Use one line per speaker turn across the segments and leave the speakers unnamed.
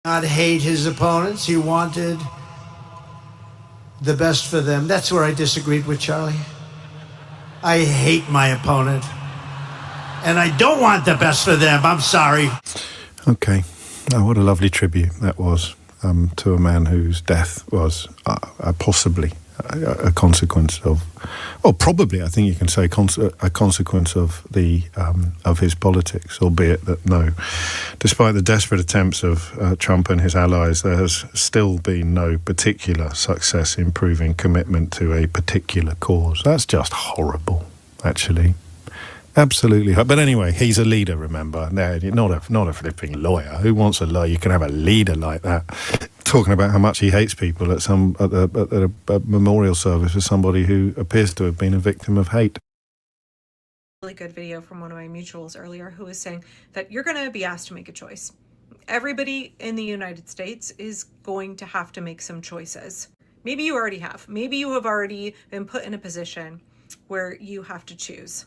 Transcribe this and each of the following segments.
Not hate his opponents. He wanted the best for them. That's where I disagreed with Charlie. I hate my opponent. And I don't want the best for them. I'm sorry.
Okay. Oh, what a lovely tribute that was to a man whose death was possibly a consequence of, well, probably, I think you can say, a consequence of of his politics, albeit that no, despite the desperate attempts of Trump and his allies, there has still been no particular success in proving commitment to a particular cause. That's just horrible, actually. Absolutely. But anyway, he's a leader, remember. No, not a flipping lawyer. Who wants a lawyer? You can have a leader like that. Talking about how much he hates people at a memorial service for somebody who appears to have been a victim of hate.
Really good video from one of my mutuals earlier who was saying that you're going to be asked to make a choice. Everybody in the United States is going to have to make some choices. Maybe you already have. Maybe you have already been put in a position where you have to choose.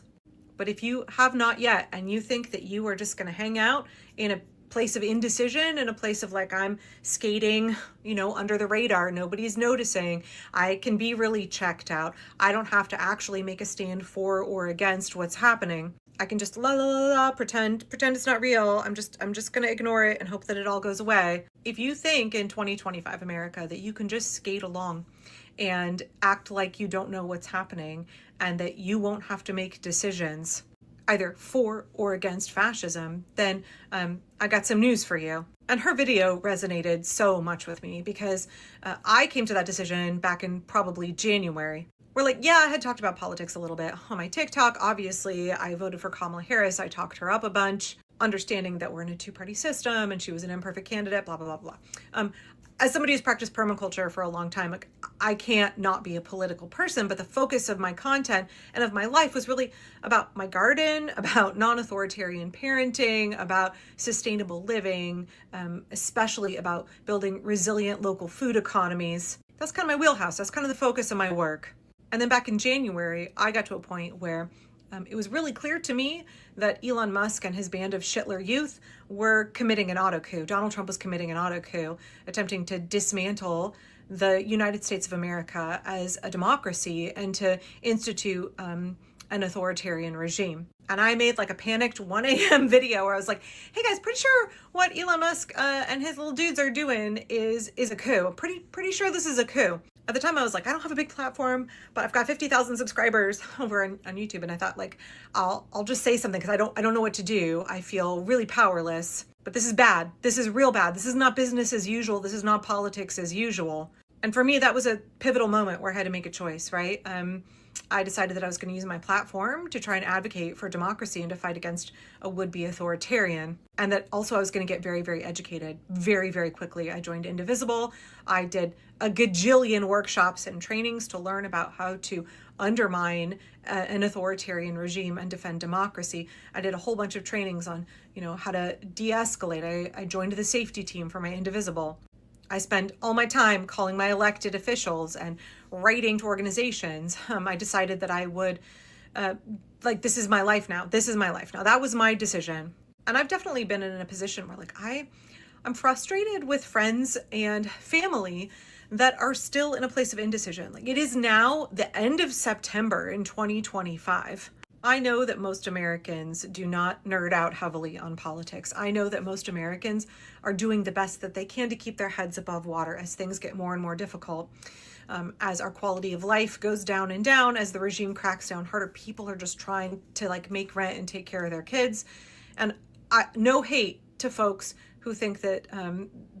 But if you have not yet, and you think that you are just going to hang out in a place of indecision, in a place of like, I'm skating, under the radar, nobody's noticing, I can be really checked out, I don't have to actually make a stand for or against what's happening, I can just pretend it's not real, I'm just going to ignore it and hope that it all goes away. If you think in 2025 America that you can just skate along and act like you don't know what's happening and that you won't have to make decisions either for or against fascism, then I got some news for you. And her video resonated so much with me because I came to that decision back in probably January. I had talked about politics a little bit on my TikTok. Obviously, I voted for Kamala Harris. I talked her up a bunch, understanding that we're in a two-party system and she was an imperfect candidate, blah, blah, blah, blah. As somebody who's practiced permaculture for a long time, I can't not be a political person, but the focus of my content and of my life was really about my garden, about non-authoritarian parenting, about sustainable living, especially about building resilient local food economies. That's kind of my wheelhouse. That's kind of the focus of my work. And then back in January, I got to a point where it was really clear to me that Elon Musk and his band of Shitler youth were committing an auto coup. Donald Trump was committing an auto coup, attempting to dismantle the United States of America as a democracy and to institute an authoritarian regime. And I made like a panicked 1 a.m. video where I was like, hey guys, pretty sure what Elon Musk and his little dudes are doing is a coup. I'm pretty sure this is a coup. At the time I was like, I don't have a big platform, but I've got 50,000 subscribers over on YouTube. And I thought like, I'll just say something because I don't know what to do. I feel really powerless, but this is bad. This is real bad. This is not business as usual. This is not politics as usual. And for me, that was a pivotal moment where I had to make a choice, right? I decided that I was going to use my platform to try and advocate for democracy and to fight against a would-be authoritarian. And that also I was going to get very, very educated very, very quickly. I joined Indivisible. I did a gajillion workshops and trainings to learn about how to undermine an authoritarian regime and defend democracy. I did a whole bunch of trainings on, how to de-escalate. I joined the safety team for my Indivisible. I spend all my time calling my elected officials and writing to organizations. I decided that I would, this is my life now. This is my life now. That was my decision. And I've definitely been in a position where I'm frustrated with friends and family that are still in a place of indecision. It is now the end of September in 2025. I know that most Americans do not nerd out heavily on politics. I know that most Americans are doing the best that they can to keep their heads above water as things get more and more difficult. As our quality of life goes down and down, as the regime cracks down harder, people are just trying to make rent and take care of their kids. And no hate to folks who think that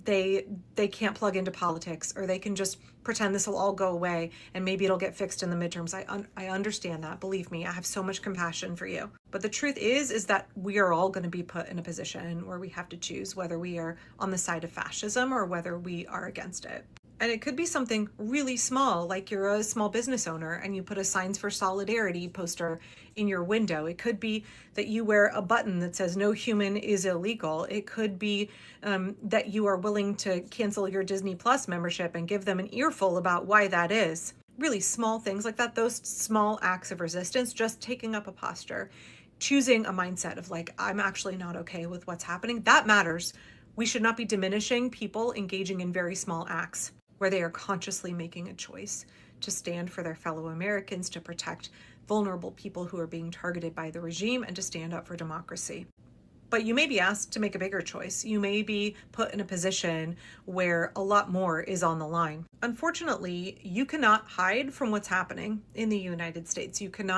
they can't plug into politics or they can just pretend this will all go away and maybe it'll get fixed in the midterms. I understand that. Believe me, I have so much compassion for you. But the truth is that we are all going to be put in a position where we have to choose whether we are on the side of fascism or whether we are against it. And it could be something really small, like you're a small business owner and you put a Signs for Solidarity poster in your window. It could be that you wear a button that says no human is illegal. It could be that you are willing to cancel your Disney Plus membership and give them an earful about why that is. Really small things like that, those small acts of resistance, just taking up a posture, choosing a mindset of I'm actually not okay with what's happening. That matters We should not be diminishing people engaging in very small acts where they are consciously making a choice to stand for their fellow Americans, to protect vulnerable people who are being targeted by the regime, and to stand up for democracy. But you may be asked to make a bigger choice. You may be put in a position where a lot more is on the line. Unfortunately, you cannot hide from what's happening in the United States. You can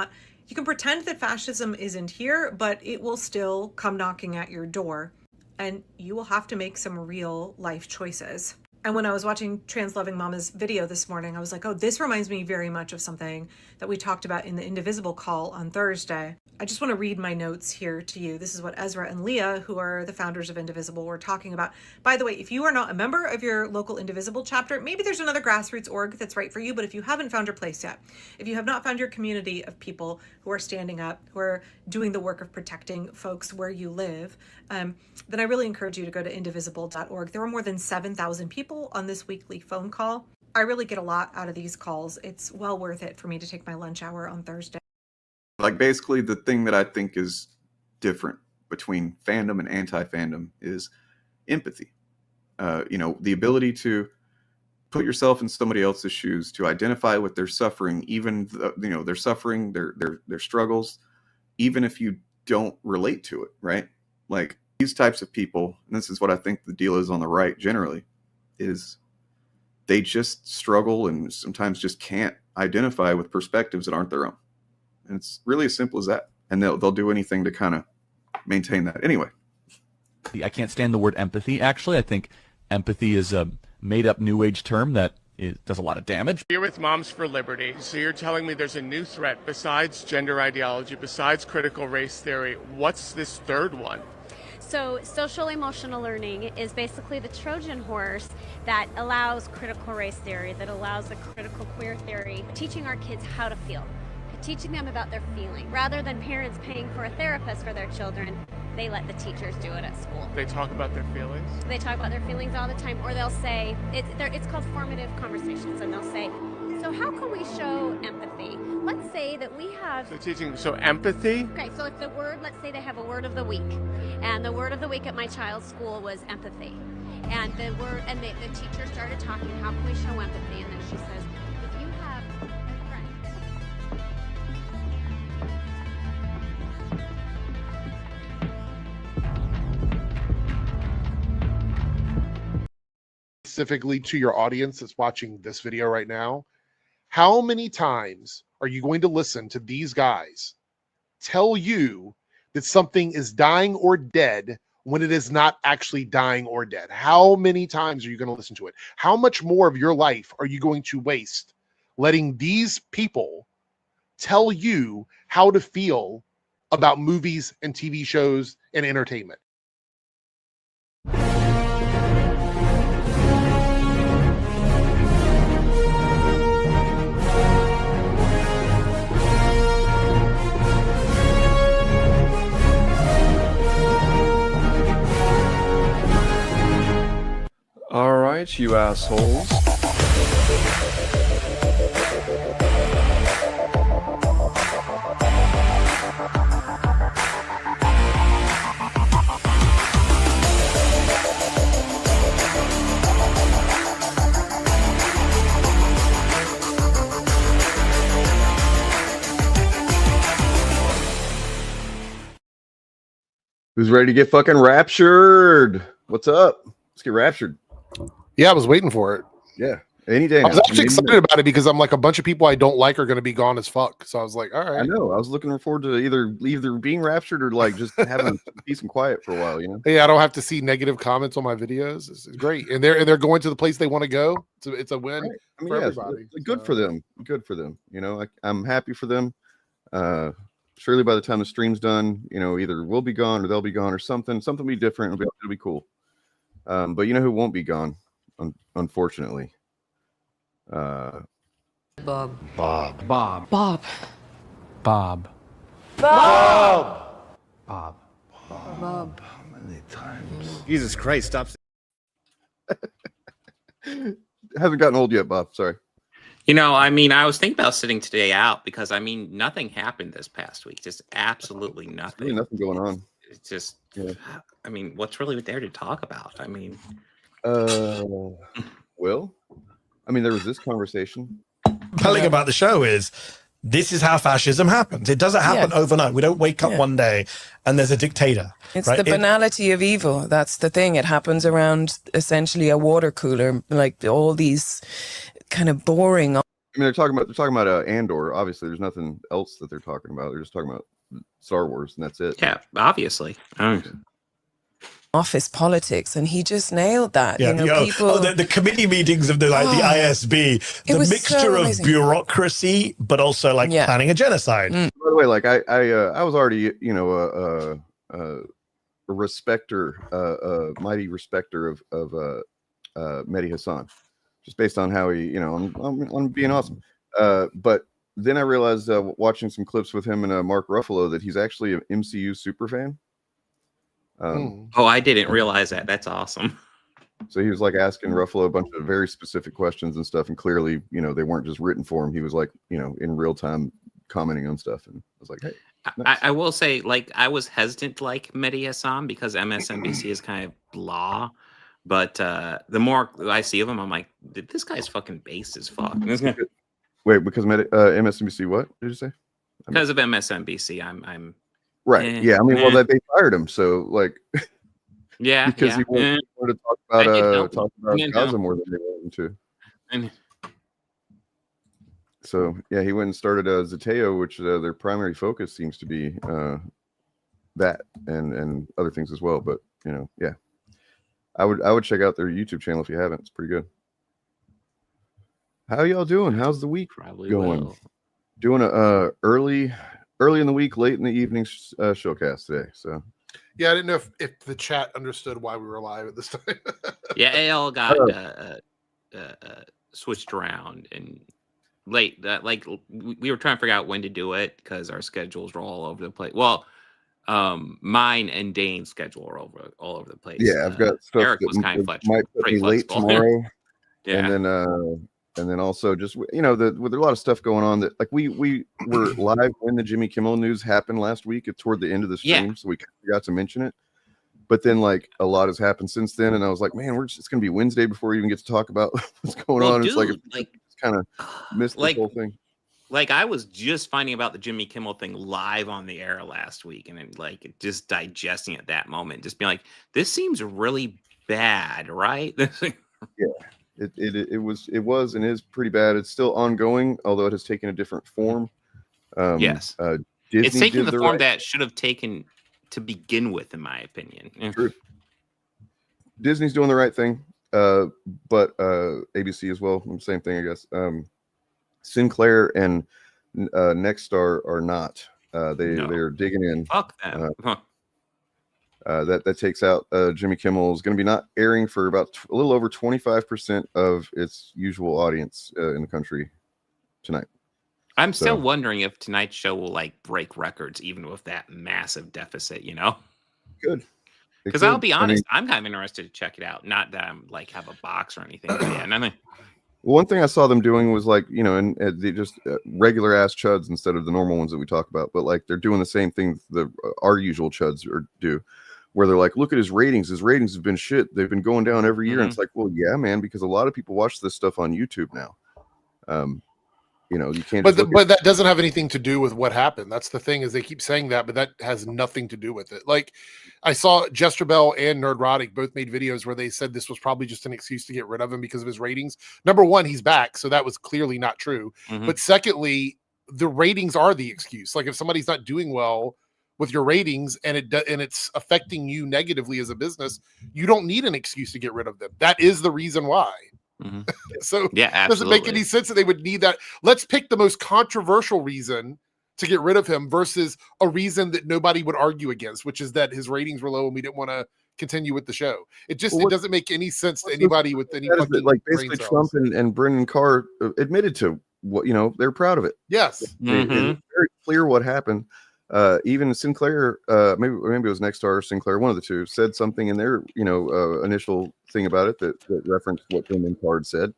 pretend that fascism isn't here, but it will still come knocking at your door, and you will have to make some real life choices. And when I was watching Trans Loving Mama's video this morning, I was like, oh, this reminds me very much of something that we talked about in the Indivisible call on Thursday. I just want to read my notes here to you. This is what Ezra and Leah, who are the founders of Indivisible, were talking about. By the way, if you are not a member of your local Indivisible chapter, maybe there's another grassroots org that's right for you, but if you haven't found your place yet, if you have not found your community of people who are standing up, who are doing the work of protecting folks where you live, then I really encourage you to go to indivisible.org. There were more than 7,000 people on this weekly phone call. I really get a lot out of these calls. It's well worth it for me to take my lunch hour on Thursday.
Like, basically, the thing that I think is different between fandom and anti-fandom is empathy. The ability to put yourself in somebody else's shoes, to identify with their suffering, even their suffering, their struggles, even if you don't relate to it, right? Like, these types of people, and this is what I think the deal is on the right generally, is they just struggle and sometimes just can't identify with perspectives that aren't their own. And it's really as simple as that. And they'll do anything to kind of maintain that. Anyway.
I can't stand the word empathy, actually. I think empathy is a made-up New Age term that does a lot of damage.
You're with Moms for Liberty, so you're telling me there's a new threat besides gender ideology, besides critical race theory. What's this third one?
So social emotional learning is basically the Trojan horse that allows critical race theory, that allows the critical queer theory, teaching our kids how to feel, teaching them about their feeling. Rather than parents paying for a therapist for their children, they let the teachers do it at school.
They talk about their feelings?
They talk about their feelings all the time, or they'll say, it's called formative conversations, and they'll say, so how can we show empathy? Let's say that we have...
So empathy?
Okay, so if the word, let's say they have a word of the week, and the word of the week at my child's school was empathy. And the word, and the teacher started talking, how can we show empathy? And then she says, if you have a friend...
Specifically to your audience that's watching this video right now, how many times are you going to listen to these guys tell you that something is dying or dead when it is not actually dying or dead? How many times are you going to listen to it? How much more of your life are you going to waste letting these people tell you how to feel about movies and TV shows and entertainment?
All right, you assholes.
Who's ready to get fucking raptured? What's up? Let's get raptured.
Yeah, I was waiting for it.
Yeah, any day.
I was actually excited about it because I'm like, a bunch of people I don't like are going to be gone as fuck. So I was like, all right.
I know. I was looking forward to either being raptured or like just having peace and quiet for a while. You know.
Yeah, I don't have to see negative comments on my videos. It's great, and they're going to the place they want to go. It's a win.
Right. I mean,
for
yeah,
everybody.
it's good for them. Good for them. You know, I'm happy for them. Surely by the time the stream's done, you know, either we'll be gone or they'll be gone or something will be different. It'll be cool. But you know who won't be gone? Unfortunately.
Bob.
Bob.
Bob.
Bob.
Bob.
Bob.
Bob. Bob.
How many times?
Jesus Christ, stop.
Hasn't gotten old yet, Bob. Sorry.
You know, I mean, I was thinking about sitting today out because, I mean, nothing happened this past week. Just absolutely nothing.
Really nothing going on.
It's just,
Yeah.
I mean, what's really there to talk about? I mean,
well, I mean, there was this conversation.
Compelling about the show is this is how fascism happens. It doesn't happen overnight. We don't wake up one day and there's a dictator.
It's the banality of evil. That's the thing. It happens around essentially a water cooler, like all these kind of boring.
I mean, they're talking about Andor. Obviously, there's nothing else that they're talking about. They're just talking about Star Wars, and that's it.
Yeah, obviously.
Office politics, and he just nailed that. You know, people.
The committee meetings of the ISB, the mixture of bureaucracy, but also like planning a genocide.
By the way, like I was already, you know, a respecter, mighty respecter of Mehdi Hassan, just based on how he, you know, on being awesome. But then I realized watching some clips with him and Mark Ruffalo that he's actually an MCU super fan.
Oh, I didn't realize that. That's awesome.
So he was like asking Ruffalo a bunch of very specific questions and stuff, and clearly, you know, they weren't just written for him. He was like, you know, in real time commenting on stuff, and I was like, hey. Nice.
I will say, like, I was hesitant to like Mehdi Hassan because MSNBC is kind of blah. But the more I see of him, I'm like, this guy's fucking based as fuck.
Wait, because MSNBC, what did you say?
Because of MSNBC, I'm
right. Yeah, I mean, well, that they fired him, so like,
yeah,
because he wanted to talk about Gaza more than they wanted to. So yeah, he went and started Zateo, which their primary focus seems to be that and other things as well. But you know, yeah, I would check out their YouTube channel if you haven't. It's pretty good. How y'all doing? How's the week going?
Will.
Doing a early in the week, late in the evening showcast today. So
yeah, I didn't know if the chat understood why we were live at this time.
Yeah, it all got switched around and late. Like we were trying to figure out when to do it because our schedules were all over the place. Well, mine and Dane's schedule are all over the place.
Yeah, I've got stuff
Eric
that
was kind of
might put me late tomorrow.
Yeah,
and then also just, you know, with a lot of stuff going on that like we were live when the Jimmy Kimmel news happened last week toward the end of the stream, so we forgot to mention it. But then like a lot has happened since then, and I was like, man, it's gonna be Wednesday before we even get to talk about what's going on.
Dude,
it's kind of missed the whole thing.
Like I was just finding about the Jimmy Kimmel thing live on the air last week, and then like just digesting at that moment, just being like, this seems really bad, right?
Yeah. It was and is pretty bad. It's still ongoing, although it has taken a different form.
Yes,
Disney
it's taking the form that should have taken to begin with, in my opinion.
True. Disney's doing the right thing, but ABC as well. Same thing, I guess. Sinclair and Nexstar are not. They're digging in.
Fuck them.
That takes out Jimmy Kimmel is going to be not airing for about a little over 25% of its usual audience in the country tonight.
I'm still wondering if tonight's show will like break records even with that massive deficit, you know?
Good.
Because I'll be honest, I'm kind of interested to check it out. Not that I'm like have a box or anything. But yeah, nothing.
One thing I saw them doing was like, you know, and they just regular ass chuds instead of the normal ones that we talk about. But like they're doing the same thing our usual chuds do. Where they're like, look at his ratings. His ratings have been shit. They've been going down every year. And it's like, well, yeah, man, because a lot of people watch this stuff on YouTube now. You know, you can't.
But that doesn't have anything to do with what happened. That's the thing is they keep saying that, but that has nothing to do with it. Like I saw Jester Bell and Nerdrotic both made videos where they said this was probably just an excuse to get rid of him because of his ratings. Number one, he's back, so that was clearly not true. But secondly, the ratings are the excuse. Like if somebody's not doing well with your ratings and it's affecting you negatively as a business, you don't need an excuse to get rid of them. That is the reason why. So
yeah,
it doesn't make any sense that they would need that. Let's pick the most controversial reason to get rid of him versus a reason that nobody would argue against, which is that his ratings were low and we didn't want to continue with the show. It just it doesn't make any sense to anybody with any fucking
like basically Trump and Brendan Carr admitted to what, you know, they're proud of it.
Yes.
It's very clear what happened. Even Sinclair, maybe it was Nexstar or Sinclair, one of the two, said something in their, you know, initial thing about it that referenced what Brendan Carr said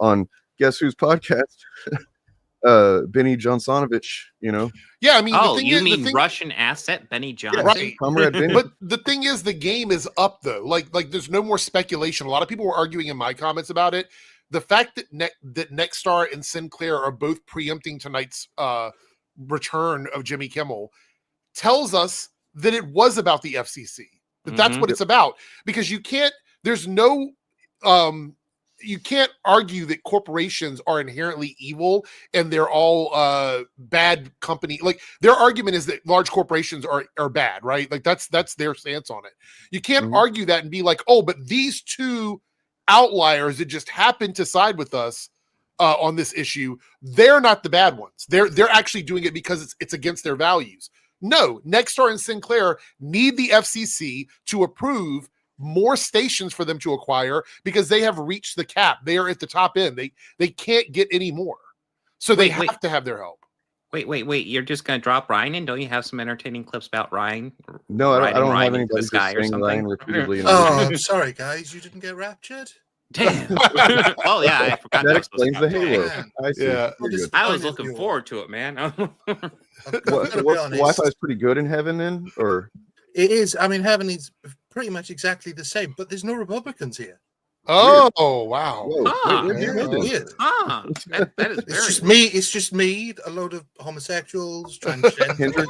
on Guess Who's podcast. Benny Johnsonovich, you know.
Yeah, I mean,
Oh,
the thing
you
is,
mean Russian asset Benny Johnson?
right?
Comrade Benny.
But the thing is, the game is up though. Like there's no more speculation. A lot of people were arguing in my comments about it. The fact that that Nexstar and Sinclair are both preempting tonight's return of Jimmy Kimmel tells us that it was about the FCC. That that's what it's about, because you can't. There's no. You can't argue that corporations are inherently evil and they're all bad company. Like their argument is that large corporations are bad, right? Like that's their stance on it. You can't argue that and be like, oh, but these two outliers that just happen to side with us on this issue, they're not the bad ones. They're actually doing it because it's against their values. No, Nexstar and Sinclair need the FCC to approve more stations for them to acquire because they have reached the cap. They are at the top end. They can't get any more. So they have to have their help.
Wait. You're just going to drop Ryan in? Don't you have some entertaining clips about Ryan?
No, I don't have anybody
this guy or something.
Ryan repeatedly.
Oh, I'm sorry, guys. You didn't get raptured?
Damn. Oh, yeah. I forgot
that explains the Halo. I see.
Yeah.
I was looking forward to it, man.
The Wi-Fi is pretty good in heaven then? Or
it is. I mean, heaven is pretty much exactly the same, but there's no Republicans here.
Oh, wow.
That is
It's just me, a load of homosexuals, transgender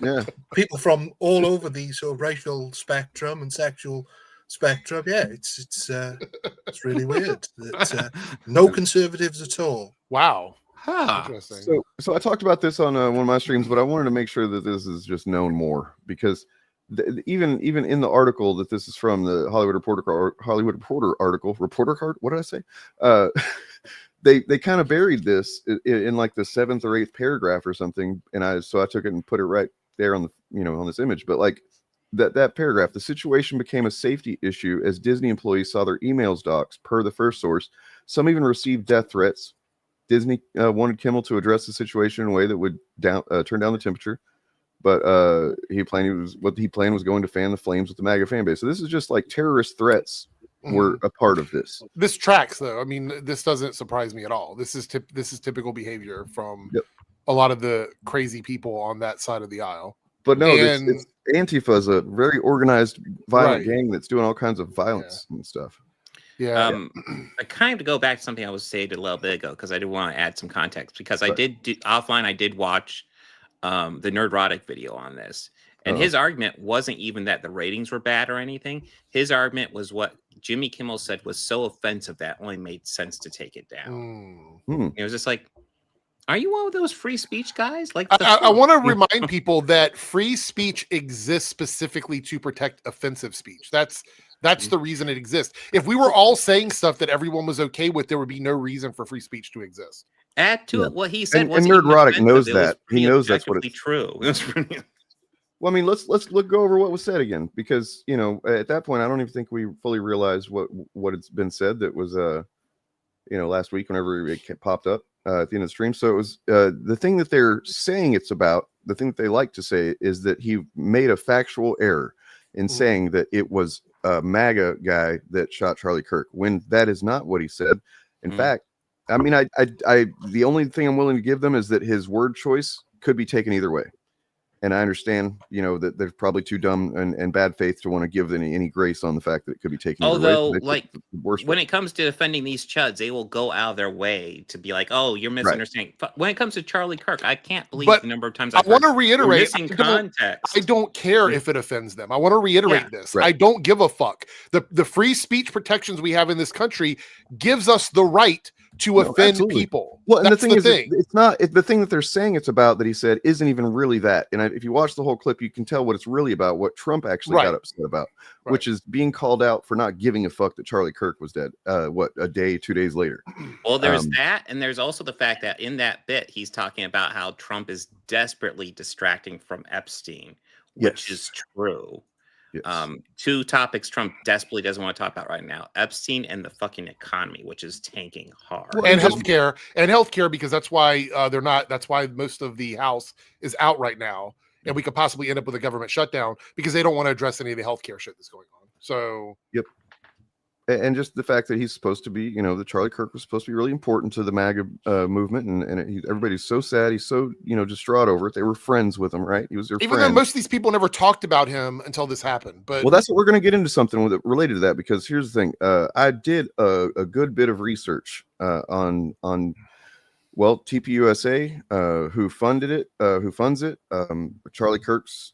people, people from all over the sort of racial spectrum and sexual spectrum. Yeah, it's really weird. No conservatives at all.
Wow.
Interesting. So I talked about this on one of my streams, but I wanted to make sure that this is just known more, because even in the article that this is from, the Hollywood Reporter article, what did I say? They kind of buried this in like the 7th or 8th paragraph or something, and I took it and put it right there on the on this image. But like that paragraph, the situation became a safety issue as Disney employees saw their emails doxed. Per the first source, some even received death threats. Disney wanted Kimmel to address the situation in a way that would turn down the temperature, but he planned was going to fan the flames with the MAGA fan base. So this is just like terrorist threats were a part of this.
This tracks, though. I mean, this doesn't surprise me at all. This is typical behavior from a lot of the crazy people on that side of the aisle.
But no, it's Antifa is a very organized, violent gang that's doing all kinds of violence and stuff.
Yeah.
I kind of go back to something I was saying a little bit ago, because I did want to add some context, because I did offline. I did watch the Nerdrotic video on this, and his argument wasn't even that the ratings were bad or anything. His argument was what Jimmy Kimmel said was so offensive that only made sense to take it down. It was just like, are you one of those free speech guys? Like,
I want to remind people that free speech exists specifically to protect offensive speech. That's the reason it exists. If we were all saying stuff that everyone was okay with, there would be no reason for free speech to exist.
Add to it what he said.
And Nerdrotic knows that. He knows that's what it's
true.
Well, I mean, let's go over what was said again, because at that point, I don't even think we fully realized what it's been said. That was last week whenever it popped up at the end of the stream. So it was the thing that they're saying it's about. The thing that they like to say is that he made a factual error in saying that it was a MAGA guy that shot Charlie Kirk, when that is not what he said. In fact, I mean, I the only thing I'm willing to give them is that his word choice could be taken either way. And I understand, that they're probably too dumb and bad faith to want to give any grace on the fact that it could be taken
Although,
either way.
when it comes to defending these chuds, they will go out of their way to be like, oh, you're misunderstanding. Right. When it comes to Charlie Kirk, I can't believe the number of times I
want to reiterate,
missing context.
I don't care if it offends them. I want to reiterate this. Right. I don't give a fuck. The free speech protections we have in this country gives us the right to offend people.
Well, and the thing is, it's not the thing that they're saying it's about that he said isn't even really that. And if you watch the whole clip, you can tell what it's really about, what Trump actually got upset about, which is being called out for not giving a fuck that Charlie Kirk was dead. A day, 2 days later.
Well, there's that, and there's also the fact that in that bit, he's talking about how Trump is desperately distracting from Epstein, which is true. Yes. Two topics Trump desperately doesn't want to talk about right now: Epstein and the fucking economy, which is tanking hard,
and healthcare, because that's why they're not. That's why most of the House is out right now, and we could possibly end up with a government shutdown because they don't want to address any of the healthcare shit that's going on. So,
and just the fact that he's supposed to be, you know, that Charlie Kirk was supposed to be really important to the MAGA movement, and everybody's so sad, he's so, you know, distraught over it. They were friends with him, right? He was their
Even
friend.
though most of these people never talked about him until this happened. But
well, that's what we're going to get into, something with it related to that, because here's the thing. I did a good bit of research on well, TPUSA, who funded it, who funds it, Charlie Kirk's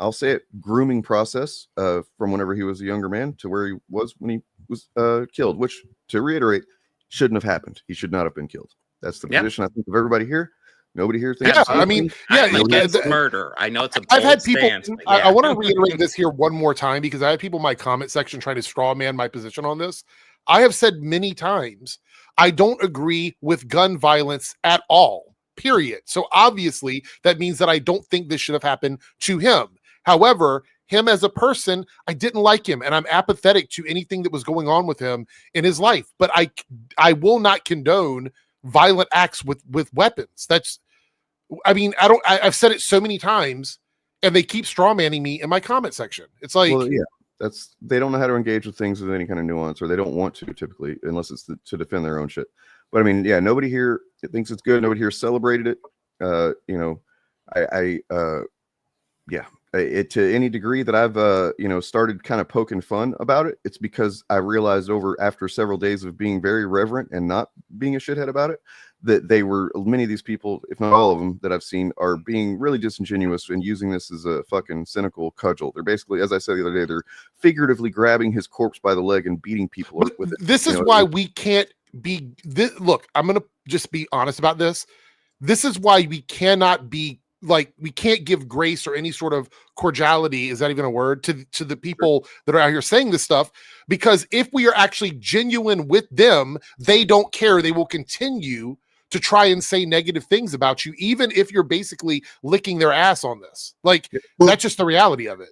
I'll say it, grooming process from whenever he was a younger man to where he was when he was killed, which, to reiterate, shouldn't have happened. He should not have been killed. That's the position, I think, of everybody here. Nobody here thinks.
Yeah, I mean, yeah,
it's murder. I know it's a
I've had
bold
people.
stance, but
I
yeah.
want to reiterate this here one more time, because I had people in my comment section trying to straw man my position on this. I have said many times I don't agree with gun violence at all. Period. So obviously that means that I don't think this should have happened to him. However, him as a person, I didn't like him, and I'm apathetic to anything that was going on with him in his life. But I will not condone violent acts with weapons. That's, I mean, I've said it so many times, and they keep straw manning me in my comment section. It's like,
well, yeah, they don't know how to engage with things with any kind of nuance, or they don't want to typically, unless it's to defend their own shit. But I mean, yeah, nobody here thinks it's good. Nobody here celebrated it. You know, yeah. To any degree that I've you know, started kind of poking fun about it, it's because I realized after several days of being very reverent and not being a shithead about it, that many of these people, if not all of them that I've seen, are being really disingenuous and using this as a fucking cynical cudgel. They're basically, as I said the other day, they're figuratively grabbing his corpse by the leg and beating people with it.
This is why we can't be this. Look, I'm gonna just be honest about this. This is why we cannot be, like, we can't give grace or any sort of cordiality, is that even a word, to the people that are out here saying this stuff, because if we are actually genuine with them, they don't care. They will continue to try and say negative things about you, even if you're basically licking their ass on this. Like, that's just the reality of it.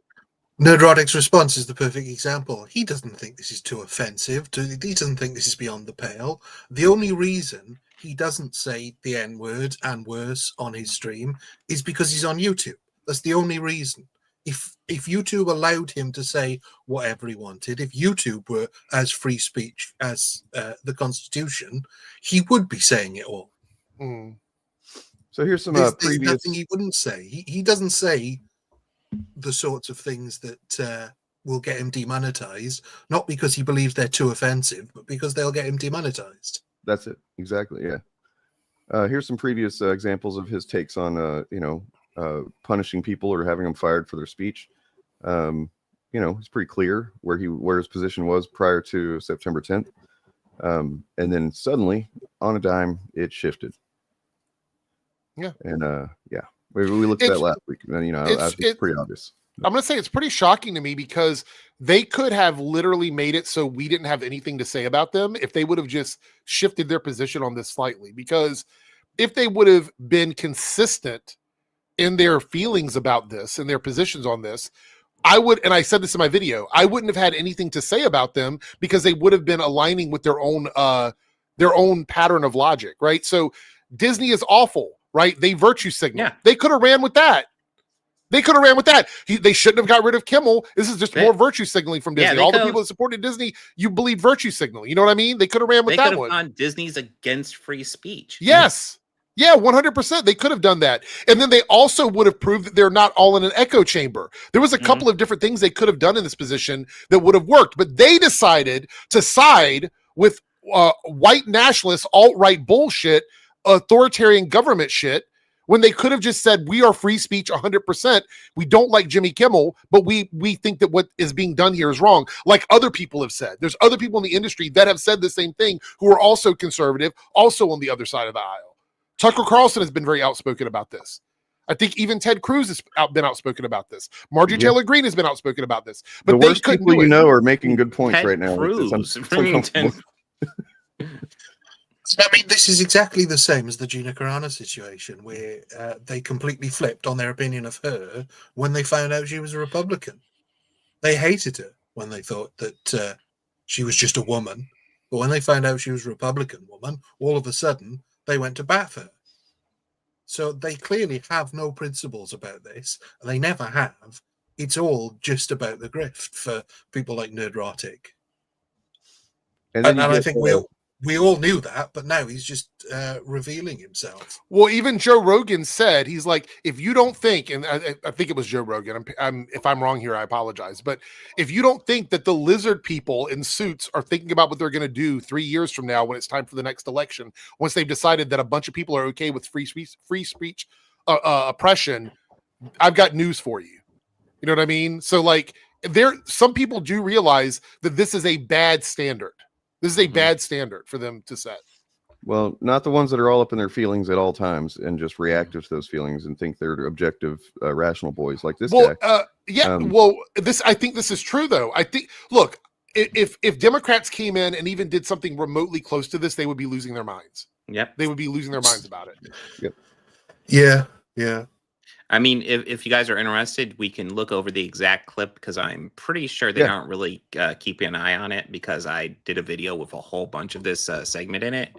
Nerdrotic's response is the perfect example. He doesn't think this is too offensive. He doesn't think this is beyond the pale. The only reason he doesn't say the N-word and worse on his stream is because he's on YouTube. That's the only reason. If YouTube allowed him to say whatever he wanted, if YouTube were as free speech as the Constitution, he would be saying it all.
So here's some
there's
previous.
nothing he wouldn't say. He doesn't say the sorts of things that will get him demonetized, not because he believes they're too offensive, but because they'll get him demonetized.
That's it. Exactly. Yeah. Here's some previous examples of his takes on, you know, punishing people or having them fired for their speech. You know, it's pretty clear where his position was prior to September 10th. And then suddenly, on a dime, it shifted.
Yeah.
And yeah, we looked at that last week, and you know, it's pretty obvious.
I'm going to say it's pretty shocking to me, because they could have literally made it so we didn't have anything to say about them if they would have just shifted their position on this slightly. Because if they would have been consistent in their feelings about this and their positions on this, I would, and I said this in my video, I wouldn't have had anything to say about them, because they would have been aligning with their own pattern of logic, right? So Disney is awful, right? They virtue signal. Yeah. They could have ran with that. They could have ran with that. They shouldn't have got rid of Kimmel. This is just more virtue signaling from Disney. All the people that supported Disney, you believe virtue signaling. You know what I mean? They could have ran with that one.
On Disney's against free speech.
Yes. Yeah, 100%. They could have done that. And then they also would have proved that they're not all in an echo chamber. There was a couple of different things they could have done in this position that would have worked, but they decided to side with white nationalist, alt-right bullshit, authoritarian government shit, when they could have just said, we are free speech 100%. We don't like Jimmy Kimmel, but we think that what is being done here is wrong. Like other people have said. There's other people in the industry that have said the same thing, who are also conservative, also on the other side of the aisle. Tucker Carlson has been very outspoken about this. I think even Ted Cruz has been outspoken about this. Marjorie Taylor Greene has been outspoken about this. But
the worst people you know are making good points right now.
I mean, this is exactly the same as the Gina Carano situation, where they completely flipped on their opinion of her when they found out she was a Republican. They hated her when they thought that she was just a woman. But when they found out she was a Republican woman, all of a sudden, they went to bat for her. So they clearly have no principles about this. And they never have. It's all just about the grift for people like Nerdrotic.
And then
I think we all knew that, but now he's just revealing himself.
Well, even Joe Rogan said, he's like, if you don't think, and I think it was Joe Rogan, if I'm wrong here, I apologize, but if you don't think that the lizard people in suits are thinking about what they're going to do 3 years from now when it's time for the next election, once they've decided that a bunch of people are okay with free speech oppression, I've got news for you. You know what I mean? So like, some people do realize that this is a bad standard. This is a bad standard for them to set.
Well, not the ones that are all up in their feelings at all times and just reactive to those feelings and think they're objective, rational boys like this guy.
I think this is true though. I think, look, if Democrats came in and even did something remotely close to this, they would be losing their minds.
Yep.
They would be losing their minds about it.
Yep.
Yeah.
I mean, if you guys are interested, we can look over the exact clip because I'm pretty sure they aren't really keeping an eye on it because I did a video with a whole bunch of this segment in it.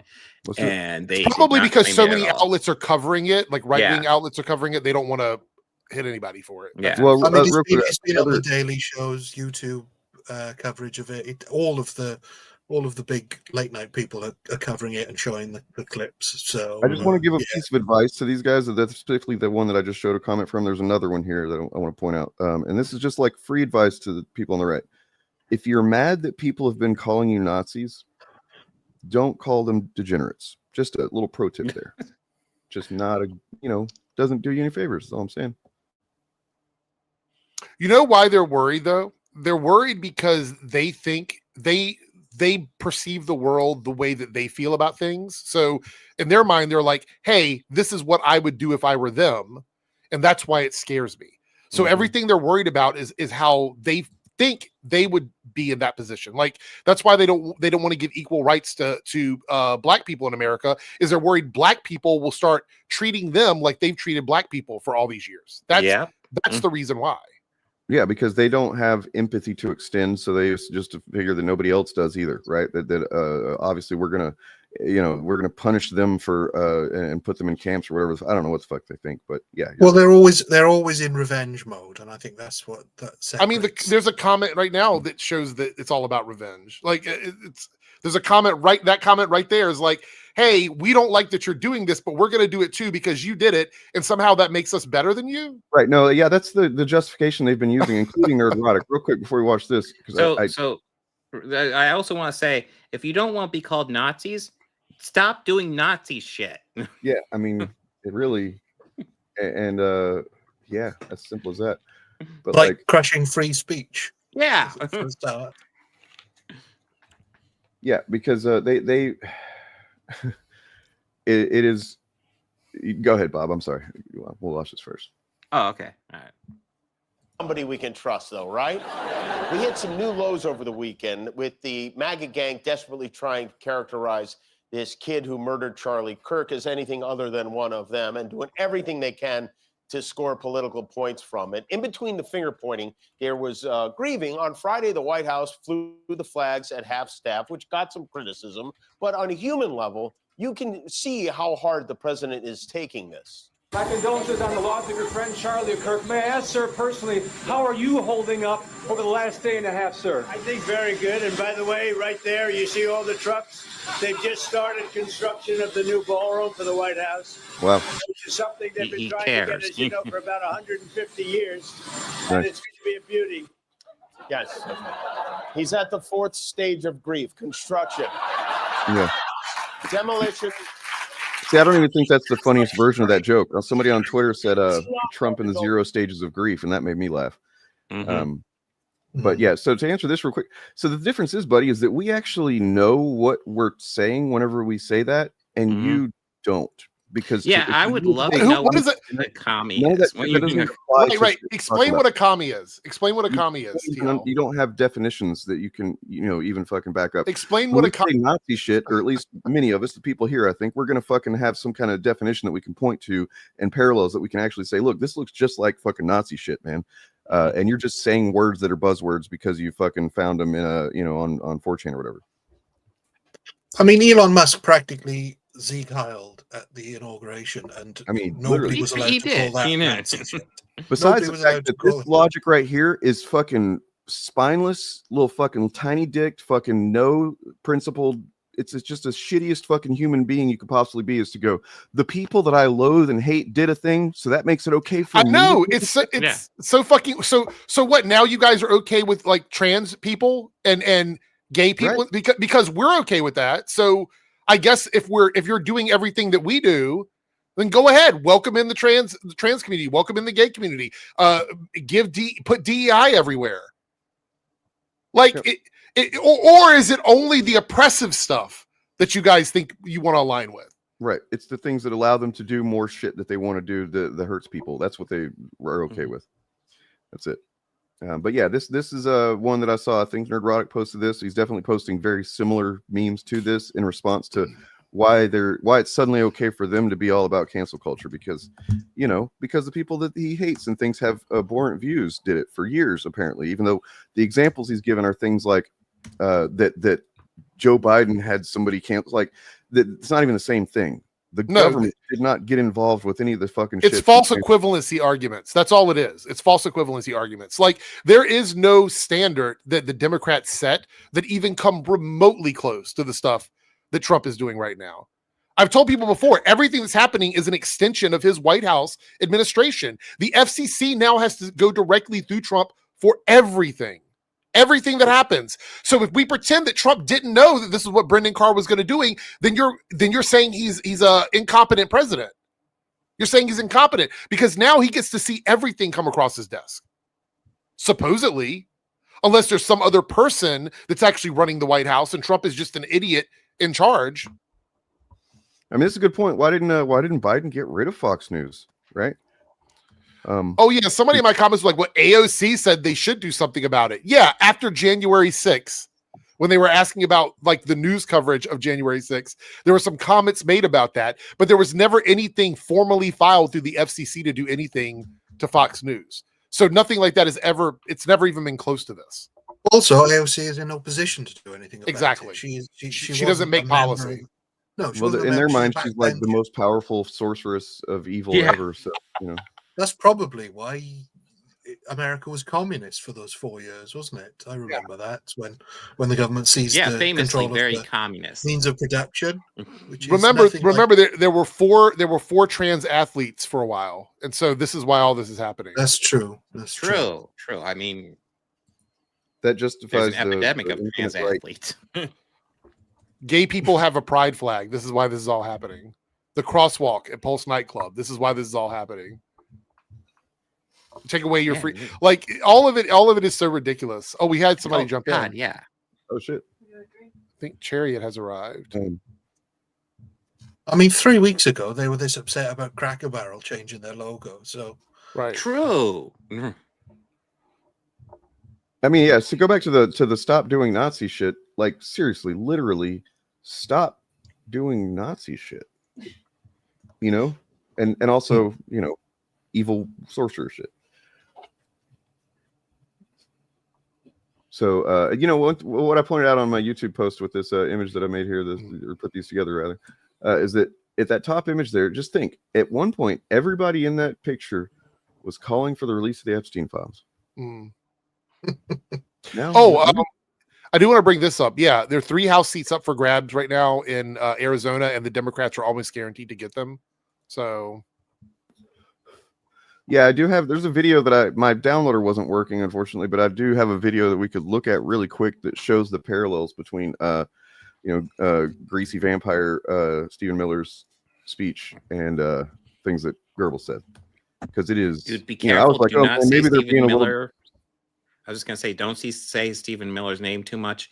And they
probably because so many outlets are covering it, like right-wing outlets are covering it. They don't want to hit anybody for it.
Yeah.
Well, I mean, it's been on the Daily Show's YouTube coverage of it. All of the big late night people are covering it and showing the clips. So
I just want to give a piece of advice to these guys. That's particularly the one that I just showed a comment from. There's another one here that I want to point out. And this is just like free advice to the people on the right. If you're mad that people have been calling you Nazis, don't call them degenerates. Just a little pro tip there. Just not doesn't do you any favors. That's all I'm saying.
You know why they're worried though? They're worried because they think they perceive the world the way that they feel about things. So in their mind, they're like, hey, this is what I would do if I were them. And that's why it scares me. So everything they're worried about is how they think they would be in that position. Like, that's why they don't want to give equal rights to black people in America, is they're worried black people will start treating them like they've treated black people for all these years. That's the reason why.
Yeah, because they don't have empathy to extend, so they just figure that nobody else does either, right? That obviously we're gonna punish them for and put them in camps or whatever. I don't know what the fuck they think, but yeah.
Well, they're always in revenge mode, and I think that's what that.
I mean, there's a comment right now that shows that it's all about revenge. Like there's a comment right. That comment right there is like, hey, we don't like that you're doing this, but we're going to do it too because you did it, and somehow that makes us better than you.
Right. No, yeah, that's the justification they've been using, including Nerdrotic. Real quick before we watch this.
So I also want to say, if you don't want to be called Nazis, stop doing Nazi shit.
Yeah, I mean, it really, and yeah, as simple as that. But
like crushing free speech.
Yeah.
Yeah, because they it is. Go ahead, Bob. I'm sorry. We'll watch this first.
Oh, okay. All right.
Somebody we can trust, though, right? We hit some new lows over the weekend with the MAGA gang desperately trying to characterize this kid who murdered Charlie Kirk as anything other than one of them and doing everything they can to score political points from it. In between the finger pointing, there was grieving. On Friday, the White House flew the flags at half-staff, which got some criticism. But on a human level, you can see how hard the president is taking this.
My condolences on the loss of your friend Charlie Kirk. May I ask, sir, personally, how are you holding up over the last day and a half, sir?
I think very good. And by the way, right there, you see all the trucks. They've just started construction of the new ballroom for the White House.
Wow.
Which is something they've been trying to get, as you know, for about 150 years. And it's going to be a beauty.
Yes. He's at the fourth stage of grief, construction.
Yeah.
Demolition.
See, I don't even think that's the funniest version of that joke. Somebody on Twitter said Trump in the 0 stages of grief, and that made me laugh. But yeah, so to answer this real quick. So the difference is, buddy, is that we actually know what we're saying whenever we say that, and you don't. Because
I would love to know what a commie is.
Right. Explain what a commie is. Explain what a commie is.
You don't have definitions that you can, even fucking back up.
Explain what a commie
Nazi shit, or at least many of us, the people here, I think, we're gonna fucking have some kind of definition that we can point to and parallels that we can actually say, look, this looks just like fucking Nazi shit, man. And you're just saying words that are buzzwords because you fucking found them in on 4chan or whatever.
I mean, Elon Musk practically Zeke-heiled at the inauguration, and
I mean,
nobody was allowed to call that.
Besides the fact that this logic right here is fucking spineless little fucking tiny dick, fucking no principled. It's just the shittiest fucking human being you could possibly be, is to go, the people that I loathe and hate did a thing, so that makes it okay for me.
I know it's so fucking so what now? You guys are okay with like trans people and gay people, right? because we're okay with that. So I guess if you're doing everything that we do, then go ahead, welcome in the trans community, welcome in the gay community, put DEI everywhere. Like or is it only the oppressive stuff that you guys think you want to align with?
Right. It's the things that allow them to do more shit that they want to do that hurts people. That's what they were okay with. That's it. But yeah, this is one that I saw. I think Nerdrotic posted this. He's definitely posting very similar memes to this in response to why it's suddenly okay for them to be all about cancel culture, because the people that he hates and thinks have abhorrent views did it for years, apparently, even though the examples he's given are things like that Joe Biden had somebody cancel, like that. It's not even the same thing. The government did not get involved with any of the fucking shit.
It's false equivalency arguments. That's all it is. It's false equivalency arguments. Like, there is no standard that the Democrats set that even come remotely close to the stuff that Trump is doing right now. I've told people before, everything that's happening is an extension of his White House administration. The FCC now has to go directly through Trump for everything that happens. So if we pretend that Trump didn't know that this is what Brendan Carr was going to doing, then you're saying he's a incompetent president. You're saying he's incompetent because now he gets to see everything come across his desk. Supposedly, unless there's some other person that's actually running the White House and Trump is just an idiot in charge.
I mean, it's a good point. Why didn't Biden get rid of Fox News? Right.
Oh yeah, somebody in my comments was like, "What AOC said they should do something about it." Yeah, after January 6th, when they were asking about like the news coverage of January 6th, there were some comments made about that, but there was never anything formally filed through the FCC to do anything to Fox News. So nothing like that it's never even been close to this.
Also, AOC is in no position to do anything about
exactly.
It.
She doesn't make policy.
No,
well, in their mind, she's like the most powerful sorceress of evil ever. So
that's probably why America was communist for those 4 years, wasn't it? I remember that when the government seized the
famously
control
very
of the
communist
means of production. Which is
remember, there were four trans athletes for a while, and so this is why all this is happening.
That's true. That's
true. I mean,
that justifies
an epidemic of trans athletes.
Gay people have a pride flag. This is why this is all happening. The crosswalk at Pulse nightclub. This is why this is all happening. Take away your free, like all of it is so ridiculous. Oh, we had somebody jump in.
Yeah.
Oh shit.
I think Chariot has arrived.
I mean, 3 weeks ago they were this upset about Cracker Barrel changing their logo. So
right.
True.
I mean, yeah. So go back to the stop doing Nazi shit. Like seriously, literally, stop doing Nazi shit. And also evil sorcerer shit. So what I pointed out on my YouTube post with this image that I made here, or put these together rather, is that at that top image there, just think, at one point everybody in that picture was calling for the release of the Epstein files.
I do want to bring this up. Yeah, there are 3 House seats up for grabs right now in Arizona, and the Democrats are almost guaranteed to get them. So
yeah, I do have. There's a video that my downloader wasn't working, unfortunately, but I do have a video that we could look at really quick that shows the parallels between, greasy vampire Stephen Miller's speech and things that Goebbels said, because it is.
Dude, be careful.
I was like,
do not say
maybe they're
Stephen
being
Miller. I was just gonna say, don't say Stephen Miller's name too much.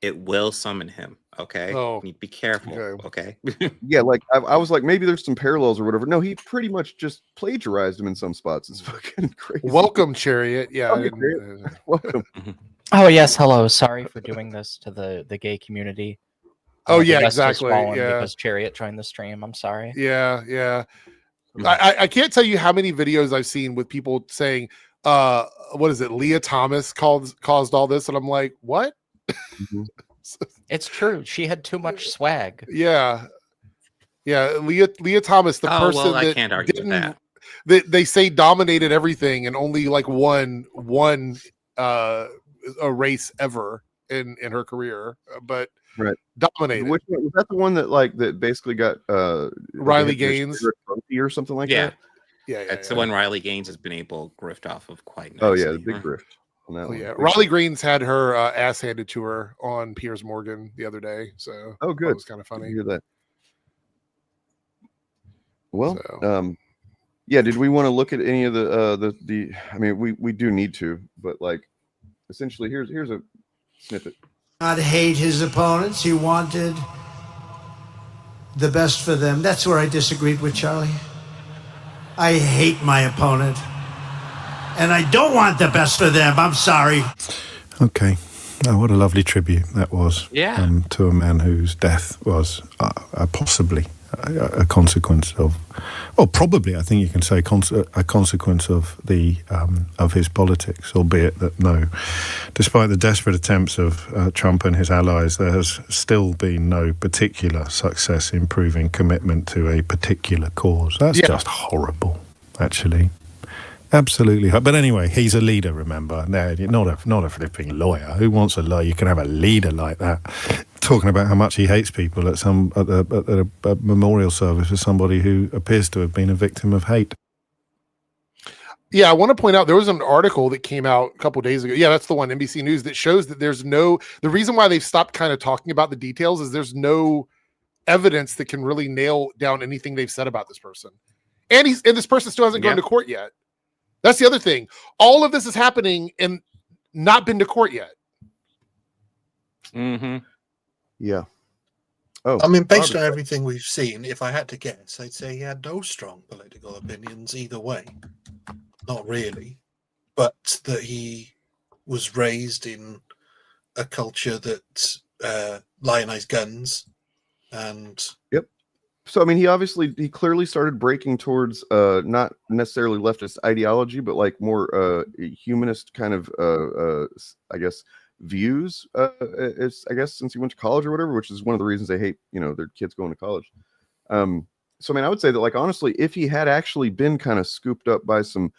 It will summon him. Okay.
Oh,
be careful. Okay.
Yeah, like I was like, maybe there's some parallels or whatever. No, he pretty much just plagiarized him in some spots. It's fucking crazy.
Welcome, Chariot. Yeah.
Welcome.
Oh yes, hello. Sorry for doing this to the gay community.
Oh yeah, exactly. Yeah.
Because Chariot joined the stream. I'm sorry.
Yeah. I can't tell you how many videos I've seen with people saying, what is it? Leah Thomas caused all this, and I'm like, what?
It's true. She had too much swag.
Yeah. Leah Thomas, the person
I can't argue with that.
They say dominated everything, and only like one a race ever in her career, but
right.
dominated.
Which was that the one that basically got
Riley Gaines
or something like
Yeah.
that?
Yeah,
That's the one Riley Gaines has been able to grift off of quite nicely.
Oh yeah, the big grift. On that
Oh
one.
yeah, Riley Gaines had her ass handed to her on Piers Morgan the other day. So
oh good,
that was kind of funny.
Hear that? Well, yeah. Did we want to look at any of the? I mean, we do need to, but like, essentially, here's a snippet.
Not hate his opponents. He wanted the best for them. That's where I disagreed with Charlie. I hate my opponent, and I don't want the best for them. I'm sorry.
Okay. Oh, what a lovely tribute that was.
Yeah.
To a man whose death was possibly a consequence of, well, probably I think you can say a consequence of of his politics, albeit that despite the desperate attempts of Trump and his allies, there has still been no particular success in proving commitment to a particular cause. That's just horrible, actually. Absolutely. But anyway, he's a leader, remember. No, not a flipping lawyer. Who wants a lawyer? You can have a leader like that talking about how much he hates people at a memorial service for somebody who appears to have been a victim of hate.
Yeah, I want to point out there was an article that came out a couple of days ago. Yeah, that's the one, NBC News, that shows that the reason why they've stopped kind of talking about the details is there's no evidence that can really nail down anything they've said about this person. And this person still hasn't gone to court yet. That's the other thing. All of this is happening and not been to court yet.
Mm-hmm.
Yeah. Oh,
I mean, based on everything we've seen, if I had to guess, I'd say he had no strong political opinions either way. Not really. But that he was raised in a culture that lionized guns and...
Yep. So, I mean, he clearly started breaking towards not necessarily leftist ideology, but like more humanist kind of, I guess, views. It's, I guess, since he went to college or whatever, which is one of the reasons they hate, their kids going to college. So, I mean, I would say that, like, honestly, if he had actually been kind of scooped up by some,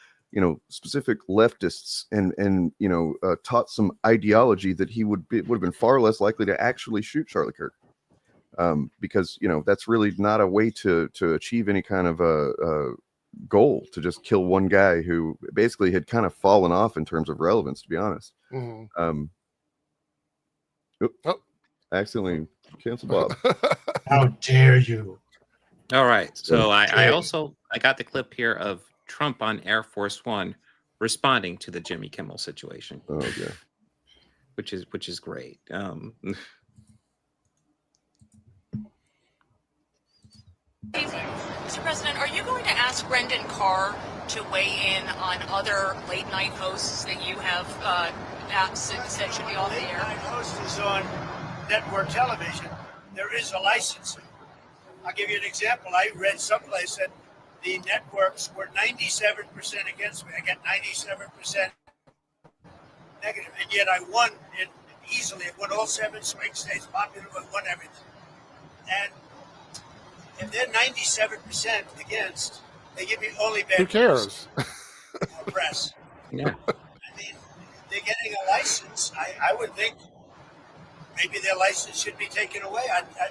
specific leftists and taught some ideology, that he would have been far less likely to actually shoot Charlie Kirk. Because that's really not a way to achieve any kind of a goal, to just kill one guy who basically had kind of fallen off in terms of relevance, to be honest.
Mm-hmm.
Accidentally canceled Bob.
How dare you?
All right, so I got the clip here of Trump on Air Force One responding to the Jimmy Kimmel situation.
Oh yeah,
which is great.
Mr. President, are you going to ask Brendan Carr to weigh in on other late-night hosts that you have said should be off the air?
Late-night host is on network television. There is a licensing. I'll give you an example. I read someplace that the networks were 97% against me. I got 97% negative, and yet I won easily. I won all 7 swing states, popular, I won everything. And if they're 97% against, they give me only bad
Who cares?
press.
Yeah.
I mean, they're getting a license. I would think maybe their license should be taken away.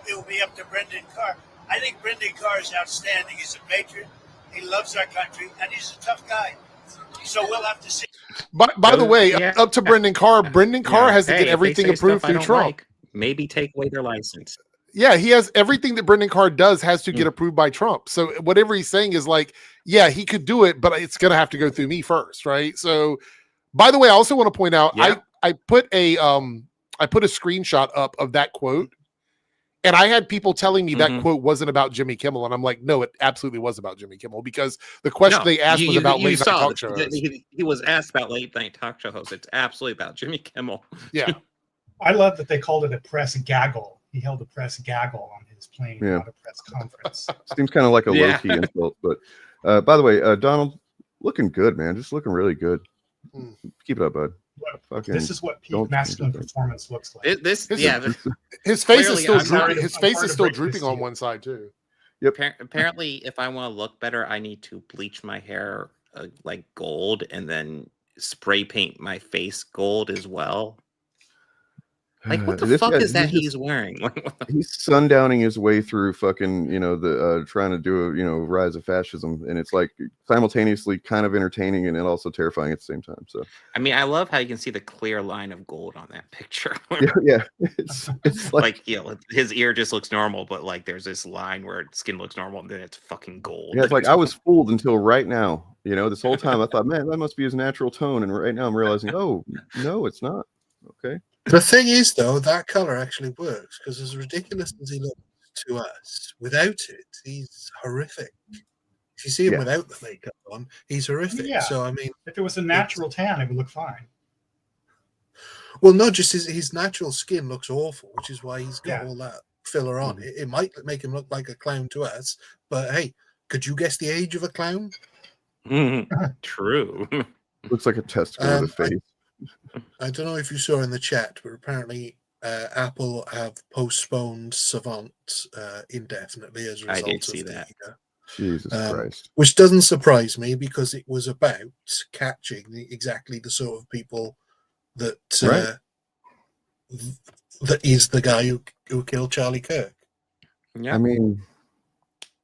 It will be up to Brendan Carr. I think Brendan Carr is outstanding. He's a patriot. He loves our country, and he's a tough guy. So we'll have to see.
By the way, up to Brendan Carr. Brendan Carr has to get everything approved through Trump.
Maybe take away their license.
Yeah, he has everything that Brendan Carr does has to get approved by Trump. So whatever he's saying is like, yeah, he could do it, but it's going to have to go through me first, right? So, by the way, I also want to point out, I put a screenshot up of that quote, and I had people telling me that quote wasn't about Jimmy Kimmel, and I'm like, no, it absolutely was about Jimmy Kimmel, because the question they asked was about late night talk show hosts.
He was asked about late night talk show hosts. It's absolutely about Jimmy Kimmel.
Yeah.
I love that they called it a press gaggle. He held a press gaggle on his plane, not a press conference.
Seems kind of like a low-key insult, but by the way, Donald, looking good, man. Just looking really good. Keep it up, bud.
This is what peak masculine performance looks like.
His face is still drooping. His face is still drooping on one side too.
Yep.
Apparently, if I want to look better, I need to bleach my hair like gold and then spray paint my face gold as well. Like, what the
This
fuck
guy-
is that
he's
he's wearing? Like, what the-
He's sundowning his way through fucking, the trying to do a, rise of fascism, and it's like simultaneously kind of entertaining and also terrifying at the same time. So
I mean, I love how you can see the clear line of gold on that picture.
yeah, it's
like, his ear just looks normal, but like there's this line where skin looks normal and then it's fucking gold.
yeah, it's like I was fooled until right now. This whole time I thought, man, that must be his natural tone, and right now I'm realizing, oh no, it's not. Okay.
The thing is, though, that color actually works because as ridiculous as he looks to us, without it, he's horrific. If you see him without the makeup on, he's horrific.
Yeah.
So, I mean,
if it was a natural tan, it would look fine.
Well, no, just his natural skin looks awful, which is why he's got all that filler on. It might make him look like a clown to us, but hey, could you guess the age of a clown?
True.
Looks like a testicle with a face.
I don't know if you saw in the chat, but apparently Apple have postponed Savant indefinitely as a result
I did see that.
Jesus Christ.
Which doesn't surprise me because it was about catching exactly the sort of people that that is the guy who killed Charlie Kirk.
Yeah.
I mean,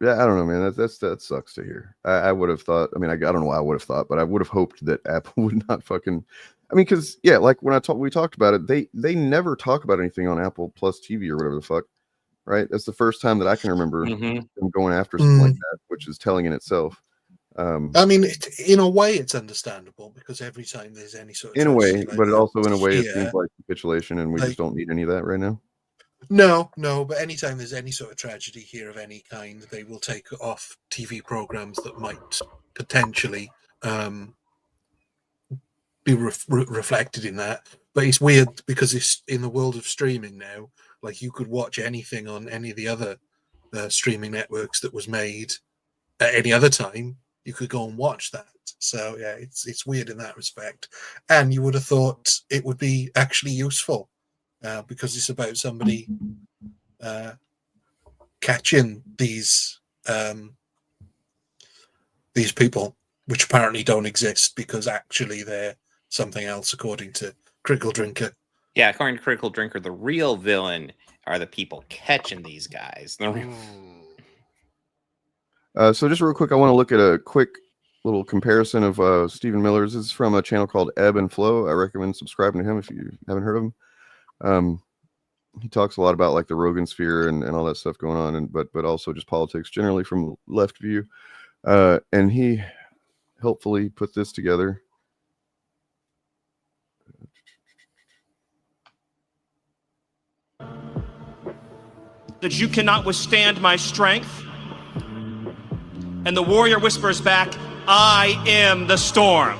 yeah, I don't know, man. That sucks to hear. I would have thought. I mean, I don't know what I would have thought, but I would have hoped that Apple would not fucking. I mean, because like when we talked about it, they never talk about anything on Apple Plus TV or whatever the fuck, right? That's the first time that I can remember them going after something like that, which is telling in itself.
I mean, in a way, it's understandable because every time there's any sort of
in a way,
like
but it also in a way it
here,
seems like capitulation, and we just don't need any of that right now.
No, but anytime there's any sort of tragedy here of any kind, they will take off TV programs that might potentially be reflected in that. But it's weird because it's in the world of streaming now. Like you could watch anything on any of the other streaming networks that was made at any other time. You could go and watch that. So yeah, it's weird in that respect. And you would have thought it would be actually useful because it's about somebody catching these people, which apparently don't exist because actually they're something else, according to Critical Drinker.
Yeah, according to Critical Drinker, the real villain are the people catching these guys.
So just real quick, I want to look at a quick little comparison of Stephen Miller's. This is from a channel called Ebb and Flow. I recommend subscribing to him if you haven't heard of him. He talks a lot about like the Rogan sphere and all that stuff going on, but also just politics generally from left view. And he helpfully put this together.
That you cannot withstand my strength. And the warrior whispers back, I am the storm.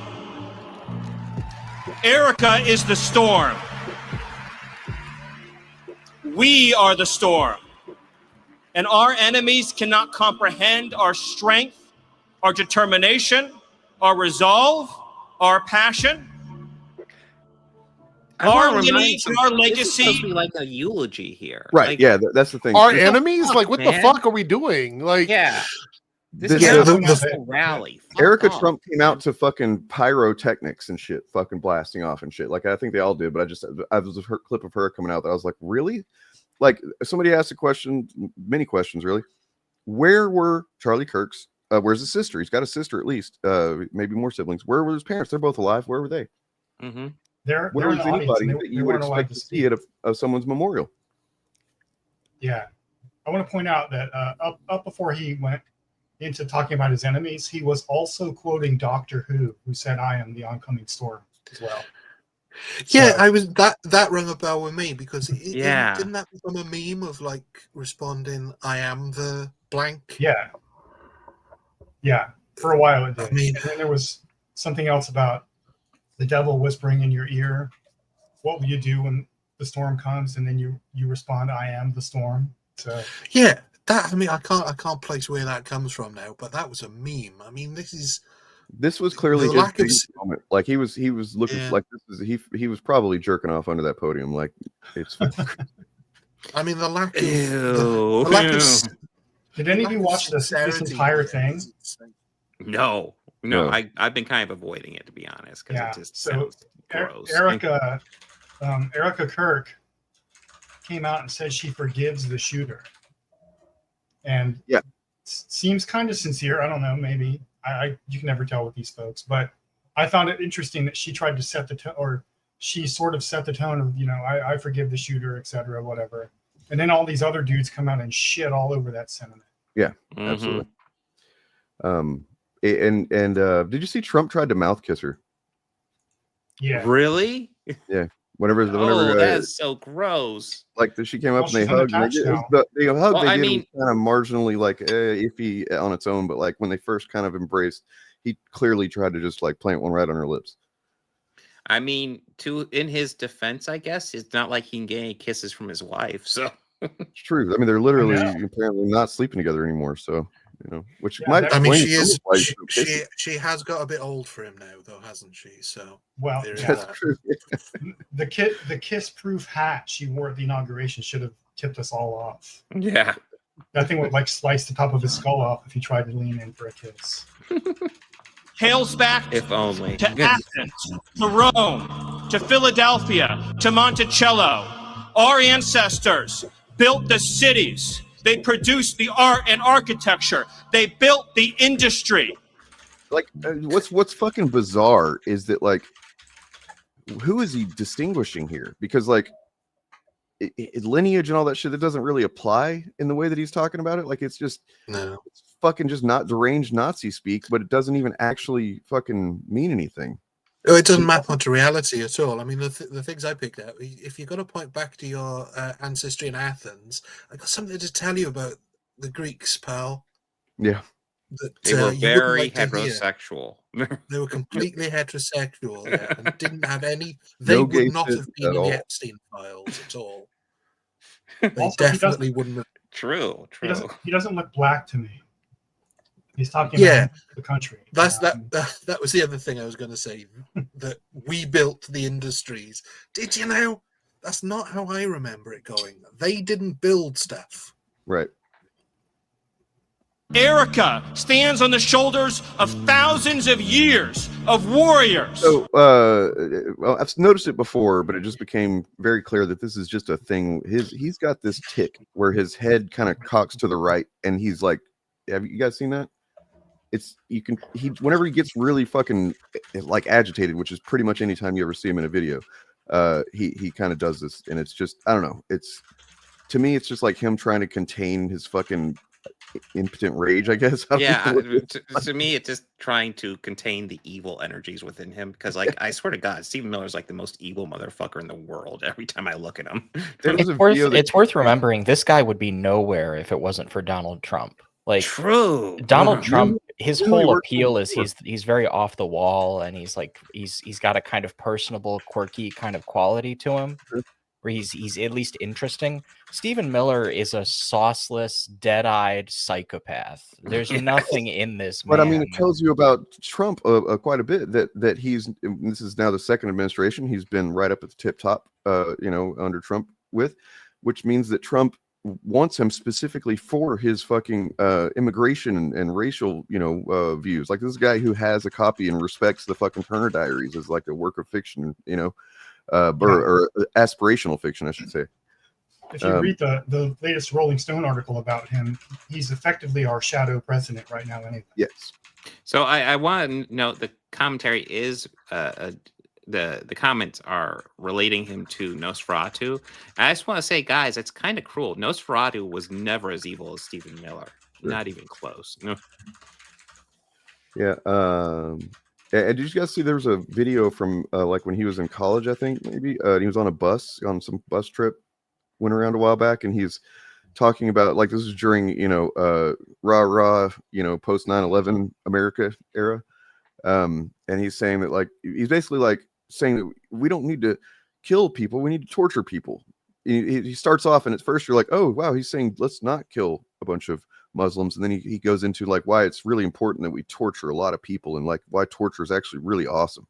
Erica is the storm. We are the storm. And our enemies cannot comprehend our strength, our determination, our resolve, our passion, our lineage, and our
This is supposed to
legacy.
be like a eulogy here.
Right,
Like,
yeah, that's the thing.
Our
This-
enemies? Like, what the
man?
fuck are we doing? Like,
yeah. This
This-
is
the-
a rally. Fuck
Erica
off.
Trump came out to fucking pyrotechnics and shit, fucking blasting off and shit. Like I think they all did, but I was a clip of her coming out that I was like, really? Like somebody asked a question, many questions really. Where were Charlie Kirk's? Where's his sister? He's got a sister at least, maybe more siblings. Where were his parents? They're both alive. Where were they?
Mm-hmm.
They're
Where was
in the audience,
anybody
and
that
they
you would
weren't allowed
expect to see at someone's memorial?
Yeah, I want to point out that up before he went into talking about his enemies, he was also quoting Doctor Who said, "I am the oncoming storm" as well.
Yeah,
So-
I was that rung a bell with me because
Yeah.
didn't that become a meme of like responding, "I am the blank"?
Yeah, for a while it did.
I mean-
And then there was something else about the devil whispering in your ear. What will you do when the storm comes? And then you respond, "I am the storm." So
Yeah, that I mean, I can't place where that comes from now, but that was a meme. I mean, this
was clearly
the
his
lack of
biggest moment. Like he was looking
Yeah.
like this is he was probably jerking off under that podium. Like it's
I mean, the lack of
Ew.
the lack of
did any of you watch this
sincerity
entire
there
thing?
is insane.
No. No, I've been kind of avoiding it, to be honest, because it just sounds gross.
Erica Kirk came out and said she forgives the shooter, and seems kind of sincere. I don't know, maybe you can never tell with these folks, but I found it interesting that she tried to set the tone, or she sort of set the tone of, I forgive the shooter, etc., whatever. And then all these other dudes come out and shit all over that sentiment.
Yeah, absolutely. And did you see Trump tried to mouth kiss her?
Yeah.
Really?
Yeah. Whenever
that's so gross.
Like she came up and they hugged. They hugged. They did kind of marginally like iffy on its own, but like when they first kind of embraced, he clearly tried to just like plant one right on her lips.
I mean, in his defense, I guess it's not like he can get any kisses from his wife. So
it's true. I mean, they're literally apparently not sleeping together anymore. So which might.
I mean, she has got a bit old for him now, though, hasn't she? So
that's true. The kiss-proof hat she wore at the inauguration should have tipped us all off.
Yeah,
that thing would like slice the top of his skull off if he tried to lean in for a kiss.
Hails back
if only
to Athens, to Rome, to Philadelphia, to Monticello. Our ancestors built the cities. They produced the art and architecture. They built the industry.
Like, what's fucking bizarre is that, like, who is he distinguishing here? Because, like, lineage and all that shit, that doesn't really apply in the way that he's talking about it. Like, it's just it's fucking just not deranged Nazi speak, but it doesn't even actually fucking mean anything.
Oh, it doesn't map onto reality at all. I mean, the things I picked out, if you've got to point back to your ancestry in Athens, I got something to tell you about the Greeks, pal.
Yeah.
That,
they were very heterosexual.
They were completely heterosexual, and didn't have any. They would not have been in the Epstein files at all. They
Also,
definitely wouldn't have.
True.
He doesn't look black to me. He's talking about the country.
That was the other thing I was going to say, that we built the industries. Did you know? That's not how I remember it going. They didn't build stuff.
Right.
Erica stands on the shoulders of thousands of years of warriors.
So, well, I've noticed it before, but it just became very clear that this is just a thing. He's got this tick where his head kind of cocks to the right, and he's like, have you guys seen that? Whenever he gets really fucking like agitated, which is pretty much anytime you ever see him in a video, he kind of does this, and it's just, I don't know, to me it's just like him trying to contain his fucking impotent rage, I guess.
To me it's just trying to contain the evil energies within him, because like I swear to God, Stephen Miller's like the most evil motherfucker in the world every time I look at him.
It's worth remembering this guy would be nowhere if it wasn't for Donald Trump. Like,
true.
Donald Trump, his whole appeal is he's very off the wall, and he's got a kind of personable, quirky kind of quality to him, where he's at least interesting. Stephen Miller is a sauceless, dead-eyed psychopath. There's nothing in this man.
But I mean, it tells you about Trump quite a bit, that this is now the second administration he's been right up at the tip top, under Trump which means that Trump wants him specifically for his fucking immigration and racial views. Like, this is a guy who has a copy and respects the fucking Turner Diaries as like a work of fiction, or aspirational fiction, I should say.
If you read the latest Rolling Stone article about him, he's effectively our shadow president right now anyway.
Yes.
So I want to note the commentary is the comments are relating him to Nosferatu. I just want to say, guys, it's kind of cruel. Nosferatu was never as evil as Stephen Miller. Sure. Not even close. No.
Yeah. And did you guys see there was a video from like when he was in college, I think maybe he was on on some bus trip, went around a while back, and he's talking about, like, this is during post 9/11 America era, and he's saying that, like, he's basically like saying that we don't need to kill people, we need to torture people. He starts off, and at first you're like, oh wow, he's saying let's not kill a bunch of Muslims, and then he goes into like why it's really important that we torture a lot of people, and like why torture is actually really awesome.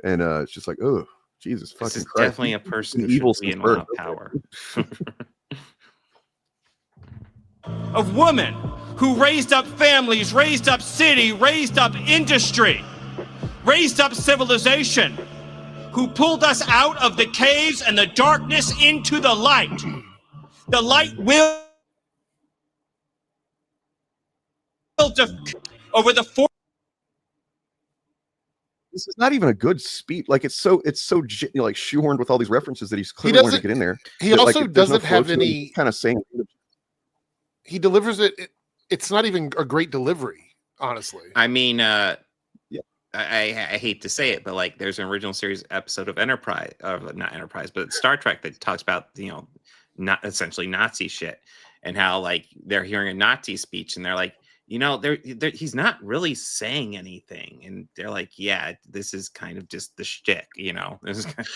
And it's just like, oh Jesus fucking Christ,
definitely a person who
evil
should be in a lot of power.
of women who raised up families, raised up city, raised up industry, raised up civilization, who pulled us out of the caves and the darkness into the light. The light will over the
This is not even a good speech. Like it's so like shoehorned with all these references that he's clearly wanting to get in there.
He also doesn't have any
kind of saying.
He delivers it. It's not even a great delivery, honestly.
I mean, I hate to say it, but like there's an original series episode of Enterprise, not Enterprise, but Star Trek that talks about, not essentially Nazi shit, and how like they're hearing a Nazi speech and they're like, he's not really saying anything, and they're like, yeah, this is kind of just the shtick, This is kind of...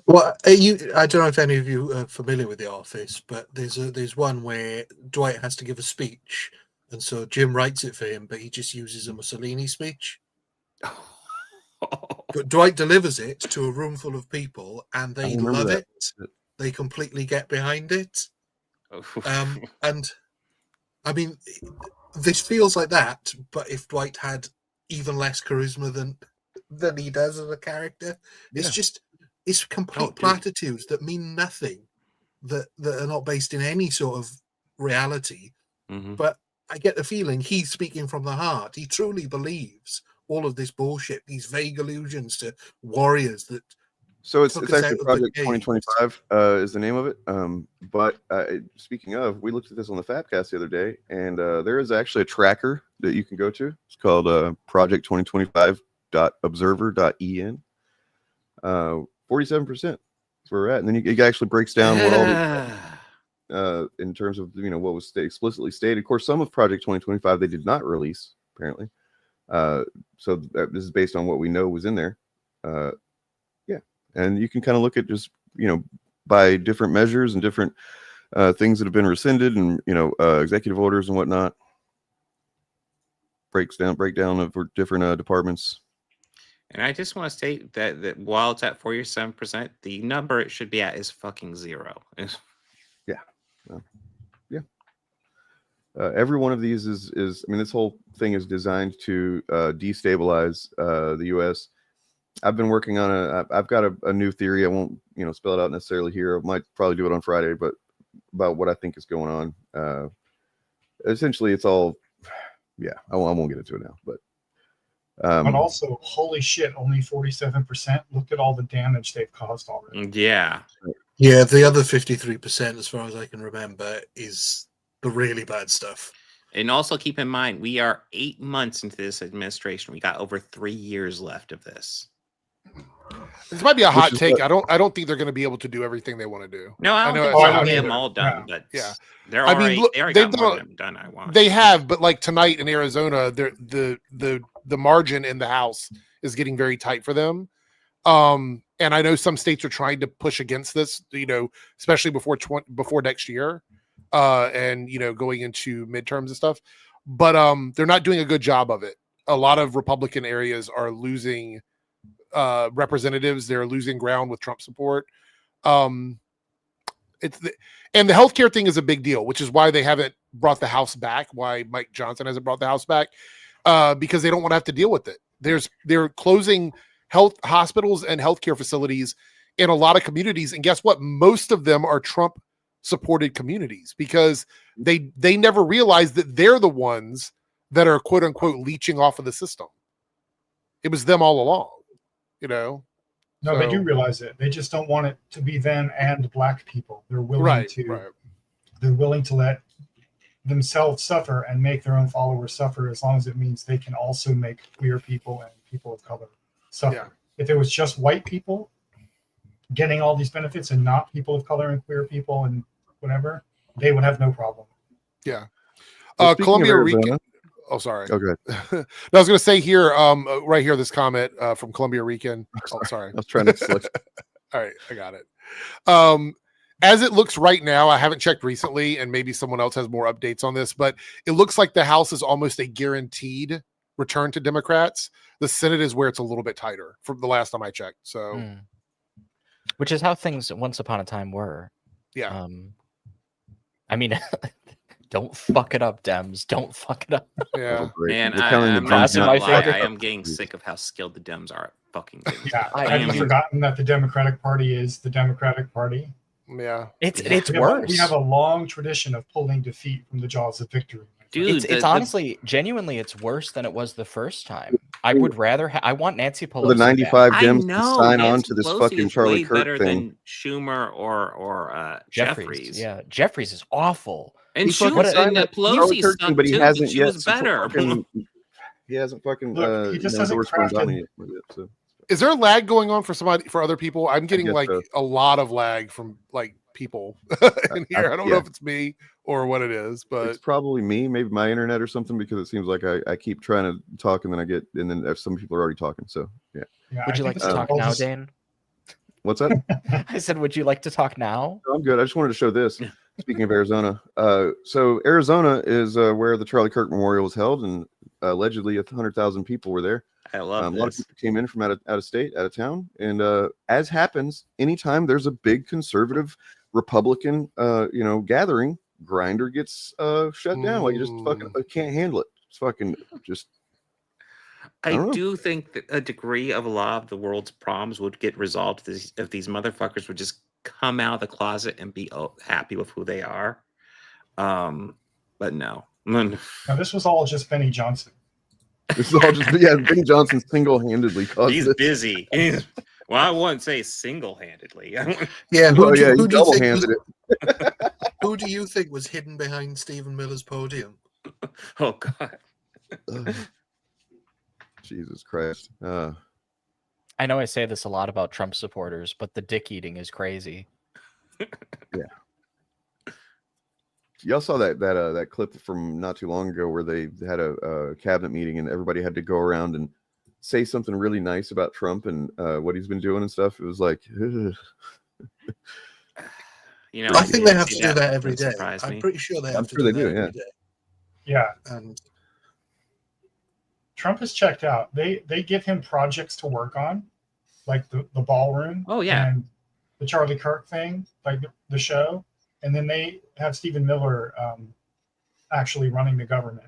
Well, I don't know if any of you are familiar with The Office, but there's one where Dwight has to give a speech, and so Jim writes it for him, but he just uses a Mussolini speech. But Dwight delivers it to a room full of people, and they love it. They completely get behind it. And I mean, this feels like that, but if Dwight had even less charisma than he does as a character, it's complete platitudes that mean nothing, that are not based in any sort of reality. But I get the feeling he's speaking from the heart. He truly believes all of this bullshit, these vague allusions to warriors that.
So it's actually Project 2025 is the name of it. But speaking of, we looked at this on the Fabcast the other day, and there is actually a tracker that you can go to. It's called project2025.observer.en. 47%. That's where we're at. And then it actually breaks down what all the, in terms of what was explicitly stated. Of course, some of Project 2025 they did not release, apparently. So this is based on what we know was in there. And you can kind of look at just, by different measures and different things that have been rescinded and, executive orders and whatnot. Breakdown of different departments.
And I just want to state that while it's at 47%, the number it should be at is fucking 0.
Every one of these is this whole thing is designed to destabilize the U.S. I've been working on I've got a new theory. I won't, spell it out necessarily here. I might probably do it on Friday, but about what I think is going on. Essentially, it's all, I won't get into it now, but.
But also, holy shit, only 47%. Look at all the damage they've caused already.
Yeah.
Yeah, the other 53%, as far as I can remember, is the really bad stuff.
And also keep in mind, we are 8 months into this administration. We got over 3 years left of this.
This might be a hot take. I don't think they're going to be able to do everything they want to do.
No, I don't think they'll get them all done. But they're already, they already got more done. I want.
They have, but like tonight in Arizona, the margin in the House is getting very tight for them. And I know some states are trying to push against this, especially before next year, and going into midterms and stuff. But they're not doing a good job of it. A lot of Republican areas are losing representatives. They're losing ground with Trump support. And the healthcare thing is a big deal, which is why they haven't brought the House back. Why Mike Johnson hasn't brought the House back, because they don't want to have to deal with it. They're closing hospitals and healthcare facilities in a lot of communities, and guess what? Most of them are Trump supported communities because they never realized that they're the ones that are quote unquote leeching off of the system. It was them all along. No,
they do realize it. They just don't want it to be them and black people. They're willing They're willing to let themselves suffer and make their own followers suffer, as long as it means they can also make queer people and people of color suffer. Yeah. If it was just white people getting all these benefits and not people of color and queer people and whatever, they would have no problem.
Yeah. Columbia Rican. Oh, sorry. Okay. I was going to say here, right here, this comment from Columbia Rican. Oh, sorry.
I was trying to select.
All right, I got it. As it looks right now, I haven't checked recently, and maybe someone else has more updates on this, but it looks like the House is almost a guaranteed return to Democrats. The Senate is where it's a little bit tighter from the last time I checked. So,
which is how things once upon a time were.
Yeah.
I mean, Don't fuck it up, Dems. Don't fuck it up.
Yeah.
Man,
I'm
not gonna lie,
favorite.
I am getting sick of how skilled the Dems are at fucking things.
Yeah, I've forgotten that the Democratic Party is the Democratic Party.
Yeah,
it's worse.
We have a long tradition of pulling defeat from the jaws of victory.
Dude,
it's honestly, genuinely, it's worse than it was the first time. I would rather. I want Nancy Pelosi.
The 95
I
Dems to
know,
sign on
Nancy
to this
Pelosi
fucking
is
Charlie
way
Kirk
better
thing.
than Schumer or Jeffries.
Yeah, Jeffries is awful.
And
He fucking
Schumer
signed
and
that Charlie
Pelosi
Kirk thing,
sucked
but he
too,
hasn't
but she
yet.
was better.
He hasn't fucking.
Look, he just hasn't
endorsed Ron
crafted-
Donnie yet, so.
Is there a lag going on for other people? I'm getting
guess
like
so.
a lot of lag from like people in here. I don't know if it's me or what it is, but
It's probably me, maybe my internet or something, because it seems like I keep trying to talk and then some people are already talking. So yeah.
Would you like to talk now, Dane?
What's that?
I said, would you like to talk now?
I'm good. I just wanted to show this. Speaking of Arizona, so Arizona is where the Charlie Kirk Memorial was held, and allegedly 100,000 people were there.
I love
a lot of people came in from out of state, out of town, and as happens, anytime there's a big conservative Republican, gathering, Grindr gets shut down. Like, you just fucking can't handle it. It's fucking just.
I do think that a degree of a lot of the world's problems would get resolved if these motherfuckers would just come out of the closet and be happy with who they are. But no.
Now, this was all just Benny Johnson.
This is all just Benny Johnson single-handedly caused
He's
this.
busy. Well, I wouldn't say single-handedly.
Yeah,
Who
do you think was hidden behind Stephen Miller's podium?
Oh God.
Jesus Christ.
I know I say this a lot about Trump supporters, but the dick eating is crazy.
Yeah. Y'all saw that clip from not too long ago where they had a cabinet meeting and everybody had to go around and say something really nice about Trump and what he's been doing and stuff. It was like, ugh.
I think they have to do that every day. I'm pretty sure they have to do that every day.
Yeah.
And
Trump is checked out. They give him projects to work on, like the ballroom.
Oh yeah.
And the Charlie Kirk thing, like the show. And then they have Stephen Miller actually running the government.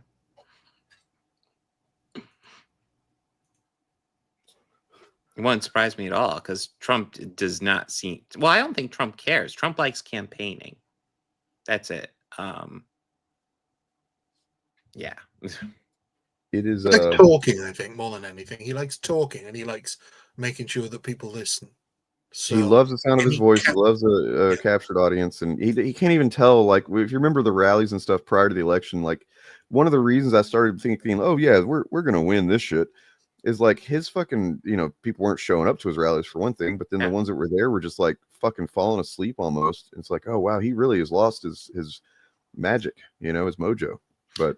It wouldn't surprise me at all because Trump does not seem. Well, I don't think Trump cares. Trump likes campaigning. That's it. Yeah.
It is
he likes talking, I think, more than anything. He likes talking and he likes making sure that people listen. So,
he loves the sound of his voice. He loves a captured audience, and he can't even tell. Like, if you remember the rallies and stuff prior to the election, like one of the reasons I started thinking, oh yeah, we're gonna win this shit, is like his fucking people weren't showing up to his rallies for one thing, but then the ones that were there were just like fucking falling asleep almost. It's like, oh wow, he really has lost his magic, his mojo. But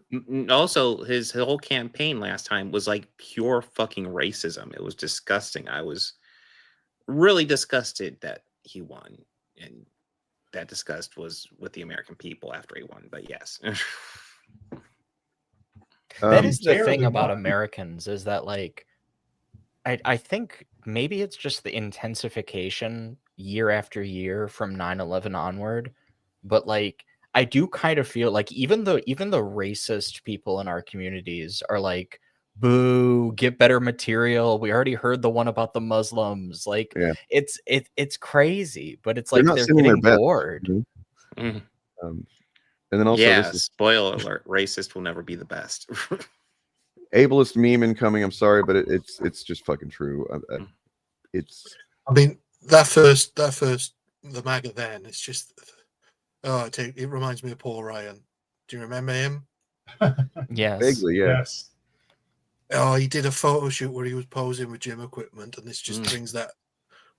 also his whole campaign last time was like pure fucking racism. It was disgusting. I was really disgusted that he won, and that disgust was with the American people after he won. But yes.
That is the thing about Americans, is that like I think maybe it's just the intensification year after year from 9/11 onward, but like I do kind of feel like even the racist people in our communities are like, boo, get better material. We already heard the one about the Muslims. Like, it's crazy, but it's like they're getting bored.
And then also,
yeah, spoiler alert: racist will never be the best.
Ableist meme incoming. I'm sorry, but it's just fucking true. It's.
I mean, that first the MAGA then. It's just. Oh, it reminds me of Paul Ryan. Do you remember him?
Yes.
Vaguely, yeah.
Yes.
Oh, he did a photo shoot where he was posing with gym equipment, and this just brings that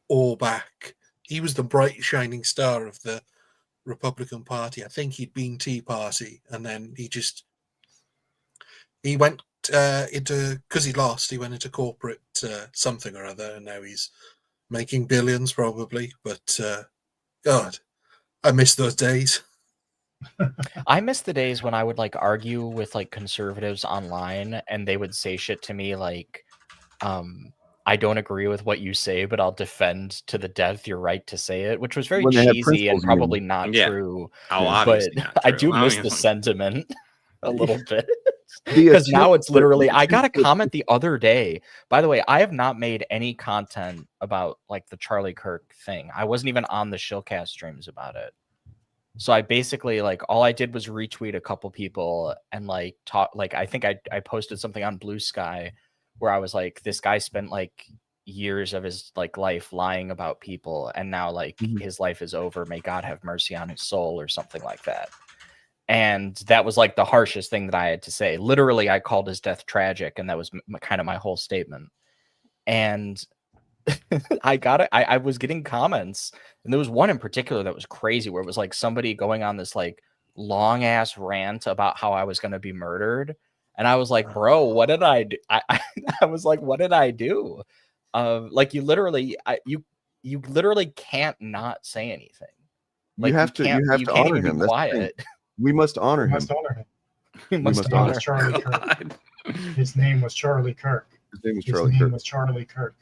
all back. He was the bright, shining star of the Republican Party. I think he'd been Tea Party, and then he went into, because he lost, he went into corporate something or other, and now he's making billions probably. But God, I miss those days.
I miss the days when I would like argue with like conservatives online and they would say shit to me like I don't agree with what you say, but I'll defend to the death your right to say it, which was very
When they have
cheesy and
principles, you mean.
probably not
Yeah.
true.
Oh,
But
obviously not
I
true.
do
I
miss
mean,
the
like-
sentiment a little bit.
The
Because now
attempt
it's
to-
literally, I got a comment the other day. By the way, I have not made any content about like the Charlie Kirk thing. I wasn't even on the Shillcast streams about it. So I basically like all I did was retweet a couple people and like talk, like I think I posted something on Blue Sky where I was like, this guy spent like years of his like life lying about people, and now like his life is over. May God have mercy on his soul, or something like that. And that was like the harshest thing that I had to say. Literally, I called his death tragic, and that was kind of my whole statement. And I got it. I was getting comments, and there was one in particular that was crazy, where it was like somebody going on this like long ass rant about how I was going to be murdered, and I was like, bro, what did I do? I was like, what did I do? Like you literally can't not say anything. Like
you have to honor him. That's the thing. We must honor him.
Must honor him.
We
must honor Charlie Kirk. His name was Charlie Kirk.
His name was
His
Charlie
name
Kirk.
was Charlie Kirk.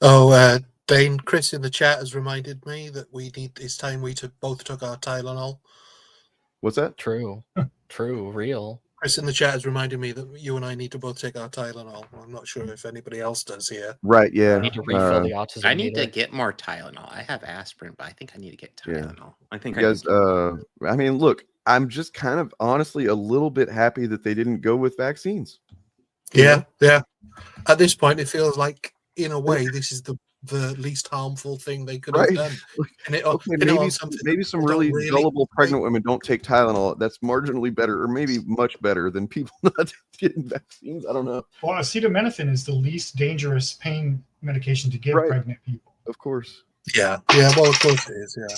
Oh, Dane, Chris in the chat has reminded me that it's time we both took our Tylenol.
What's that?
True. True. Real.
Chris in the chat has reminded me that you and I need to both take our Tylenol. I'm not sure if anybody else does here.
Right, yeah.
I need to refill the autism
I need to
meter.
get more Tylenol. I have aspirin, but I think I need to get Tylenol. I think
You guys, I mean, look, I'm just kind of honestly a little bit happy that they didn't go with vaccines.
Yeah. At this point, it feels like, in a way, this is the least harmful thing they could have done. And
maybe some really gullible pregnant women don't take Tylenol. That's marginally better, or maybe much better than people not getting vaccines. I don't know.
Well, acetaminophen is the least dangerous pain medication to give pregnant people.
Of course.
Yeah. Well, of course it is. Yeah.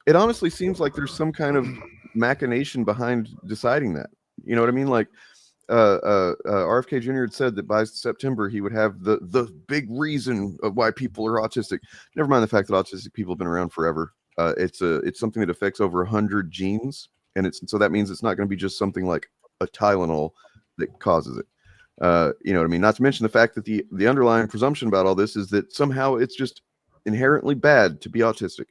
It honestly seems like there's some kind of machination behind deciding that. You know what I mean? Like, RFK Jr. had said that by September he would have the big reason of why people are autistic. Never mind the fact that autistic people have been around forever. It's something that affects over 100 genes, and so that means it's not going to be just something like a Tylenol that causes it. You know what I mean? Not to mention the fact that the underlying presumption about all this is that somehow it's just inherently bad to be autistic.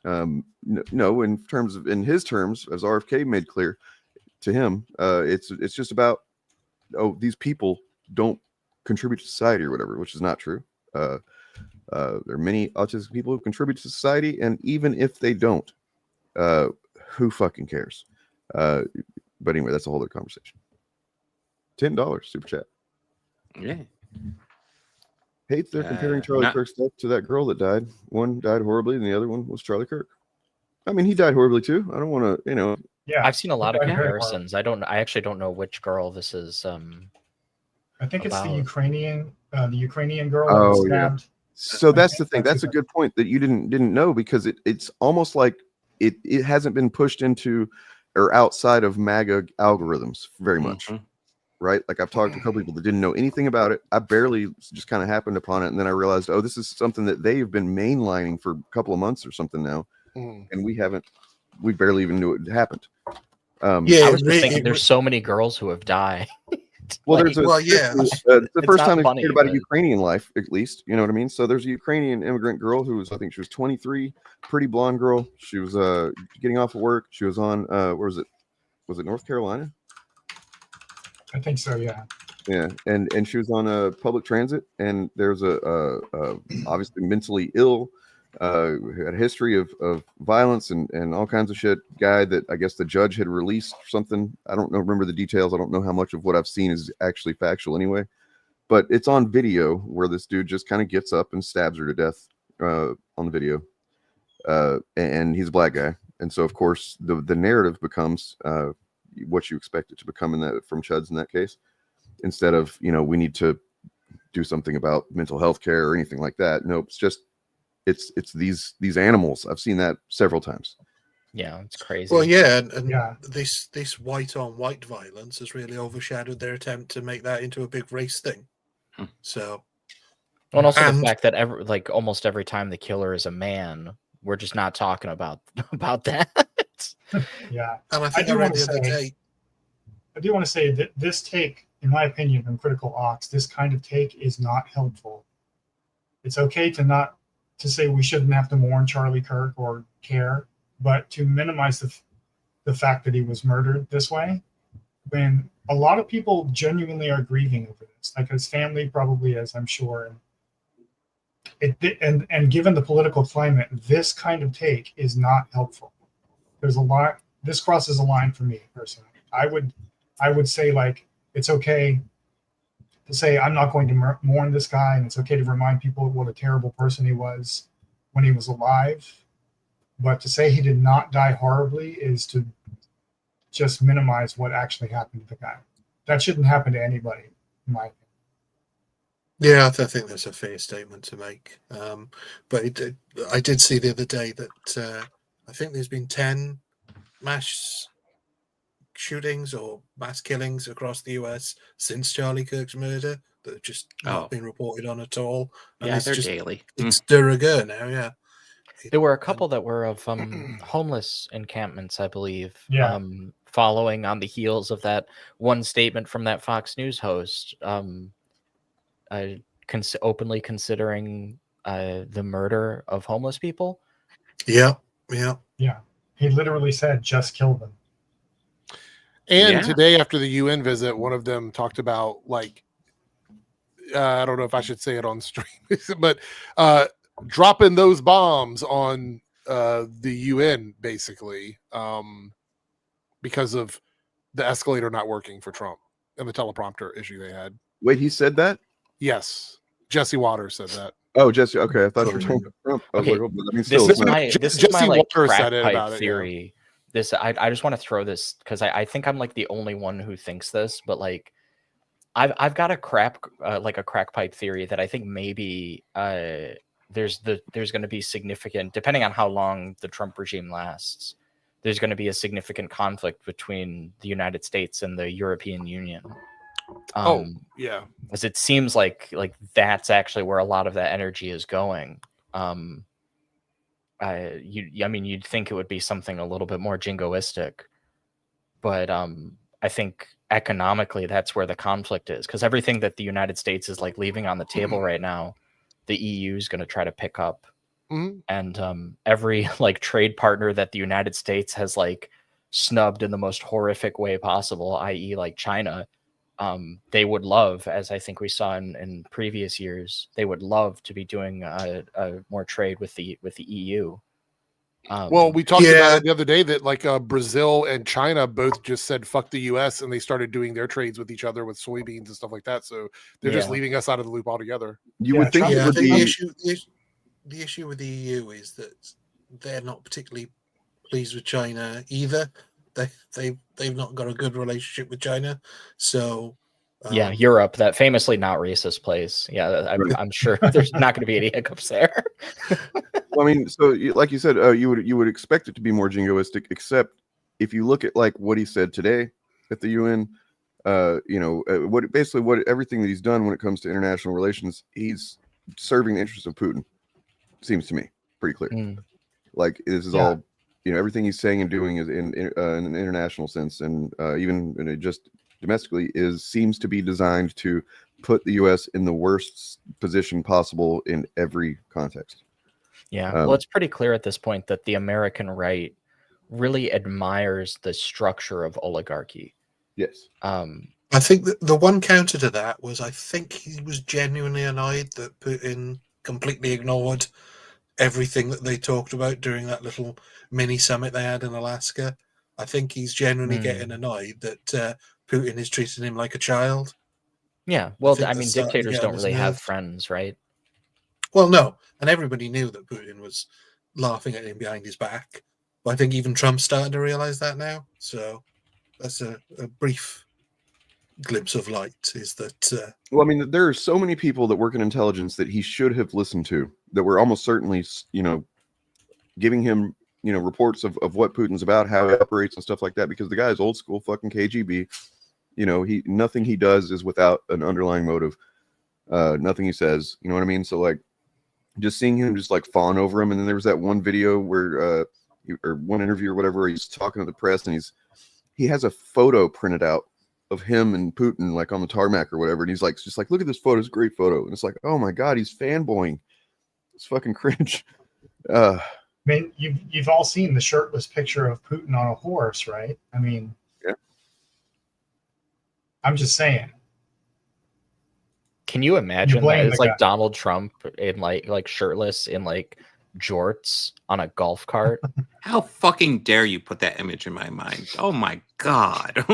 No, in his terms, as RFK made clear to him, it's just about, these people don't contribute to society or whatever, which is not true. There are many autistic people who contribute to society, and even if they don't, who fucking cares? But anyway, that's a whole other conversation. $10 super chat.
Yeah.
Hates they're comparing Charlie Kirk's death to that girl that died. One died horribly, and the other one was Charlie Kirk. I mean, he died horribly too. I don't want to,
Yeah,
I've seen a lot of comparisons. I actually don't know which girl this is.
I think it's
about.
the Ukrainian girl.
Oh,
that was
yeah.
stabbed.
So that's the thing. That's a good point that you didn't know, because it's almost like it hasn't been pushed into or outside of MAGA algorithms very much. Right? Like, I've talked to a couple people that didn't know anything about it. I barely just kind of happened upon it, and then I realized, this is something that they've been mainlining for a couple of months or something now, and we barely even knew it happened.
I was just thinking, there's so many girls who have died.
Well,
Like,
the
it's
first
not
time they
funny,
heard about a
but-
Ukrainian life, at least, you know what I mean? So there's a Ukrainian immigrant girl who was, I think she was 23, pretty blonde girl. She was getting off of work. She was on, where was it? Was it North Carolina?
I think so, yeah.
Yeah, and she was on public transit, and there's a obviously mentally ill, who had a history of violence and all kinds of shit guy that I guess the judge had released or something. I don't remember the details. I don't know how much of what I've seen is actually factual anyway, but it's on video where this dude just kind of gets up and stabs her to death on the video, and he's a black guy, and so of course the narrative becomes what you expect it to become from Chuds in that case, instead of we need to do something about mental health care or anything like that. Nope, it's just it's these animals. I've seen that several times.
Yeah, it's crazy.
Well, yeah, and this white on white violence has really overshadowed their attempt to make that into a big race thing. So,
and also the fact that almost every time the killer is a man, we're just not talking about that.
Yeah,
and I think
I do want to say that this take in my opinion, from Critical Ox, this kind of take is not helpful. It's okay to say we shouldn't have to mourn Charlie Kirk or care, but to minimize the fact that he was murdered this way, when a lot of people genuinely are grieving over this, like his family probably is, I'm sure. And given the political climate, this kind of take is not helpful. There's a lot. This crosses a line for me personally. I would say, like, it's okay to say I'm not going to mourn this guy, and it's okay to remind people what a terrible person he was when he was alive. But to say he did not die horribly is to just minimize what actually happened to the guy. That shouldn't happen to anybody, in my opinion.
Yeah, I think that's a fair statement to make. But I did see the other day that I think there's been 10 mass shootings or mass killings across the US since Charlie Kirk's murder that have just not been reported on at all. And
Yeah,
it's
they're
just,
daily.
It's de rigueur now, yeah.
There were a couple that were of homeless encampments, I believe.
Yeah.
Following on the heels of that one statement from that Fox News host, openly considering the murder of homeless people.
Yeah.
He literally said, "Just kill them."
And today, after the UN visit, one of them talked about, like, I don't know if I should say it on stream, but dropping those bombs on the UN, basically, because of the escalator not working for Trump and the teleprompter issue they had.
Wait, he said that?
Yes. Jesse Waters said that.
Oh, Jesse. Okay, I thought you were talking about Trump. I was like, oh, but I mean, still,
this is my like crack
said it
pipe
about it,
theory. Yeah. I just want to throw this because I think I'm like the only one who thinks this, but like I've got a crack pipe theory that I think maybe there's going to be significant, depending on how long the Trump regime lasts, there's going to be a significant conflict between the United States and the European Union.
Yeah,
as it seems like that's actually where a lot of that energy is going. I mean, you'd think it would be something a little bit more jingoistic, but I think economically that's where the conflict is, because everything that the United States is like leaving on the table right now, the EU is going to try to pick up. And every like trade partner that the United States has like snubbed in the most horrific way possible, i.e. like China, they would love, as I think we saw in previous years, they would love to be doing more trade with the EU.
Well, we talked about it the other day that like Brazil and China both just said fuck the US, and they started doing their trades with each other with soybeans and stuff like that. So they're just leaving us out of the loop altogether.
You would think it would be
the issue with the EU is that they're not particularly pleased with China either. They've not got a good relationship with China. So
Europe, that famously not racist place. Yeah, I'm sure there's not going to be any hiccups there.
Well, I mean, so like you said, you would expect it to be more jingoistic, except if you look at like what he said today at the UN, what everything that he's done when it comes to international relations, he's serving the interests of Putin. Seems to me pretty clear. Like this is all, everything he's saying and doing is in an international sense, and even just domestically seems to be designed to put the U.S. in the worst position possible in every context.
Yeah, well, it's pretty clear at this point that the American right really admires the structure of oligarchy.
Yes.
I think that the one counter to that was I think he was genuinely annoyed that Putin completely ignored everything that they talked about during that little mini summit they had in Alaska. I think he's genuinely getting annoyed that Putin is treating him like a child.
Yeah, well, I mean, dictators don't really have friends, right?
Well, no, and everybody knew that Putin was laughing at him behind his back. But I think even Trump's starting to realize that now. So that's a brief glimpse of light, is that...
Well, I mean, there are so many people that work in intelligence that he should have listened to, that were almost certainly, giving him, reports of what Putin's about, how he operates and stuff like that, because the guy is old school fucking KGB. Nothing he does is without an underlying motive. Nothing he says, you know what I mean? So like, just seeing him just like fawn over him. And then there was that one video where, or one interview or whatever, he's talking to the press and he has a photo printed out of him and Putin like on the tarmac or whatever, and he's like, just like, look at this photo, it's a great photo, and it's like, oh my god, he's fanboying. It's fucking cringe.
I mean, you've all seen the shirtless picture of Putin on a horse, right? I mean,
yeah.
I'm just saying.
Can you imagine that it's like Donald Trump in like shirtless in like jorts on a golf cart?
How fucking dare you put that image in my mind? Oh my god.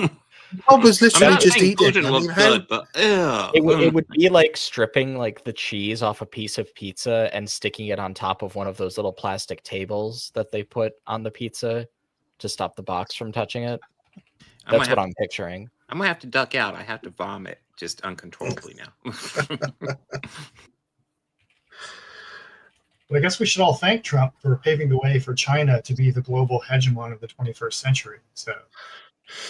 Bob was literally just
saying
eating.
Putin looked good, but ew.
It would be like stripping like the cheese off a piece of pizza and sticking it on top of one of those little plastic tables that they put on the pizza to stop the box from touching it. That's what I'm picturing.
I'm gonna have to duck out. I have to vomit just uncontrollably now.
But I guess we should all thank Trump for paving the way for China to be the global hegemon of the 21st century. So,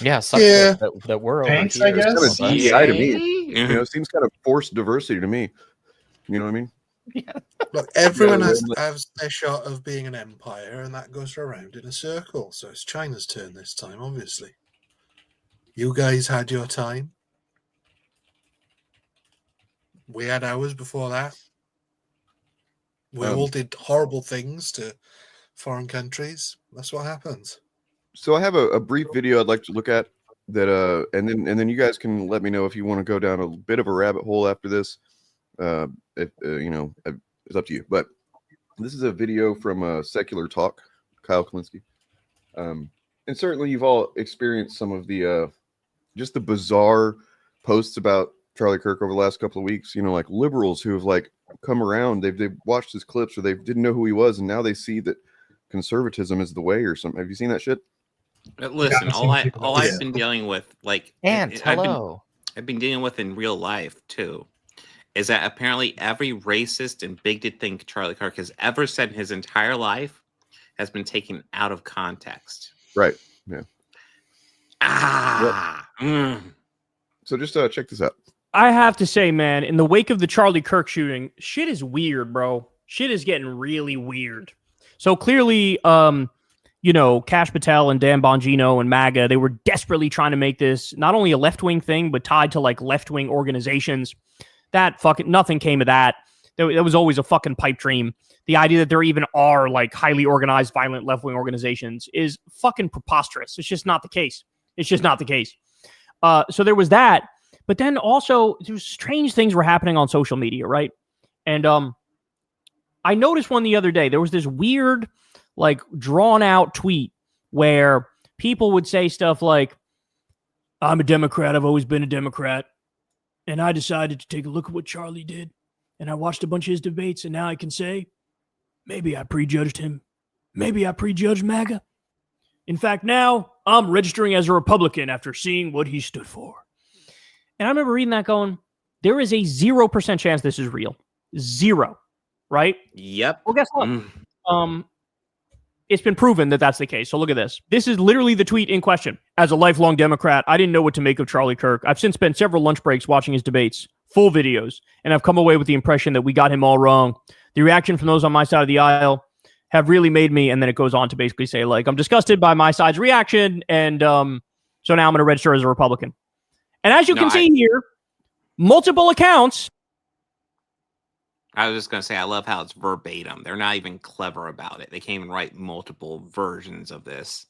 yeah, that we're
thanks,
over here.
I guess.
Kind of DEI to me. You know, it seems kind of forced diversity to me. You know what I mean?
Yeah.
Look, everyone has their shot of being an empire, and that goes around in a circle. So it's China's turn this time, obviously. You guys had your time. We had ours before that. We all did horrible things to foreign countries. That's what happens.
So I have a brief video I'd like to look at that, and then you guys can let me know if you want to go down a bit of a rabbit hole after this. If you know, it's up to you. But this is a video from Secular Talk, Kyle Kalinske, and certainly you've all experienced some of the just the bizarre posts about Charlie Kirk over the last couple of weeks. You know, like liberals who have like come around, they've watched his clips, or they didn't know who he was, and now they see that conservatism is the way or something. Have you seen that shit?
Listen, all I've been dealing with, like, I've been dealing with in real life too, is that apparently every racist and bigoted thing Charlie Kirk has ever said in his entire life has been taken out of context.
Right. Yeah.
Yep.
So just check this out.
I have to say, man, in the wake of the Charlie Kirk shooting, shit is weird, bro. Shit is getting really weird. So clearly, you know, Kash Patel and Dan Bongino and MAGA, they were desperately trying to make this not only a left-wing thing, but tied to like left-wing organizations. That fucking nothing came of that. That was always a fucking pipe dream. The idea that there even are like highly organized, violent left-wing organizations is fucking preposterous. It's just not the case. It's just not the case. So there was that. But then also, there's strange things were happening on social media, right? And I noticed one the other day. There was this weird, like, drawn-out tweet where people would say stuff like, I'm a Democrat, I've always been a Democrat, and I decided to take a look at what Charlie did, and I watched a bunch of his debates, and now I can say, maybe I prejudged him. Maybe I prejudged MAGA. In fact, now I'm registering as a Republican after seeing what he stood for. And I remember reading that going, there is a 0% chance this is real. 0. Right?
Yep.
Well, guess what? It's been proven that that's the case. So look at this. This is literally the tweet in question. As a lifelong Democrat, I didn't know what to make of Charlie Kirk. I've since spent several lunch breaks watching his debates, full videos, and I've come away with the impression that we got him all wrong. The reaction from those on my side of the aisle have really made me, and then it goes on to basically say, like, I'm disgusted by my side's reaction, and so now I'm going to register as a Republican. And as you can see here, multiple accounts.
I was just going to say, I love how it's verbatim. They're not even clever about it. They can't even write multiple versions of this.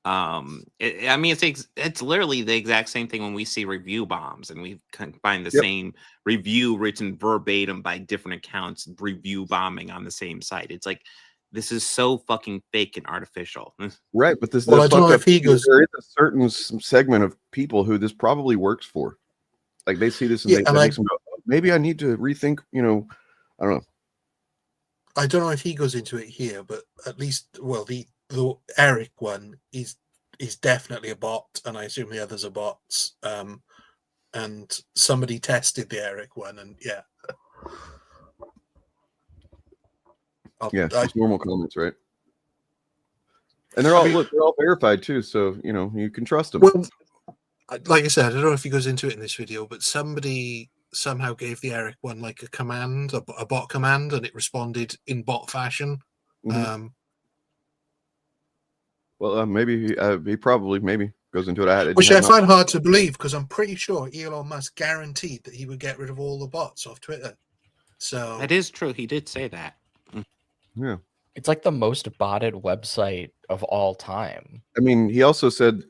I mean, it's literally the exact same thing when we see review bombs, and we find the same review written verbatim by different accounts, review bombing on the same site. It's like, this is so fucking fake and artificial.
Right, but this.
Well, I don't know if he goes.
There is a certain segment of people who this probably works for. Like they see this and they makes them go, oh, maybe I need to rethink. You know, I don't know.
I don't know if he goes into it here, but at least, well, the Eric one is definitely a bot, and I assume the others are bots. And somebody tested the Eric one, and yeah.
Just normal comments, right? And they're all they're all verified too, so you know you can trust them.
Well, like I said, I don't know if he goes into it in this video, but somebody somehow gave the Eric one like a command, a bot command, and it responded in bot fashion.
Mm-hmm. Well, maybe he probably maybe goes into it.
Which I find hard to believe because I'm pretty sure Elon Musk guaranteed that he would get rid of all the bots off Twitter. So
that is true. He did say that.
Yeah.
It's like the most botted website of all time.
I mean, he also said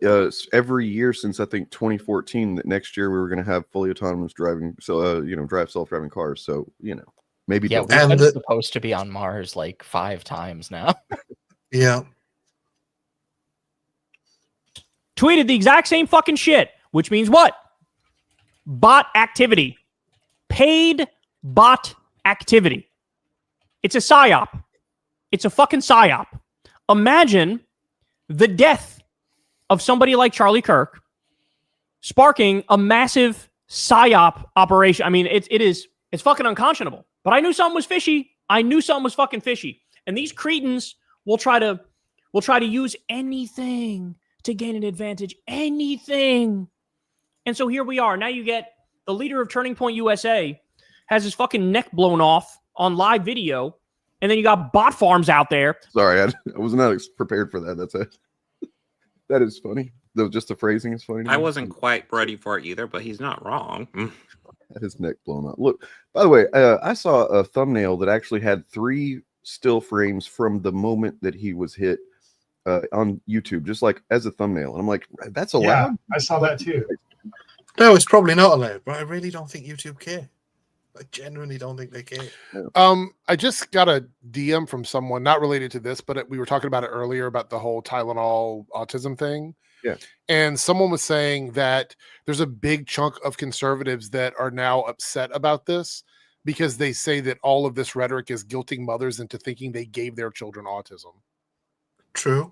every year since I think 2014 that next year we were going to have fully autonomous driving, so drive self-driving cars. So maybe
yeah, we've been supposed to be on Mars like 5 times now.
Yeah.
Tweeted the exact same fucking shit, which means what? Bot activity. Paid bot activity. It's a psyop. It's a fucking psyop. Imagine the death of somebody like Charlie Kirk sparking a massive psyop operation. I mean, it's fucking unconscionable. But I knew something was fishy. I knew something was fucking fishy. And these cretins will try to use anything to gain an advantage. Anything. And so here we are. Now you get the leader of Turning Point USA has his fucking neck blown off on live video. And then you got bot farms out there.
Sorry, I was not prepared for that. That's it. That is funny. Just the phrasing is funny.
I wasn't quite ready for it either, but he's not wrong.
Had his neck blown up. Look, by the way, I saw a thumbnail that actually had 3 still frames from the moment that he was hit on YouTube, just like as a thumbnail. And I'm like, that's allowed?
Yeah, I saw that too.
No, it's probably not allowed, but I really don't think YouTube care. I genuinely don't think they care.
I just got a DM from someone not related to this, but we were talking about it earlier about the whole Tylenol autism thing.
Yeah.
And someone was saying that there's a big chunk of conservatives that are now upset about this because they say that all of this rhetoric is guilting mothers into thinking they gave their children autism.
True.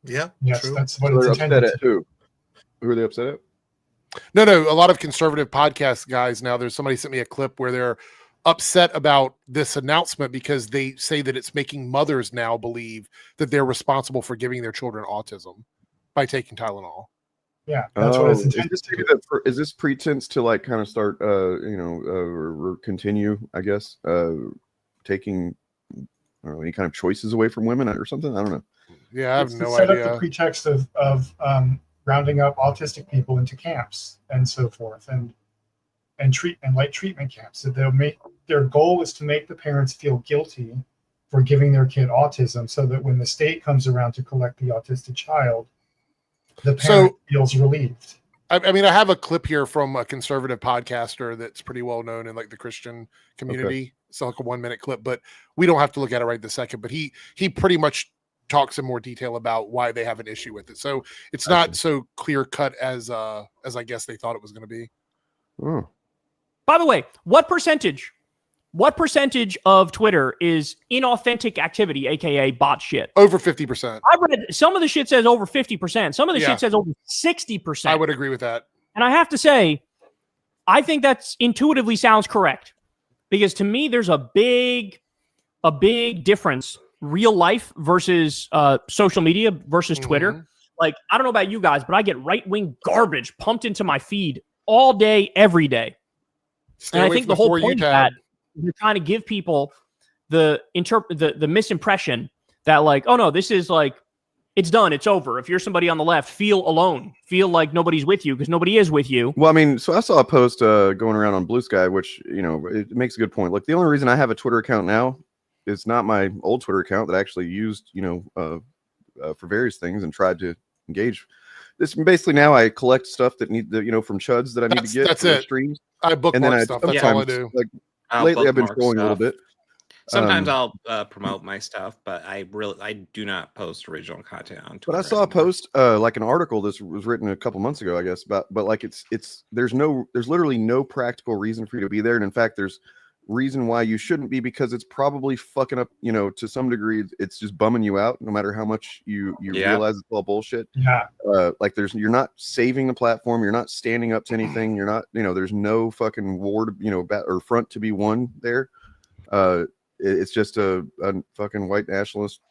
Yeah.
Yes,
true.
that's what
So
it's
they're
intended
upset
to.
at who? Who are they upset at?
No, a lot of conservative podcast guys now, there's somebody sent me a clip where they're upset about this announcement because they say that it's making mothers now believe that they're responsible for giving their children autism by taking Tylenol.
Yeah, that's what it's intended to do.
Is this pretense to like kind of start, or continue, I guess, taking any kind of choices away from women or something? I don't know.
Yeah, I have
It's
no
to set
idea.
up the pretext of rounding up autistic people into camps and so forth, and light treatment camps. So their goal is to make the parents feel guilty for giving their kid autism, so that when the state comes around to collect the autistic child, the parent feels relieved.
I mean, I have a clip here from a conservative podcaster that's pretty well known in like the Christian community.
Okay.
It's like a 1-minute clip, but we don't have to look at it right this second. But he pretty much talks in more detail about why they have an issue with it. So it's not so clear cut as I guess they thought it was going to be.
Oh.
By the way, what percentage of Twitter is inauthentic activity, aka bot shit?
Over 50%.
I read some of the shit says over 50%. Some of the shit says over 60%.
I would agree with that.
And I have to say, I think that's intuitively sounds correct, because to me, there's a big difference. Real life versus social media versus Twitter. Like, I don't know about you guys, but I get right-wing garbage pumped into my feed all day, every day.
Stay
and I
away
think
from
the whole
For You
point of
tab.
that, you're trying to give people the misimpression that like, oh no, this is like, it's done, it's over. If you're somebody on the left, feel alone, feel like nobody's with you, because nobody is with you.
Well, I mean, so I saw a post going around on Blue Sky, which, it makes a good point. Like, the only reason I have a Twitter account now is not my old Twitter account that I actually used, for various things and tried to engage. This basically now I collect stuff that from chuds that I need to get.
That's
for the
it.
Streams.
I bookmark stuff. That's all I do.
Like
I'll
lately, I've been
bookmark
trolling a little
stuff.
bit.
Sometimes I'll promote my stuff, but I do not post original content on Twitter.
But I saw a post, like an article that was written a couple months ago, I guess, but like there's literally no practical reason for you to be there, and in fact, there's reason why you shouldn't be, because it's probably fucking up, to some degree. It's just bumming you out, no matter how much you realize it's all bullshit.
Yeah.
Like you're not saving the platform, you're not standing up to anything, you're not, there's no fucking war, or front to be won there. It's just a fucking white nationalist,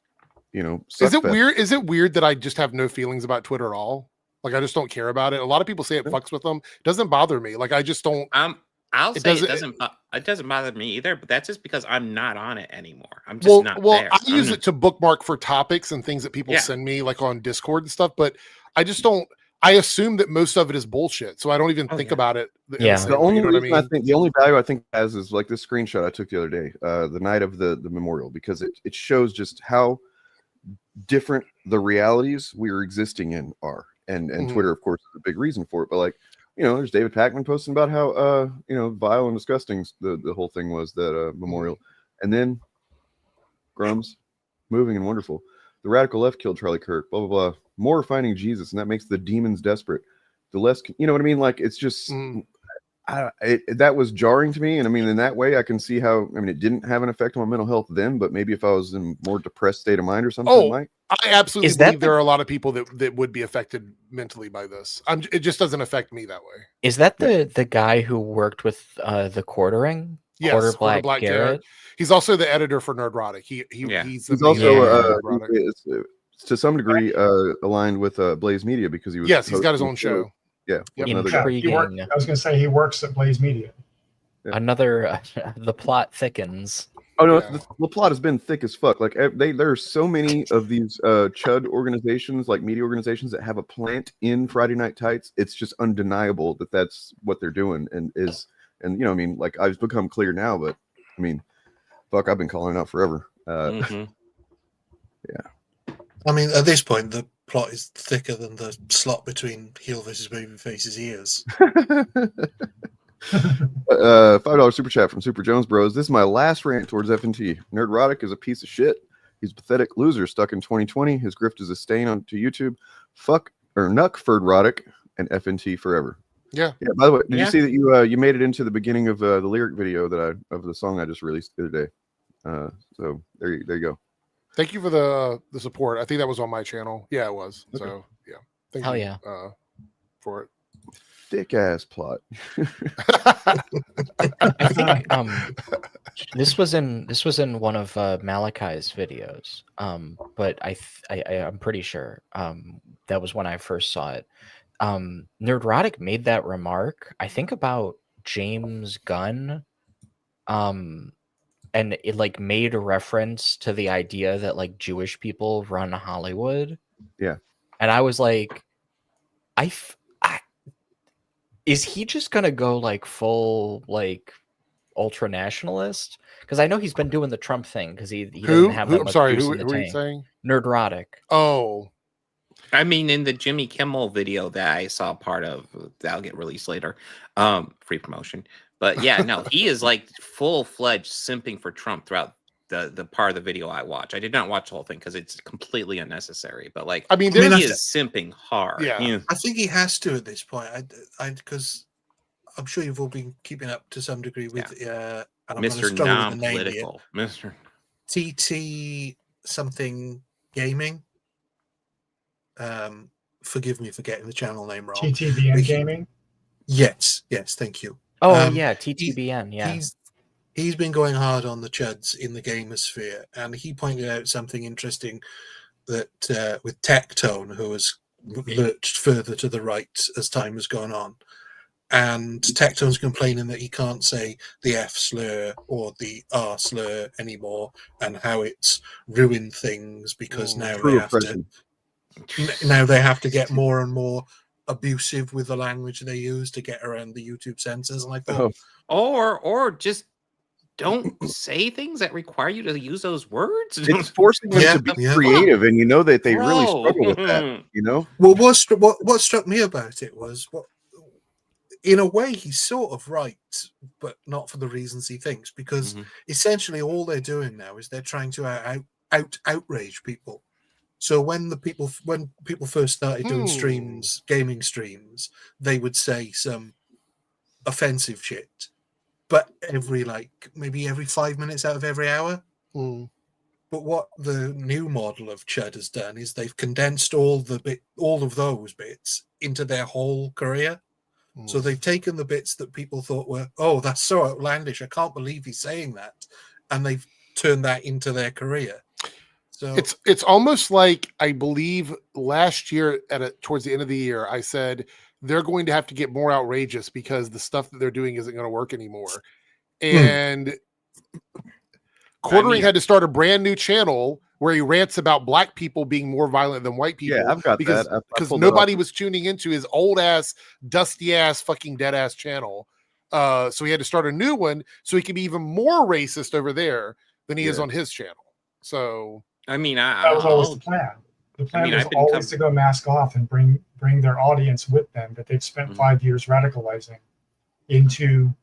Is it weird? Is it weird that I just have no feelings about Twitter at all? Like, I just don't care about it. A lot of people say it fucks with them. It doesn't bother me. Like, I just don't.
I'll say it doesn't bother me either, but that's just because I'm not on it anymore. I'm just not there.
I use it to bookmark for topics and things that people send me, like on Discord and stuff. But I just don't. I assume that most of it is bullshit, so I don't even think about it.
The only
you know
reason I think the only value I think it has is like this screenshot I took the other day, the night of the memorial, because it shows just how different the realities we are existing in are, and Twitter, of course, is a big reason for it. But like, you know, there's David Pakman posting about how you know, vile and disgusting the whole thing was, that memorial, and then Grums, moving and wonderful. The radical left killed Charlie Kirk. Blah blah blah. More finding Jesus, and that makes the demons desperate. The less, you know what I mean? Like, it's just that was jarring to me, and I mean, in that way, I can see how. I mean, it didn't have an effect on my mental health then, but maybe if I was in a more depressed state of mind or something, it might.
I absolutely believe there are a lot of people that would be affected mentally by this. It just doesn't affect me that way.
Is that the guy who worked with the quartering?
Yes,
Quarter Black
Garrett.
Garrett.
He's also the editor for Nerdrotic. He's
also to some degree aligned with Blaze Media, because he was.
Yes, he's got his own show.
Yeah,
Intriguing.
I was going to say he works at Blaze Media.
Yeah.
Another the plot thickens.
Oh no, the plot has been thick as fuck. Like, there are so many of these chud organizations, like media organizations, that have a plant in Friday Night Tights. It's just undeniable that that's what they're doing, and you know, I mean, like, I've become clear now, but I mean, fuck, I've been calling it out forever. Yeah.
I mean, at this point, the plot is thicker than the slot between heel versus babyface's ears.
$5 super chat from Super Jones Bros. This is my last rant towards FNT. Nerdrotic is a piece of shit. He's a pathetic loser stuck in 2020. His grift is a stain onto YouTube. Fuck or nuck Ferdrotic and FNT forever.
Yeah.
By the way, did you see that you made it into the beginning of the lyric video of the song I just released the other day? So there you go.
Thank you for the support. I think that was on my channel. Yeah, it was.
Okay.
So yeah, thank
Hell
you,
yeah,
for it.
Thick ass plot.
I think this was in one of Malachi's videos. But I'm pretty sure that was when I first saw it. Nerdrotic made that remark, I think, about James Gunn. And it like made a reference to the idea that like Jewish people run Hollywood.
Yeah.
And I was like, is he just gonna go like full like ultra nationalist? Because I know he's been doing the Trump thing because he doesn't have that much juice in the
who are you
tank.
saying?
Nerdrotic.
Oh.
I mean, in the Jimmy Kimmel video that I saw part of, that'll get released later. Free promotion. But yeah, no, he is like full-fledged simping for Trump throughout the part of the video I watch. I did not watch the whole thing because it's completely unnecessary. But like, he is simping hard.
Yeah, I think he has to at this point. Because I'm sure you've all been keeping up to some degree with and I'm
Mr. Non-political, Mr.
TT something gaming. Forgive me for getting the channel name wrong.
TTBN Gaming.
Yes, thank you.
Oh yeah, TTBN. Yeah,
he's been going hard on the chuds in the gamersphere, and he pointed out something interesting that with Tectone, who has lurched further to the right as time has gone on, and Tectone's complaining that he can't say the F slur or the R slur anymore, and how it's ruined things because now they have to get more and more abusive with the language they use to get around the YouTube censors. And I thought,
or just don't say things that require you to use those words.
It's forcing them to be creative, and you know that they really struggle with that. You know.
Well, what struck me about it was in a way, he's sort of right, but not for the reasons he thinks, because essentially all they're doing now is they're trying to outrage people. So when people first started doing gaming streams, they would say some offensive shit, but maybe every 5 minutes out of every hour. But what the new model of Chud has done is they've condensed all of those bits into their whole career. So they've taken the bits that people thought were, oh, that's so outlandish, I can't believe he's saying that, and they've turned that into their career. So
it's almost like, I believe last year towards the end of the year, I said they're going to have to get more outrageous because the stuff that they're doing isn't going to work anymore. And Quartering had to start a brand new channel where he rants about black people being more violent than white people.
Yeah, I've got
because,
that. I
because
pulled that
nobody
off.
was tuning into his old ass, dusty ass, fucking dead ass channel. So he had to start a new one so he could be even more racist over there than he is on his channel. So
I mean,
that was always the plan. The plan was always to go mask off and bring their audience with them that they've spent 5 years radicalizing into.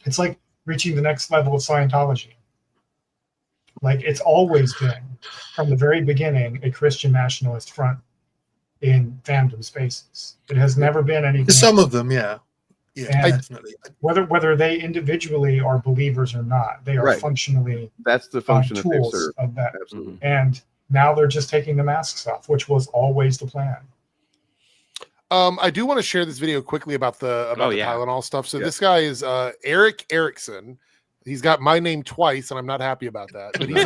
It's like reaching the next level of Scientology. Like, it's always been, from the very beginning, a Christian nationalist front in fandom spaces. It has never been anything.
Some
else.
of them, yeah. Yeah,
And
definitely.
Whether they individually are believers or not, they are
Right.
functionally
That's the function that they've
tools
served.
of that.
Absolutely.
And now they're just taking the masks off, which was always the plan.
I do want to share this video quickly about the Tylenol stuff. So this guy is Eric Erickson. He's got my name twice, and I'm not happy about that. But he's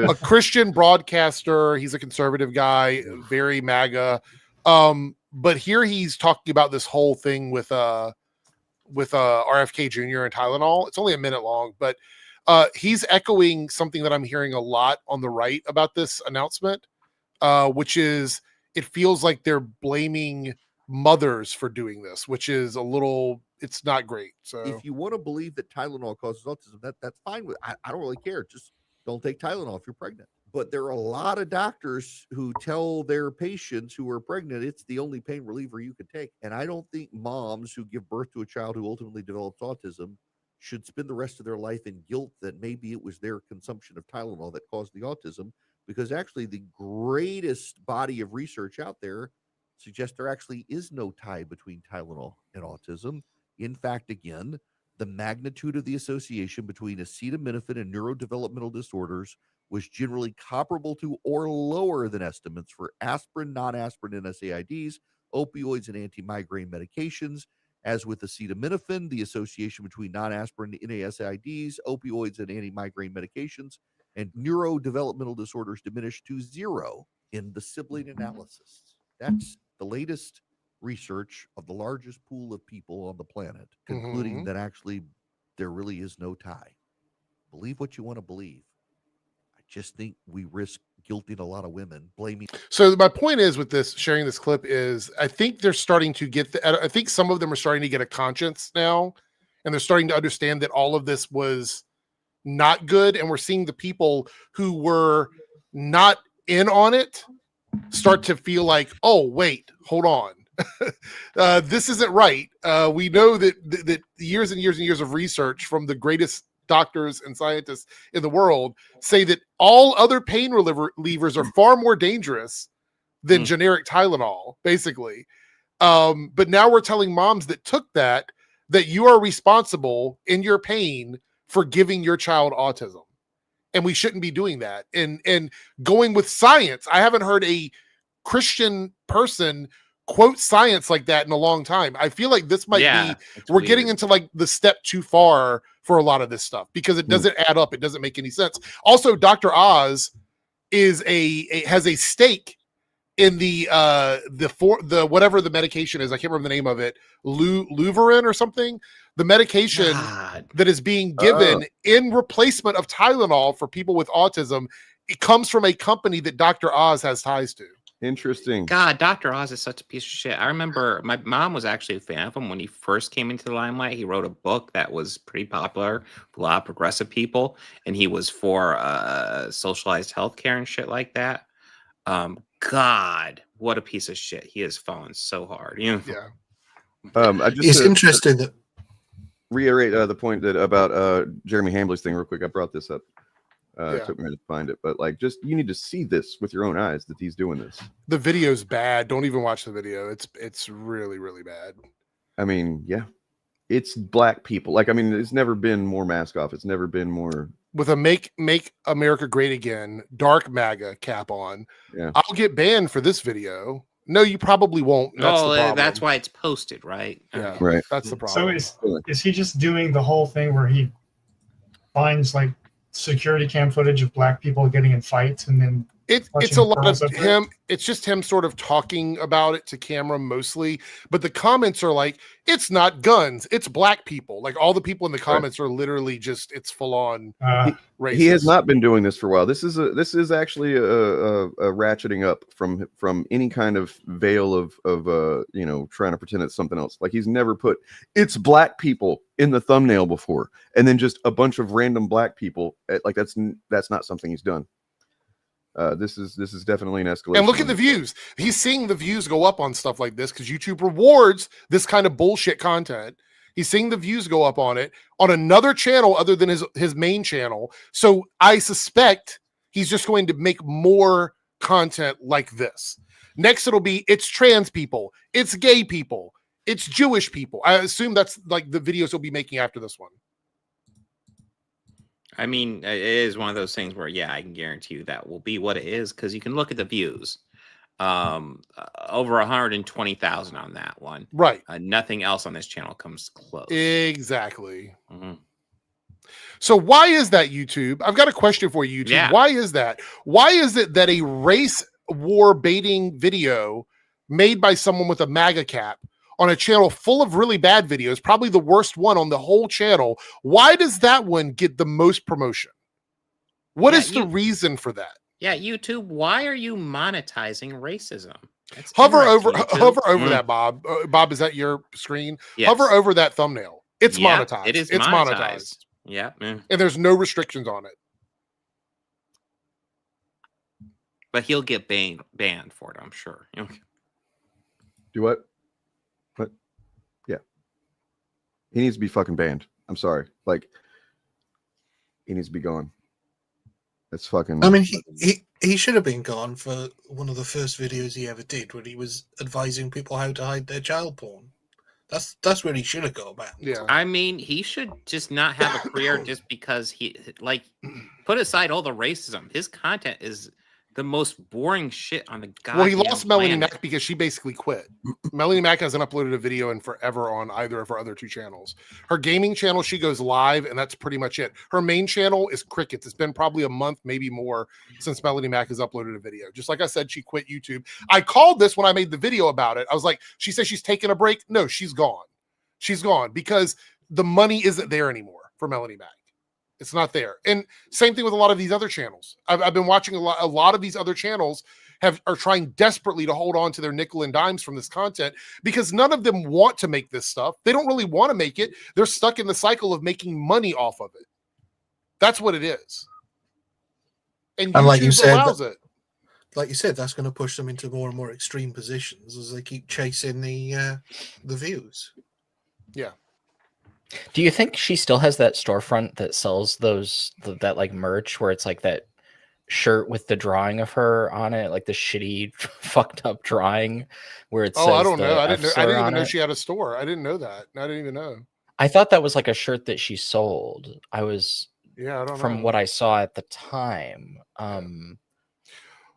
a Christian broadcaster. He's a conservative guy, very MAGA. But here he's talking about this whole thing with RFK Jr. and Tylenol. It's only a minute long, but he's echoing something that I'm hearing a lot on the right about this announcement, which is it feels like they're blaming mothers for doing this, which is a little, it's not great. So
if you want to believe that Tylenol causes autism, that's fine with. I don't really care. Just don't take Tylenol if you're pregnant. But there are a lot of doctors who tell their patients who are pregnant it's the only pain reliever you can take. And I don't think moms who give birth to a child who ultimately develops autism should spend the rest of their life in guilt that maybe it was their consumption of Tylenol that caused the autism, because actually the greatest body of research out there suggests there actually is no tie between Tylenol and autism. In fact, again, the magnitude of the association between acetaminophen and neurodevelopmental disorders was generally comparable to or lower than estimates for aspirin, non-aspirin NSAIDs, opioids, and anti-migraine medications. As with acetaminophen, the association between non-aspirin NSAIDs, opioids, and anti-migraine medications and neurodevelopmental disorders diminished to 0 in the sibling analysis. That's the latest research of the largest pool of people on the planet, concluding that actually there really is no tie. Believe what you want to believe. I just think we risk guilting a lot of women, blaming.
So my point is with this, sharing this clip is I think they're starting to get, I think some of them are starting to get a conscience now, and they're starting to understand that all of this was not good. And we're seeing the people who were not in on it start to feel like, oh, wait, hold on. This isn't right. We know that years and years and years of research from the greatest doctors and scientists in the world say that all other pain relievers are far more dangerous than generic Tylenol, basically. But now we're telling moms that took that you are responsible in your pain for giving your child autism. And we shouldn't be doing that. And going with science. I haven't heard a Christian person quote science like that in a long time. I feel like this might be, we're weird. Getting into like the step too far for a lot of this stuff because it doesn't add up. It doesn't make any sense. Also, Dr. Oz is has a stake in the whatever the medication is. I can't remember the name of it. Luverin or something. The medication that is being given in replacement of Tylenol for people with autism. It comes from a company that Dr. Oz has ties to.
Interesting.
God, Dr. Oz is such a piece of shit. I remember my mom was actually a fan of him when he first came into the limelight. He wrote a book that was pretty popular for a lot of progressive people, and he was for socialized healthcare and shit like that. God, what a piece of shit. He has fallen so hard. You know?
Yeah.
It's interesting that
reiterate the point that about Jeremy Hambley's thing real quick. I brought this up. It took me a minute to find it, but like, just you need to see this with your own eyes that he's doing this.
The video's bad. Don't even watch the video. It's really, really bad.
I mean, yeah, it's black people. Like, I mean, it's never been more mask off. It's never been more
with a make America great again, dark MAGA cap on.
Yeah,
I'll get banned for this video. No, you probably won't.
That's why it's posted, right?
Yeah,
right.
That's the problem.
So is he just doing the whole thing where he finds like security cam footage of black people getting in fights and then
It's a lot of him. It's just him sort of talking about it to camera mostly. But the comments are like, it's not guns, it's black people. Like all the people in the comments are literally just, it's full on racist.
He has not been doing this for a while. This is actually a ratcheting up from any kind of veil of you know, trying to pretend it's something else. Like he's never put it's black people in the thumbnail before, and then just a bunch of random black people. Like that's not something he's done. This is definitely an escalation.
And look at the views. He's seeing the views go up on stuff like this because YouTube rewards this kind of bullshit content. He's seeing the views go up on it on another channel other than his main channel. So I suspect he's just going to make more content like this. Next, it'll be it's trans people, it's gay people, it's Jewish people. I assume that's like the videos he'll be making after this one.
I mean, it is one of those things where, yeah, I can guarantee you that will be what it is because you can look at the views. Over 120,000 on that one.
Right.
Nothing else on this channel comes close.
Exactly. So why is that, YouTube? I've got a question for you, YouTube.
Yeah.
Why is that? Why is it that a race war baiting video made by someone with a MAGA cap on a channel full of really bad videos, probably the worst one on the whole channel, why does that one get the most promotion? What is the reason for that?
Yeah, YouTube, why are you monetizing racism? That's
Hover
incorrect,
over
YouTube.
that, Bob. Bob, is that your screen?
Yes.
Hover over that thumbnail. It's
Yeah,
monetized.
it is
It's
monetized. Yeah.
And there's no restrictions on it.
But he'll get banned for it, I'm sure.
Do what? What? Yeah. He needs to be fucking banned. I'm sorry. Like, he needs to be gone. It's fucking.
I mean, he should have been gone for one of the first videos he ever did, where he was advising people how to hide their child porn. That's where he should have gone back.
Yeah.
I mean, he should just not have a career just because he, like, put aside all the racism. His content is the most boring shit on the goddamn
Well, he lost Melanie
planet.
Mack because she basically quit. Melanie Mack hasn't uploaded a video in forever on either of her other two channels. Her gaming channel, she goes live, and that's pretty much it. Her main channel is crickets. It's been probably a month, maybe more, since Melanie Mack has uploaded a video. Just like I said, she quit YouTube. I called this when I made the video about it. I was like, she says she's taking a break. No, she's gone. She's gone because the money isn't there anymore for Melanie Mack. It's not there. And same thing with a lot of these other channels. I've been watching a lot of these other channels are trying desperately to hold on to their nickel and dimes from this content because none of them want to make this stuff. They don't really want to make it. They're stuck in the cycle of making money off of it. That's what it is. And
like you said,
allows it.
Like you said, that's going to push them into more and more extreme positions as they keep chasing the views.
Yeah.
Do you think she still has that storefront that sells that like merch where it's like that shirt with the drawing of her on it, like the shitty fucked up drawing where it says
I don't know. I didn't even know
it?
she had a store. I didn't know that. I didn't even know.
I thought that was like a shirt that she sold. I don't
know.
What I saw at the time.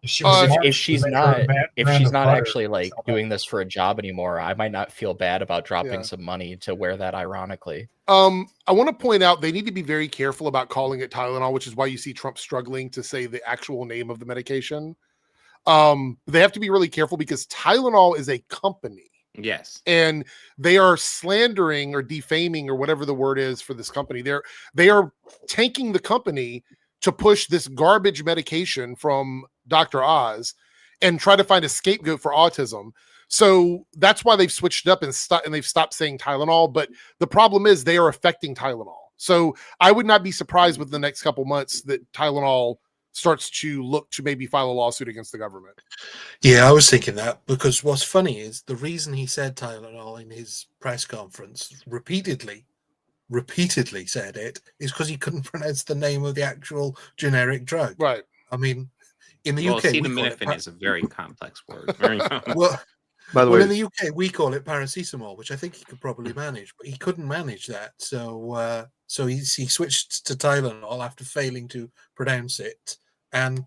If
she's not actually like doing this for a job anymore, I might not feel bad about dropping some money to wear that ironically.
I want to point out they need to be very careful about calling it Tylenol, which is why you see Trump struggling to say the actual name of the medication. They have to be really careful because Tylenol is a company.
Yes.
And they are slandering or defaming or whatever the word is for this company. They are tanking the company to push this garbage medication from Dr. Oz and try to find a scapegoat for autism. So that's why they've switched up and they've stopped saying Tylenol. But the problem is they are affecting Tylenol. So I would not be surprised within the next couple months that Tylenol starts to look to maybe file a lawsuit against the government.
Yeah, I was thinking that because what's funny is the reason he said Tylenol in his press conference repeatedly said it is because he couldn't pronounce the name of the actual generic drug.
Right.
I mean, in the UK,
acetaminophen is a very complex word.
Well,
by the way,
in the UK, we call it paracetamol, which I think he could probably manage, but he couldn't manage that. So, he switched to Tylenol after failing to pronounce it, and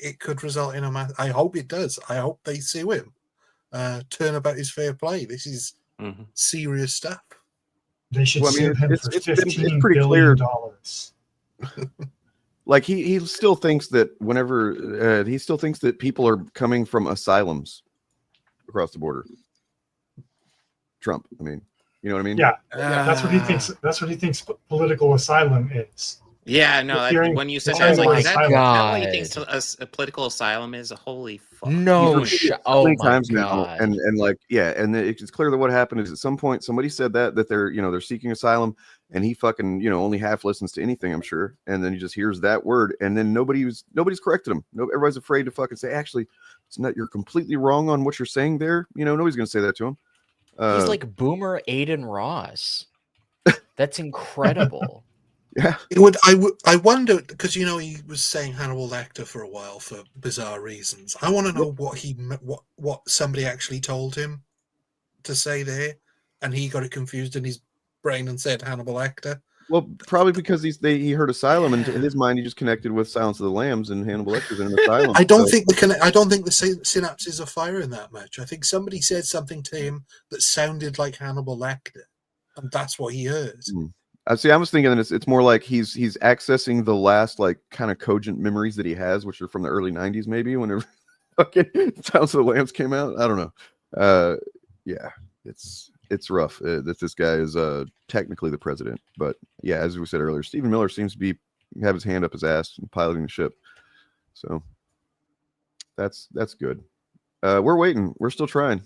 it could result in I hope it does. I hope they sue him. Turnabout is fair play. This is serious stuff.
They should sue him for $15
pretty
billion.
clear. like he still thinks that whenever he still thinks that people are coming from asylums across the border. Trump, I mean, you know what I mean?
Yeah, that's what he thinks. That's what he thinks political asylum is.
Yeah, no. When you said that, I was like, is that what he thinks a political asylum is? Holy fuck!
No,
oh my times God! Now, and like, yeah, and it's clear that what happened is at some point somebody said that they're seeking asylum, and he fucking only half listens to anything, I'm sure, and then he just hears that word, and then nobody's corrected him. No, everybody's afraid to fucking say, actually, it's not. You're completely wrong on what you're saying there. Nobody's gonna say that to him.
He's like Boomer Aiden Ross. That's incredible.
Yeah,
I wonder, because he was saying Hannibal Lecter for a while for bizarre reasons. I want to know what somebody actually told him to say there, and he got it confused in his brain and said Hannibal Lecter.
Well, probably because he heard asylum, and in his mind he just connected with Silence of the Lambs and Hannibal Lecter's in an asylum.
I don't think the synapses are firing that much. I think somebody said something to him that sounded like Hannibal Lecter, and that's what he heard.
See, I was thinking that it's more like he's accessing the last like kind of cogent memories that he has, which are from the early 90s, maybe whenever fucking Silence of the Lambs came out. I don't know. Yeah, it's rough that this guy is technically the president, but yeah, as we said earlier, Stephen Miller seems to have his hand up his ass and piloting the ship. So that's good. We're waiting. We're still trying.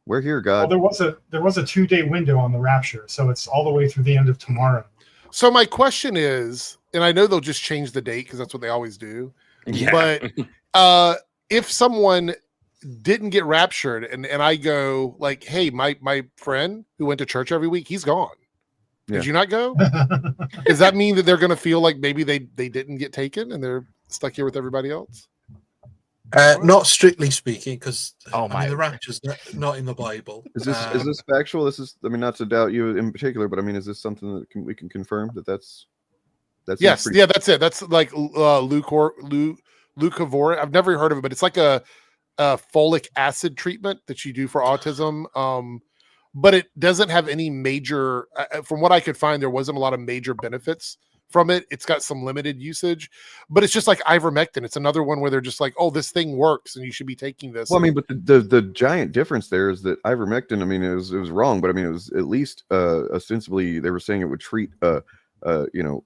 We're here, God.
Well, there was a 2-day window on the Rapture, so it's all the way through the end of tomorrow.
So my question is, and I know they'll just change the date because that's what they always do. Yeah. But if someone didn't get raptured and I go like, hey, my friend who went to church every week, he's gone. Did you not go? Does that mean that they're going to feel like maybe they didn't get taken and they're stuck here with everybody else?
Not strictly speaking, because the rapture's not in the Bible.
Is this factual? This is, I mean, not to doubt you in particular, but I mean, is this something that we can confirm that's
yes, yeah, that's it. That's like leucovorin. I've never heard of it, but it's like a folic acid treatment that you do for autism. But it doesn't have any major, from what I could find, there wasn't a lot of major benefits from it. It's got some limited usage, but it's just like ivermectin. It's another one where they're just like, oh, this thing works and you should be taking this.
Well, I mean, but the giant difference there is that ivermectin, I mean, it was wrong, but I mean, it was at least ostensibly they were saying it would treat an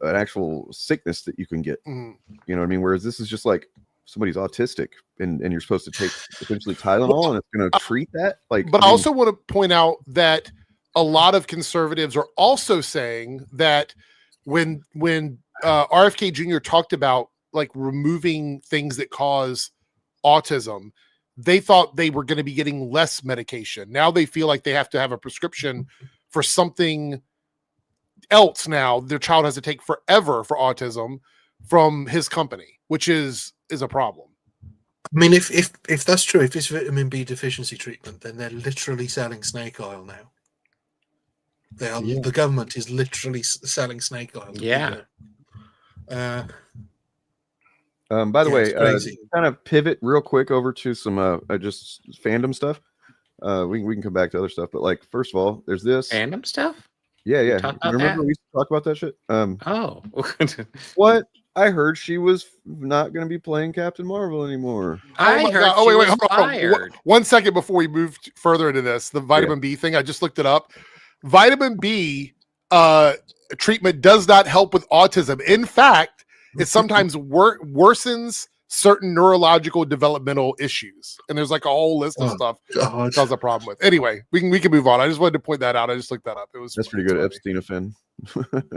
actual sickness that you can get. You know what I mean? Whereas this is just like somebody's autistic and you're supposed to take essentially Tylenol and it's going to treat that. Like,
but I also want to point out that a lot of conservatives are also saying that when RFK Jr. talked about like removing things that cause autism, they thought they were going to be getting less medication. Now they feel like they have to have a prescription for something else. Now their child has to take forever for autism from his company, which is a problem.
I mean, if that's true, if it's vitamin B deficiency treatment, then they're literally selling snake oil now. They are, the government is literally selling snake oil.
Yeah.
By the way, kind of pivot real quick over to some just fandom stuff. We can come back to other stuff, but like first of all, there's this
fandom stuff.
Yeah. Remember we used to talk about that shit? What? I heard she was not going to be playing Captain Marvel anymore.
I heard she was fired.
1 second before we move further into this, the vitamin B thing, I just looked it up. Vitamin B treatment does not help with autism. In fact, it sometimes worsens certain neurological developmental issues. And there's like a whole list of stuff that causes a problem with. Anyway, we can move on. I just wanted to point that out. I just looked that up.
That's pretty good. Epstein-Offend.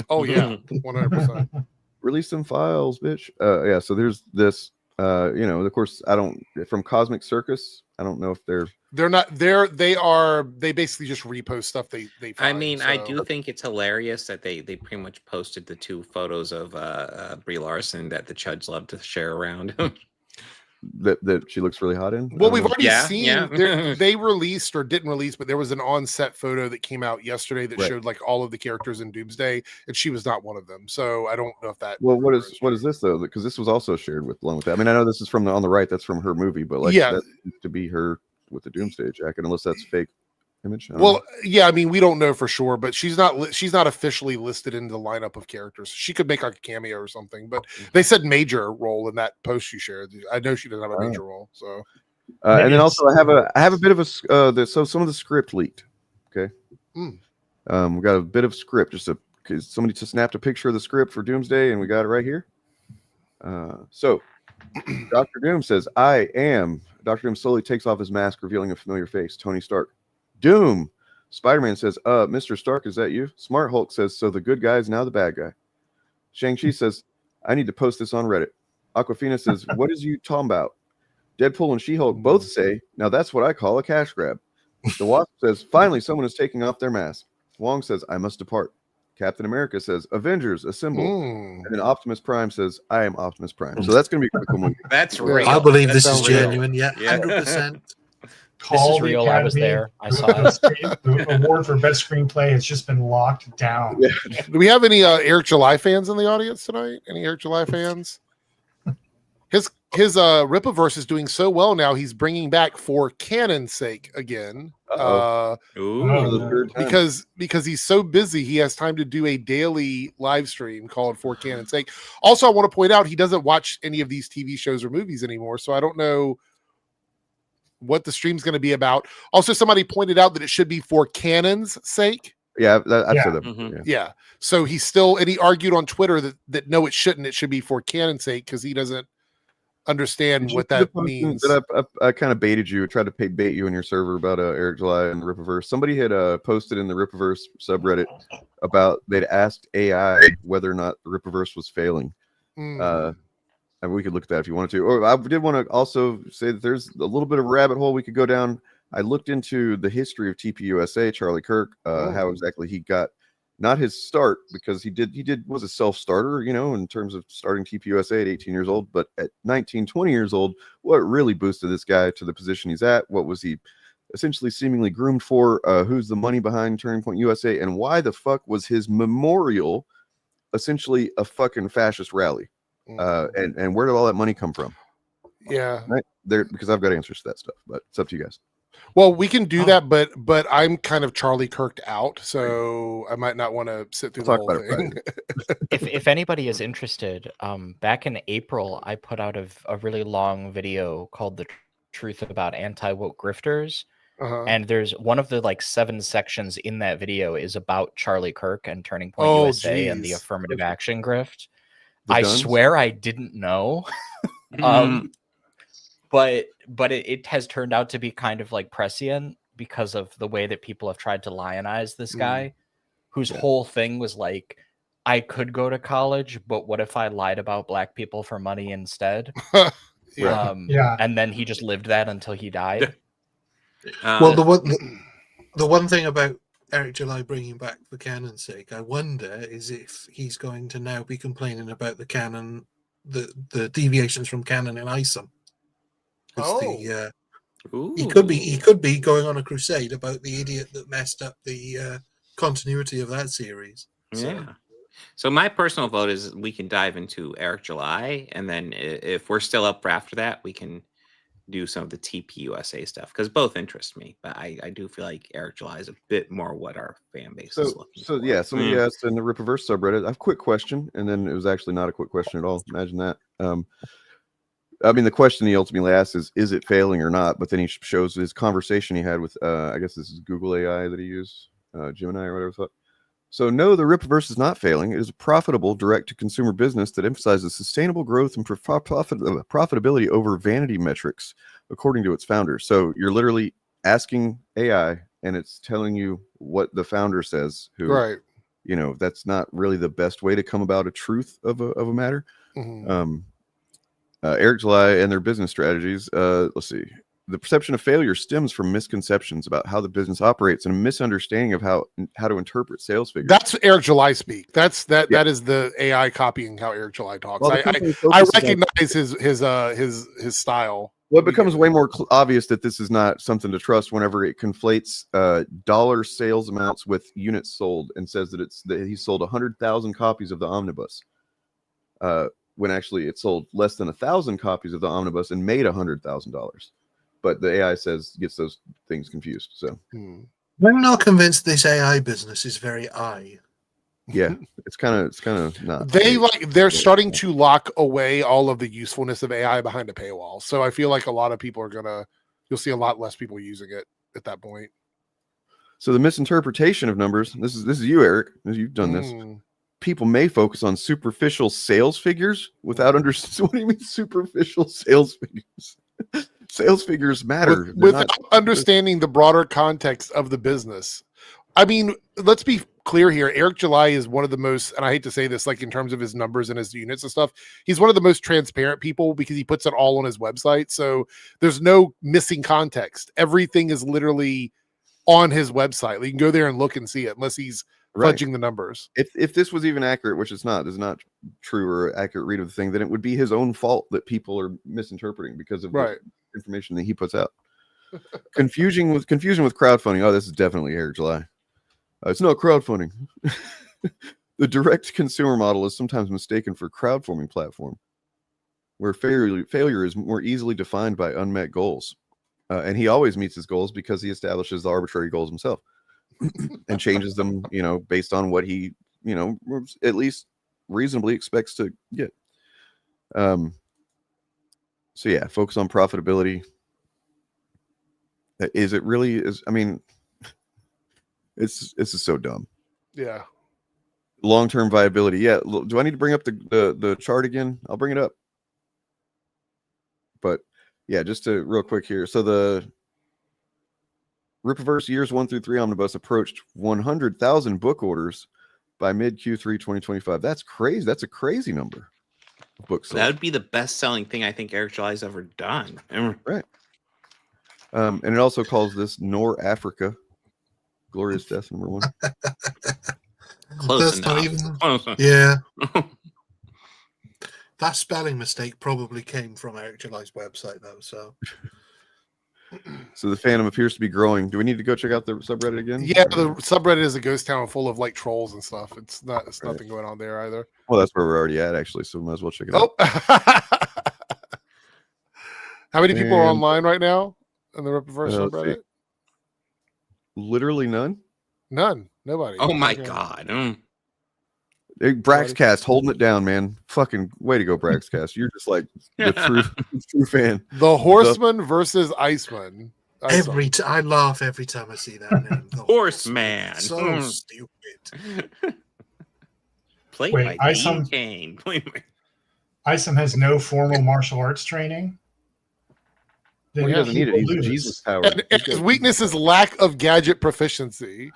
Oh yeah, 100%.
Release some files, bitch. Yeah, so there's this of course from Cosmic Circus, I don't know if they basically just repost stuff they find,
I mean, so. I do think it's hilarious that they pretty much posted the 2 photos of Brie Larson that the chuds love to share around.
that she looks really hot in.
Well, we've already seen they released or didn't release, but there was an on-set photo that came out yesterday that showed like all of the characters in Doomsday, and she was not one of them. So I don't know if that.
Well, what is this though? Because this was also shared along with that. I mean, I know this is from on the right. That's from her movie, but like that to be her with the Doomsday jacket, unless that's fake image?
Well, yeah, I mean, we don't know for sure, but she's not officially listed in the lineup of characters. She could make like a cameo or something, but they said major role in that post you shared. I know she doesn't have a major role, so.
And then also I have a bit of a so some of the script leaked. Okay. We got a bit of script, because somebody just snapped a picture of the script for Doomsday, and we got it right here. So Dr. Doom says, "I am." Dr. Doom slowly takes off his mask, revealing a familiar face, Tony Stark. Doom. Spider-Man says, Mr. Stark, is that you? Smart Hulk says, so the good guy is now the bad guy. Shang-Chi says, I need to post this on Reddit. Aquafina says, what is you talking about? Deadpool and She-Hulk both say, now that's what I call a cash grab. The Wasp says, finally someone is taking off their mask. Wong says, I must depart. Captain America says, Avengers, assemble. And then Optimus Prime says, I am Optimus Prime. So that's going to be a critical movie.
That's real.
I believe this is
real.
genuine. Yeah, 100%.
This is real. I was there. I saw it.
The award for best screenplay has just been locked down.
Yeah. Do we have any Eric July fans in the audience tonight? Any Eric July fans? His Rippaverse is doing so well now. He's bringing back For Canon's Sake again. Because he's so busy, he has time to do a daily live stream called For Canon's Sake. Also, I want to point out he doesn't watch any of these TV shows or movies anymore, so I don't know what the stream's going to be about. Also, somebody pointed out that it should be For Canon's Sake.
Yeah, I've said that.
Yeah. So he argued on Twitter that no, it shouldn't. It should be For Canon's Sake, because he doesn't understand what that means.
That I kind of baited you, tried to bait you in your server about Eric July and the Rippaverse. Somebody had posted in the Rippaverse subreddit about they'd asked AI whether or not the Rippaverse was failing. And we could look at that if you wanted to. Or I did want to also say that there's a little bit of a rabbit hole we could go down. I looked into the history of TPUSA, Charlie Kirk, how exactly he got not his start, because he was a self-starter, in terms of starting TPUSA at 18 years old, but at 19, 20 years old, what really boosted this guy to the position he's at? What was he essentially seemingly groomed for? Who's the money behind Turning Point USA? And why the fuck was his memorial essentially a fucking fascist rally? And where did all that money come from?
Yeah.
Right there, because I've got answers to that stuff, but it's up to you guys.
Well, we can do that, but I'm kind of Charlie Kirked out, so I might not want to sit through the whole thing.
if anybody is interested, back in April, I put out a really long video called "The Truth About Anti-Woke Grifters," and there's one of the 7 sections in that video is about Charlie Kirk and Turning Point USA and the affirmative action grift. I swear I didn't know. But it has turned out to be kind of prescient because of the way that people have tried to lionize this guy, whose whole thing was I could go to college, but what if I lied about black people for money instead? And then he just lived that until he died.
Well, the one thing about Eric July bringing back For Canon's Sake, I wonder is if he's going to now be complaining about the canon, the deviations from canon in ISOM. He could be going on a crusade about the idiot that messed up the continuity of that series.
So my personal vote is we can dive into Eric July, and then if we're still up for after that, we can do some of the TPUSA stuff, because both interest me. But I do feel like Eric July is a bit more what our fan base is looking for.
Yeah, somebody asked in the Rippaverse subreddit, I have a quick question, and then it was actually not a quick question at all. Imagine that. I mean, the question he ultimately asks is it failing or not? But then he shows his conversation he had with, I guess this is Google AI that he used, Gemini or whatever. So no, the Rippaverse is not failing. It is a profitable direct-to-consumer business that emphasizes sustainable growth and profitability over vanity metrics, according to its founders. So you're literally asking AI, and it's telling you what the founder says. Who, that's not really the best way to come about a truth of a matter. Eric July and their business strategies. Let's see. The perception of failure stems from misconceptions about how the business operates and a misunderstanding of how to interpret sales figures.
That's Eric July speak. That is the AI copying how Eric July talks. Well, I recognize his style.
Well, it becomes way more obvious that this is not something to trust whenever it conflates dollar sales amounts with units sold and says that he sold 100,000 copies of the omnibus. When actually it sold less than 1,000 copies of the omnibus and made $100,000. But the AI gets those things confused. So
I'm not convinced this AI business is very
Yeah, it's kind of not.
They're starting to lock away all of the usefulness of AI behind a paywall. So I feel like a lot of people you'll see a lot less people using it at that point.
So the misinterpretation of numbers. This is you, Eric. You've done this. People may focus on superficial sales figures without understanding. What do you mean superficial sales figures? Sales figures matter
without understanding the broader context of the business. I mean, let's be clear here. Eric July is one of the most, and I hate to say this, like in terms of his numbers and his units and stuff, he's one of the most transparent people because he puts it all on his website. So there's no missing context. Everything is literally on his website. You can go there and look and see it, unless he's fudging the numbers.
If this was even accurate, which it's not, is not true or accurate read of the thing, then it would be his own fault that people are misinterpreting because of the information that he puts out. Confusion with crowdfunding. Oh, this is definitely Eric July. It's not crowdfunding. The direct consumer model is sometimes mistaken for crowdfunding platform, where failure is more easily defined by unmet goals. And he always meets his goals because he establishes the arbitrary goals himself and changes them, based on what he, at least reasonably expects to get. So yeah, focus on profitability. Is it really? I mean, this is so dumb.
Yeah.
Long-term viability. Yeah. Do I need to bring up the chart again? I'll bring it up. But yeah, just to real quick here. So the Ripiverse years 1 through 3 omnibus approached 100,000 book orders by mid Q3 2025. That's crazy. That's a crazy number. Books.
That would be the best-selling thing I think Eric July's ever done.
Right. And it also calls this Nor Africa. Glorious Death #1.
Close
That's
enough.
not even. Yeah. That spelling mistake probably came from Eric July's website, though. So
the fandom appears to be growing. Do we need to go check out the subreddit again?
Yeah, the subreddit is a ghost town full of like trolls and stuff. It's nothing going on there either.
Well, that's where we're already at, actually. So we might as well check it out.
How many people are online right now in the Ripiverse subreddit?
Literally none.
Nobody.
Oh my god.
Hey, Braxcast holding it down, man. Fucking way to go, Braxcast. You're just like the true fan.
The Horseman versus Iceman.
I laugh every time I see that name. The
Horseman.
So stupid.
Played
Wait,
by
Isom-
Dean Cain.
Isom has no formal martial arts training.
Well, he doesn't need it. He's Jesus power.
And his weakness is lack of gadget proficiency.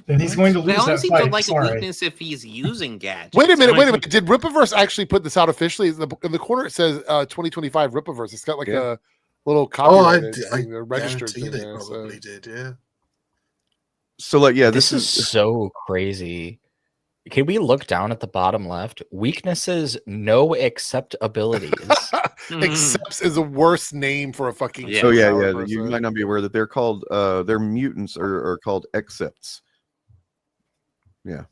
Then he's going to lose
That
that
seems
fight.
like
Sorry.
a weakness if he's using gadgets.
Wait a minute. Did Ripiverse actually put this out officially? In the corner it says 2025 Ripiverse. It's got like a little copyrighted registered thing
they
there.
probably did, yeah.
So like, yeah,
this is so crazy. Can we look down at the bottom left? Weaknesses, no accept abilities.
Accepts is a worse name for a fucking.
Oh yeah. You might not be aware that they're called their mutants are called accepts. Yeah.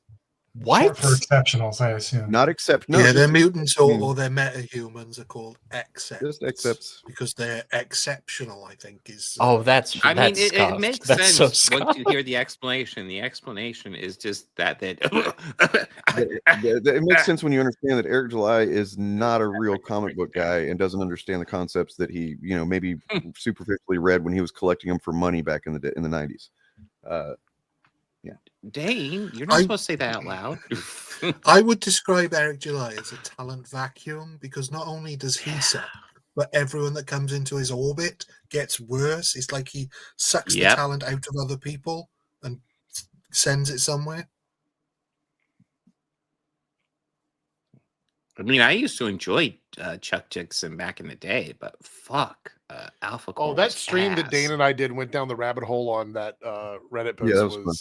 What? For exceptionals, I assume.
Not accept. No,
Yeah, they're mutants or they're metahumans are called accepts.
Just accepts.
Because they're exceptional, I think is.
Oh, that's.
I mean,
that's
it makes
that's
sense
so
once you hear the explanation. The explanation is just that
it makes sense when you understand that Eric July is not a real comic book guy and doesn't understand the concepts that he, maybe superficially read when he was collecting them for money back in the 90s. Yeah.
Dane, you're not supposed to say that out loud.
I would describe Eric July as a talent vacuum because not only does he suck, but everyone that comes into his orbit gets worse. It's like he sucks the talent out of other people and sends it somewhere.
I mean, I used to enjoy Chuck Dixon back in the day, but fuck, Alpha.
Oh, that stream that Dane and I did went down the rabbit hole on that Reddit post.
Yeah, that was fun.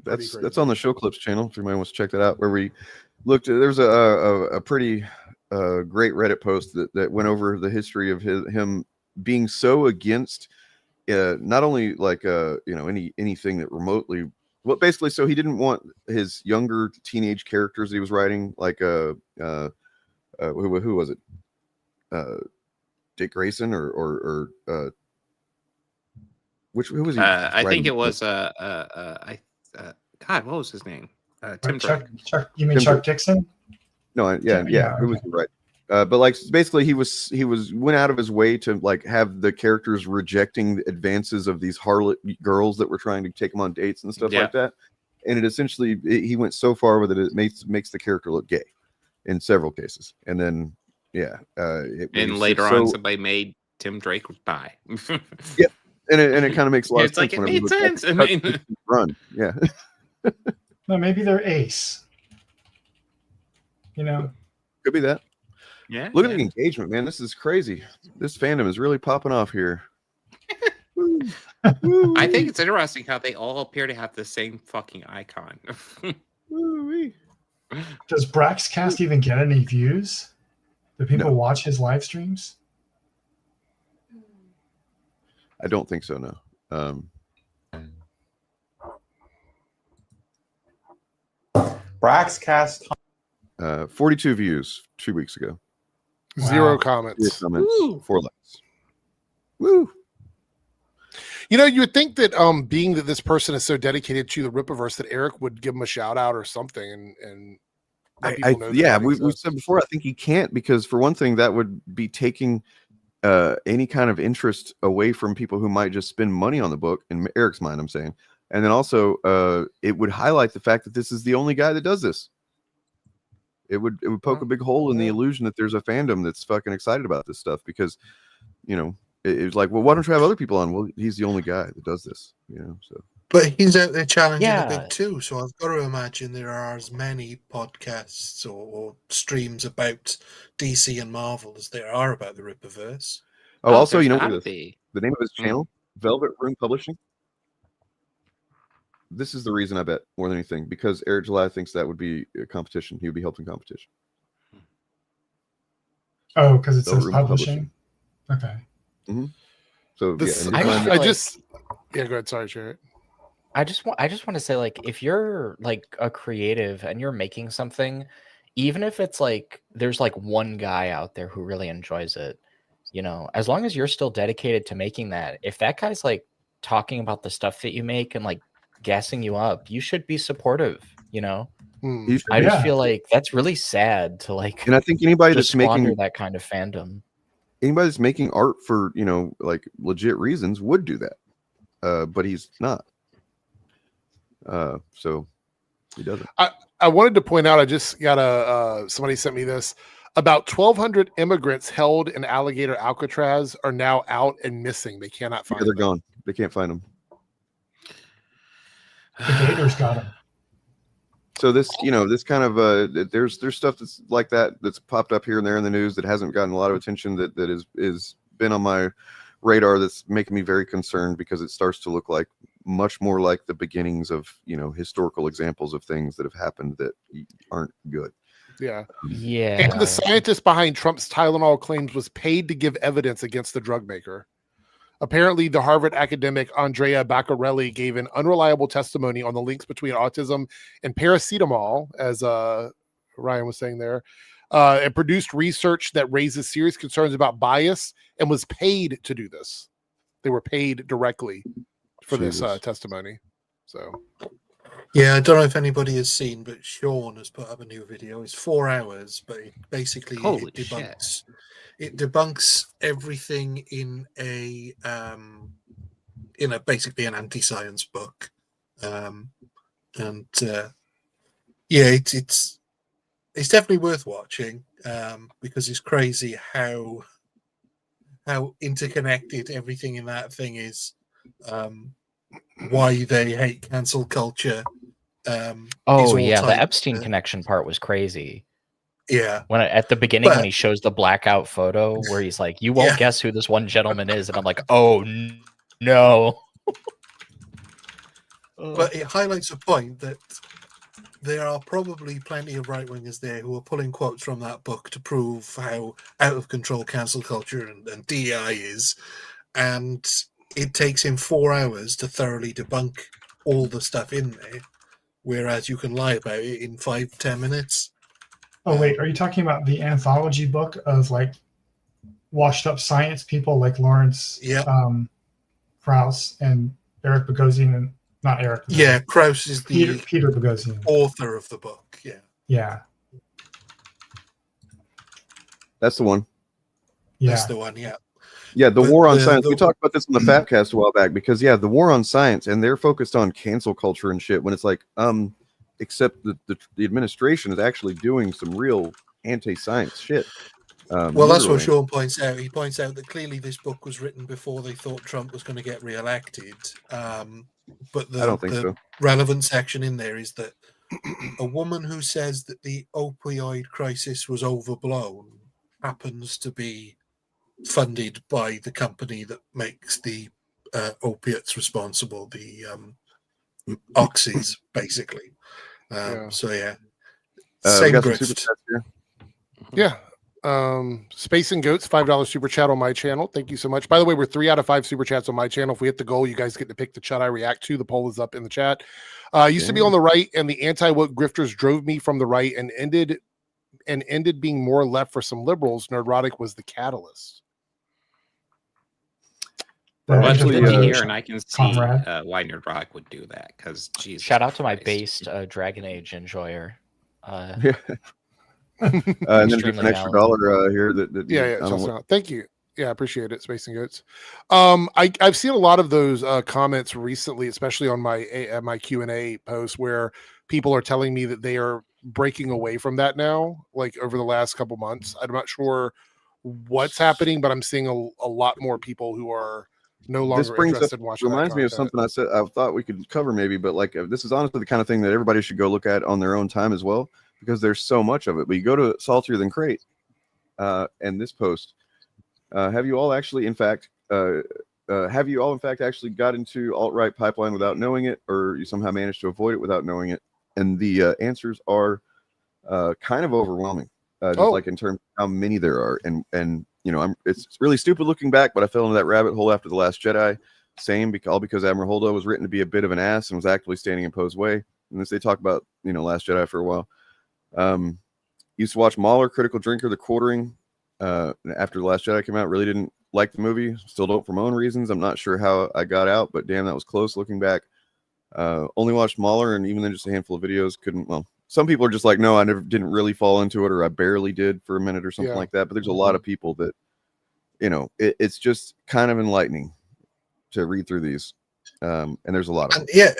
That's on the Show Clips channel if anybody wants to check that out. Where we looked, there's a pretty great Reddit post that went over the history of him being so against not only like anything that remotely. Well, basically, so he didn't want his younger teenage characters he was writing, like who was it? Dick Grayson or Who was he?
I think
writing
it was
with?
God, what was his name? Tim
Chuck,
Drake.
Chuck, you mean
Tim
Chuck
Drake.
Dixon?
No, yeah. Who was he right? But like basically he went out of his way to like have the characters rejecting the advances of these harlot girls that were trying to take him on dates and stuff like that. And it essentially he went so far with it makes the character look gay in several cases. And then
and later on somebody made Tim Drake bi.
Yep. And it kind of makes a lot of sense.
It's like it made sense. I mean,
run. Yeah.
No, maybe they're ace. You know,
could be that.
Yeah.
Look at the engagement, man. This is crazy. This fandom is really popping off here.
I think it's interesting how they all appear to have the same fucking icon.
Does Braxcast even get any views? Do people watch his live streams?
I don't think so. No.
Braxcast.
42 views 2 weeks ago.
Zero comments.
4 likes. Woo.
You know, you would think that being that this person is so dedicated to the Rippaverse that Eric would give him a shout out or something and let people know that
we said before, I think he can't, because for one thing, that would be taking any kind of interest away from people who might just spend money on the book, in Eric's mind, I'm saying. And then also it would highlight the fact that this is the only guy that does this. It would poke a big hole in the illusion that there's a fandom that's fucking excited about this stuff, because, you know, it's like, well, why don't you have other people on? Well, he's the only guy that does this, you know. So,
but he's out there challenging a bit too. So I've got to imagine there are as many podcasts or streams about DC and Marvel as there are about the Rippaverse.
Oh, also, you know what the name of his channel? Velvet Room Publishing. This is the reason, I bet, more than anything, because Eric July thinks that would be a competition. He would be helping competition.
Oh, because it says publishing. Okay.
Mm-hmm. So
this,
yeah,
go ahead. Sorry, Jared.
I just want to say, like, if you're like a creative and you're making something, even if it's like there's like one guy out there who really enjoys it, you know, as long as you're still dedicated to making that, if that guy's like talking about the stuff that you make and like gassing you up, you should be supportive, you know. I just feel like that's really sad to like,
and I think anybody that's making
that kind of fandom,
anybody that's making art for, you know, like legit reasons would do that, but he's not. So he doesn't.
I wanted to point out, I just got somebody sent me this. About 1,200 immigrants held in Alligator Alcatraz are now out and missing. They cannot find them.
They're gone. They can't find them.
The Gators got him.
So this, you know, this kind of there's stuff that's like that's popped up here and there in the news that hasn't gotten a lot of attention, that is been on my radar, that's making me very concerned, because it starts to look like much more like the beginnings of, you know, historical examples of things that have happened that aren't good.
Yeah.
Yeah.
And the scientist behind Trump's Tylenol claims was paid to give evidence against the drug maker. Apparently, the Harvard academic Andrea Baccarelli gave an unreliable testimony on the links between autism and paracetamol, as Ryan was saying there, and produced research that raises serious concerns about bias, and was paid to do this. They were paid directly for this testimony. So,
yeah, I don't know if anybody has seen, but Sean has put up a new video. It's 4 hours, but it basically it debunks everything in a basically an anti-science book, it's definitely worth watching, because it's crazy how interconnected everything in that thing is, why they hate cancel culture.
The Epstein connection part was crazy.
Yeah.
When at the beginning, when he shows the blackout photo where he's like, "You won't guess who this one gentleman is," and I'm like, "Oh no!"
But it highlights a point that there are probably plenty of right wingers there who are pulling quotes from that book to prove how out of control cancel culture and DEI is, and it takes him 4 hours to thoroughly debunk all the stuff in there, whereas you can lie about it in 5-10 minutes.
Oh, wait, are you talking about the anthology book of like washed up science people like Lawrence Krauss and Eric Bogosian, and not Eric.
Yeah, Krauss is the
Peter Bogosian,
author of the book. Yeah.
Yeah.
That's the one.
Yeah.
That's the one. Yeah.
Yeah, the
But
war on
the-
science.
the-
We talked about this on the Fatcast a while back because the war on science, and they're focused on cancel culture and shit. When it's like, except the administration is actually doing some real anti-science shit.
Well, that's what
literally.
Sean points out. He points out that clearly this book was written before they thought Trump was going to get re-elected. But
I don't think
the
so.
relevant section in there is that a woman who says that the opioid crisis was overblown happens to be funded by the company that makes the opiates responsible, the oxys, basically. So yeah,
we
same
got some super
grift.
chats here. Yeah. Space and Goats, $5 super chat on my channel. Thank you so much. By the way, we're 3 out of 5 super chats on my channel. If we hit the goal, you guys get to pick the chat I react to. The poll is up in the chat. Used to be on the right, and the anti-woke grifters drove me from the right and ended being more left for some liberals. Nerdrotic was the catalyst.
Well, that's
Actually,
good to hear, and I can see
Comrade.
why Nerdrock would do that. Because, Jesus
Shout out to my
Christ.
based Dragon Age enjoyer.
Yeah. And then just
Extremely
an extra
talented.
dollar here. That
Yeah,
I
yeah.
don't
Just
know
now. Thank you. Yeah, I appreciate it, Space and Goats. I've seen a lot of those comments recently, especially on my Q&A post, where people are telling me that they are breaking away from that now, like over the last couple months. I'm not sure what's happening, but I'm seeing a lot more people who are no
This
longer
brings up,
interested in watching.
reminds me of something I said I thought we could cover maybe, but like this is honestly the kind of thing that everybody should go look at on their own time as well, because there's so much of it. But you go to Saltier Than Crate and this post, have you all actually in fact actually got into alt-right pipeline without knowing it, or you somehow managed to avoid it without knowing it? And the answers are kind of overwhelming, just like in terms of how many there are. And you know, it's really stupid looking back, but I fell into that rabbit hole after The Last Jedi. All because Admiral Holdo was written to be a bit of an ass and was actively standing in Poe's way. And this, they talk about, you know, Last Jedi for a while. Used to watch Mahler, Critical Drinker, The Quartering. After The Last Jedi came out, really didn't like the movie. Still don't for my own reasons. I'm not sure how I got out, but damn, that was close looking back. Only watched Mahler, and even then just a handful of videos. Some people are just like, no, I didn't really fall into it, or I barely did for a minute or something like that. But there's a lot of people that, you know, it's just kind of enlightening to read through these. And there's a lot of them.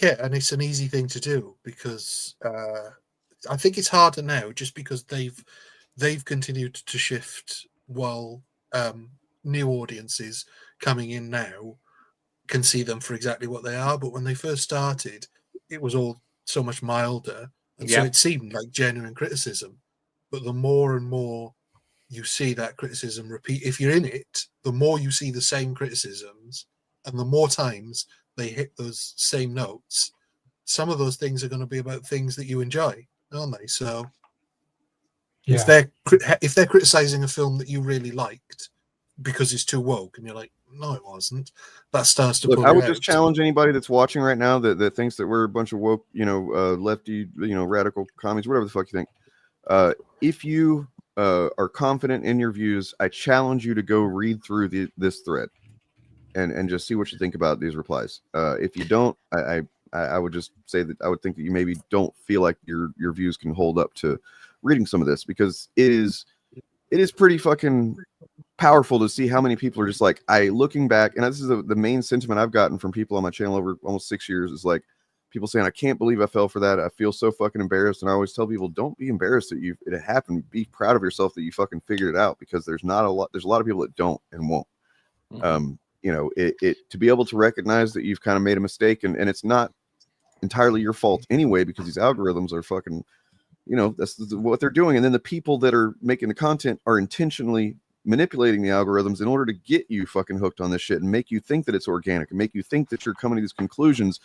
Yeah, and it's an easy thing to do because I think it's harder now just because they've continued to shift while new audiences coming in now can see them for exactly what they are. But when they first started, it was all so much milder, and so it seemed like genuine criticism. But the more and more you see that criticism repeat, if you're in it, the more you see the same criticisms, and the more times they hit those same notes, some of those things are going to be about things that you enjoy, aren't they? So if they're criticizing a film that you really liked because it's too woke, and you're like, no, it wasn't, that starts to
Look,
pull
I
you
would
out.
just challenge anybody that's watching right now that thinks that we're a bunch of woke, you know, lefty, you know, radical commies, whatever the fuck you think. If you are confident in your views, I challenge you to go read through this thread and just see what you think about these replies. If you don't, I would just say that I would think that you maybe don't feel like your views can hold up to reading some of this, because it is pretty fucking powerful to see how many people are just like, looking back, and this is the main sentiment I've gotten from people on my channel over almost 6 years, is like people saying, I can't believe I fell for that. I feel so fucking embarrassed. And I always tell people, don't be embarrassed that it happened. Be proud of yourself that you fucking figured it out, because there's a lot of people that don't and won't. You know, to be able to recognize that you've kind of made a mistake, and it's not entirely your fault anyway, because these algorithms are fucking, you know, that's what they're doing. And then the people that are making the content are intentionally manipulating the algorithms in order to get you fucking hooked on this shit and make you think that it's organic and make you think that you're coming to these conclusions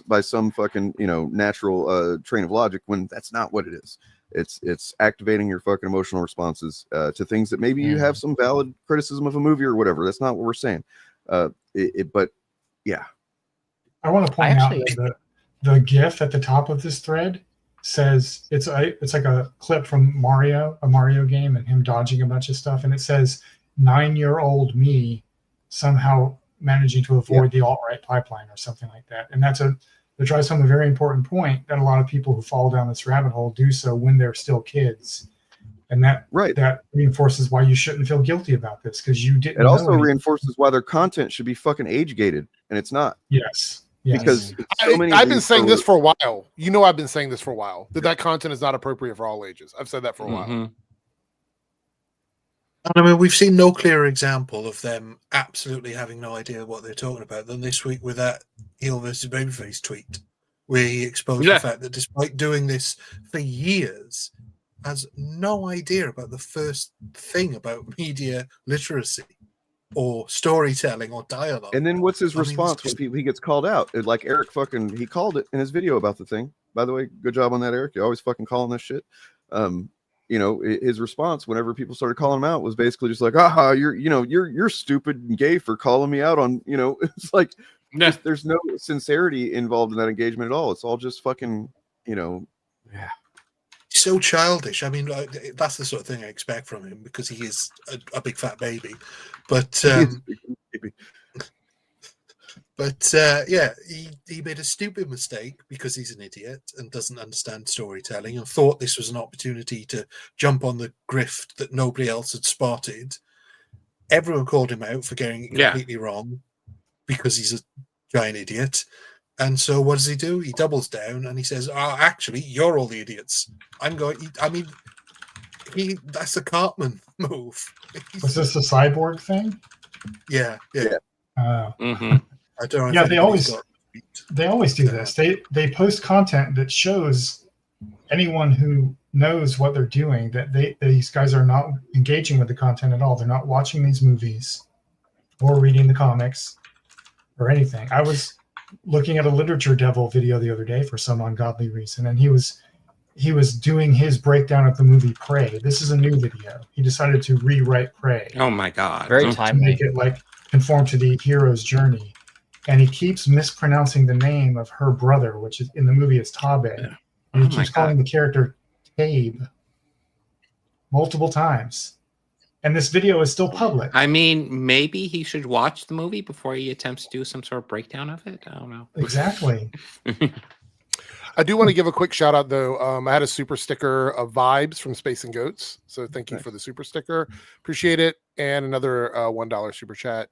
by some fucking, you know, natural train of logic, when that's not what it is. It's activating your fucking emotional responses to things that maybe you have some valid criticism of a movie or whatever. That's not what we're saying. But yeah,
I want to point out that the GIF at the top of this thread says it's like a clip from a Mario game, and him dodging a bunch of stuff, and it says 9-year-old me somehow managing to avoid the alt-right pipeline or something like that. And that drives home a very important point that a lot of people who fall down this rabbit hole do so when they're still kids. And that reinforces why you shouldn't feel guilty about this, because you didn't.
It also reinforces why their content should be fucking age gated, and it's not.
Yes.
Because
I've been saying this for a while. You know, I've been saying this for a while, that content is not appropriate for all ages. I've said that for a while.
And I mean, we've seen no clearer example of them absolutely having no idea what they're talking about than this week with that heel versus babyface tweet, where he exposed the fact that despite doing this for years, has no idea about the first thing about media literacy or storytelling or dialogue.
And then what's his response when he gets called out? Like Eric he called it in his video about the thing. By the way, good job on that, Eric. You're always fucking calling this shit. You know, his response whenever people started calling him out was basically just like, you're stupid and gay for calling me out on, it's like, there's no sincerity involved in that engagement at all. It's all just fucking,
so childish. I mean, that's the sort of thing I expect from him, because he is a big fat baby. But he made a stupid mistake because he's an idiot and doesn't understand storytelling, and thought this was an opportunity to jump on the grift that nobody else had spotted. Everyone called him out for getting it completely wrong because he's a giant idiot. And so what does he do? He doubles down and he says, actually, you're all the idiots. That's a Cartman move.
Was this a cyborg thing?
Yeah.
I
don't know.
Yeah, they always do this. They post content that shows anyone who knows what they're doing that these guys are not engaging with the content at all. They're not watching these movies or reading the comics or anything. I was looking at a Literature Devil video the other day for some ungodly reason, and he was doing his breakdown of the movie Prey. This is a new video. He decided to rewrite Prey.
Oh my god!
Very
to
timely.
make it like conform to the hero's journey. And he keeps mispronouncing the name of her brother, which is in the movie is Tabe. And he keeps calling the character Tabe multiple times. And this video is still public.
I mean, maybe he should watch the movie before he attempts to do some sort of breakdown of it. I don't know.
Exactly.
I do want to give a quick shout out, though. I had a super sticker of Vibes from Space and Goats. So thank you for the super sticker. Appreciate it. And another $1 super chat.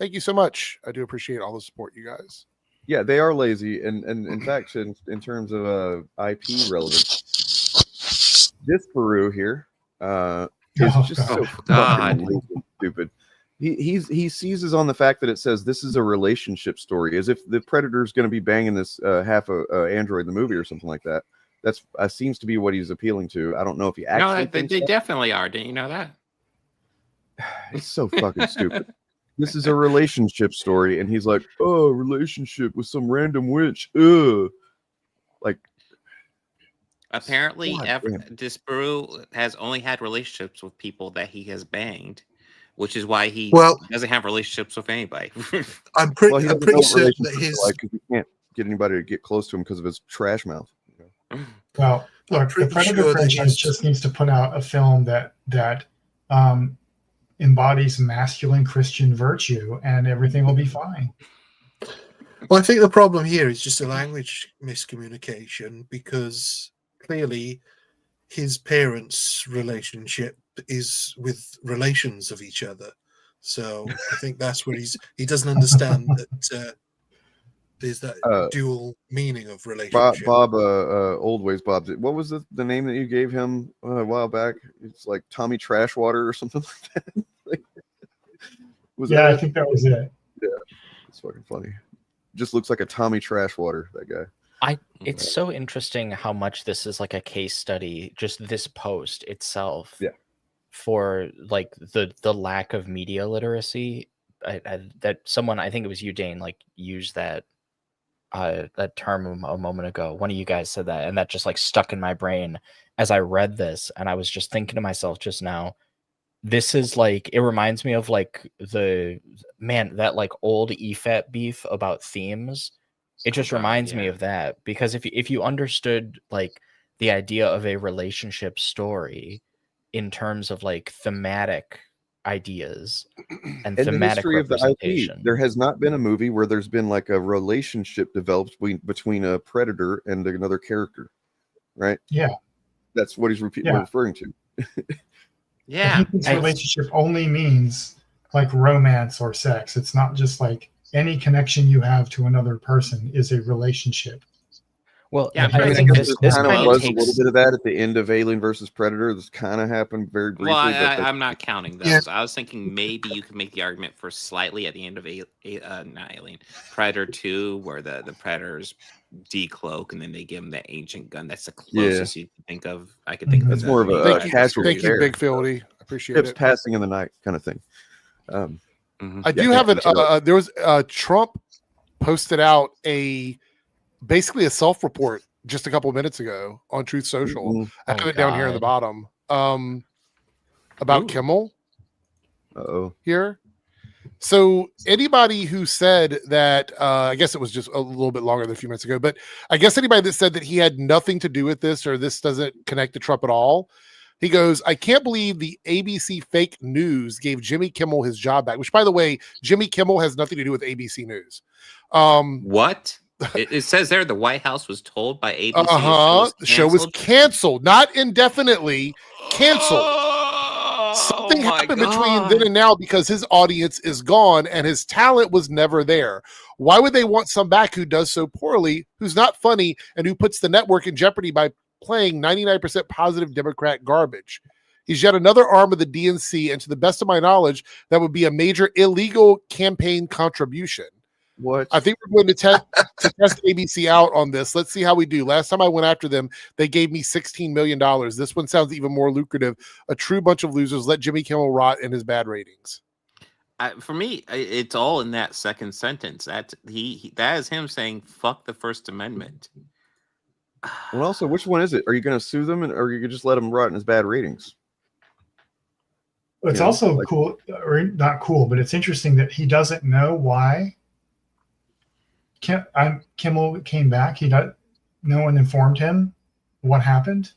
Thank you so much. I do appreciate all the support, you guys.
Yeah, they are lazy. And in fact, in terms of IP relevance, this Peru here is just so fucking stupid. He seizes on the fact that it says this is a relationship story, as if the Predator's going to be banging this half a android in the movie or something like that. That's seems to be what he's appealing to. I don't know if he actually.
No, they definitely are. Didn't you know that?
It's so fucking stupid. This is a relationship story, and he's like, "Oh, relationship with some random witch." Like,
apparently, this Peru has only had relationships with people that he has banged, which is why he doesn't have relationships with anybody.
I'm pretty certain that
because he can't get anybody to get close to him because of his trash mouth.
Well, look, the Predator franchise just needs to put out a film that embodies masculine Christian virtue, and everything will be fine.
Well, I think the problem here is just a language miscommunication, because clearly his parents' relationship is with relations of each other. So I think that's where he doesn't understand that there's that dual meaning of relationship.
Bob, old ways Bob. What was the name that you gave him a while back? It's like Tommy Trashwater or something like that.
I think that was it.
Yeah, it's fucking funny. Just looks like a Tommy Trashwater, that guy.
It's so interesting how much this is like a case study, just this post itself.
Yeah. For
like the lack of media literacy that someone, I think it was you, Dane, like used that term a moment ago. One of you guys said that, and that just like stuck in my brain as I read this, and I was just thinking to myself just now, this is like, it reminds me of like that like old EFET beef about themes. It just reminds me of that, because if you understood like the idea of a relationship story in terms of like thematic ideas and
In the
thematic
history of the
representation.
IP, there has not been a movie where there's been like a relationship developed between a predator and another character, right?
Yeah.
That's what he's referring to.
Yeah.
I think this relationship only means like romance or sex. It's not just like any connection you have to another person is a relationship.
Well,
Yeah,
I
think
this kind of was
takes...
a little bit of that at the end of Alien versus Predator. This kind of happened very briefly.
Well,
but
I'm not counting those. I was thinking maybe you could make the argument for slightly at the end of not Alien, Predator 2, where the Predators decloak and then they give him the ancient gun. That's the closest you can think of. I could think of
That's more of a casual.
Thank you, Big Fieldy. Appreciate
Ships
it.
passing in the night kind of thing.
I do have it. There was Trump posted out basically a self-report just a couple of minutes ago on Truth Social. I have it down here in the bottom. About Kimmel. Here. So anybody who said that, I guess it was just a little bit longer than a few minutes ago, but I guess anybody that said that he had nothing to do with this or this doesn't connect to Trump at all, he goes, I can't believe the ABC fake news gave Jimmy Kimmel his job back, which, by the way, Jimmy Kimmel has nothing to do with ABC News.
What? It says there the White House was told by ABC
the show was canceled, not indefinitely, canceled. Something happened between then and now because his audience is gone and his talent was never there. Why would they want some back who does so poorly, who's not funny, and who puts the network in jeopardy by playing 99% positive Democrat garbage? He's yet another arm of the DNC, and to the best of my knowledge, that would be a major illegal campaign contribution.
What?
I think we're going to test ABC out on this. Let's see how we do. Last time I went after them, they gave me $16 million. This one sounds even more lucrative. A true bunch of losers. Let Jimmy Kimmel rot in his bad ratings.
For me, it's all in that second sentence. That is him saying "fuck the First Amendment."
Well, also, which one is it? Are you going to sue them, or are you going to just let him rot in his bad ratings?
It's also cool, or not cool, but it's interesting that he doesn't know why Kimmel came back. No one informed him what happened.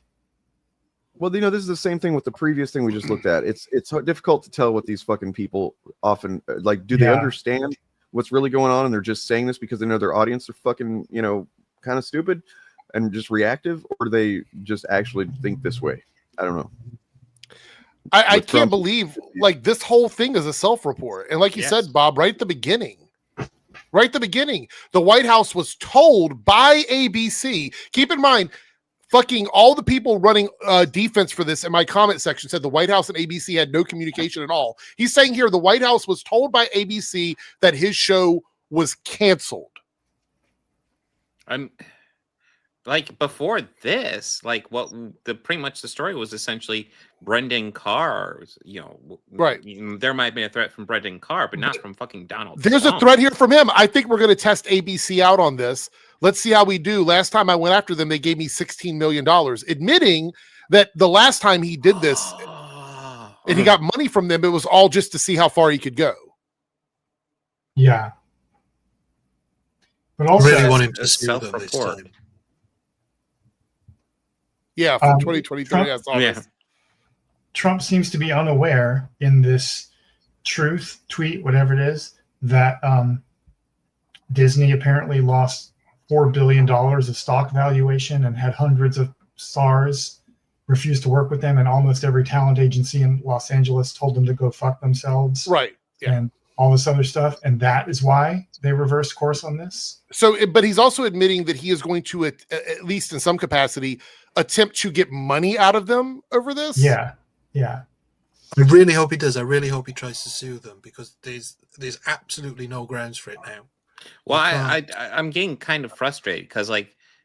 Well, this is the same thing with the previous thing we just looked at. It's difficult to tell what these fucking people often like. Do they understand what's really going on, and they're just saying this because they know their audience are fucking kind of stupid and just reactive, or do they just actually think this way? I don't know.
I can't believe like this whole thing is a self-report, and like you said, Bob, right at the beginning. Right at the beginning, the White House was told by ABC. Keep in mind, fucking all the people running defense for this in my comment section said the White House and ABC had no communication at all. He's saying here the White House was told by ABC that his show was canceled.
I'm like before this, like what pretty much the story was essentially Brendan Carr.
Right.
There might be a threat from Brendan Carr, but not from fucking Donald.
There's
Trump.
a threat here from him. I think we're going to test ABC out on this. Let's see how we do. Last time I went after them, they gave me $16 million, admitting that the last time he did this and he got money from them, it was all just to see how far he could go.
Yeah. But also,
really want him to sue them this time.
Yeah, from 2023. I saw this.
Trump seems to be unaware in this truth tweet, whatever it is, that Disney apparently lost $4 billion of stock valuation and had hundreds of stars refuse to work with them, and almost every talent agency in Los Angeles told them to go fuck themselves.
Right. Yeah.
And all this other stuff. And that is why they reversed course on this.
So, but he's also admitting that he is going to, at least in some capacity, attempt to get money out of them over this.
Yeah. Yeah.
I really hope he does. I really hope he tries to sue them, because there's absolutely no grounds for it now.
Well, I'm getting kind of frustrated because,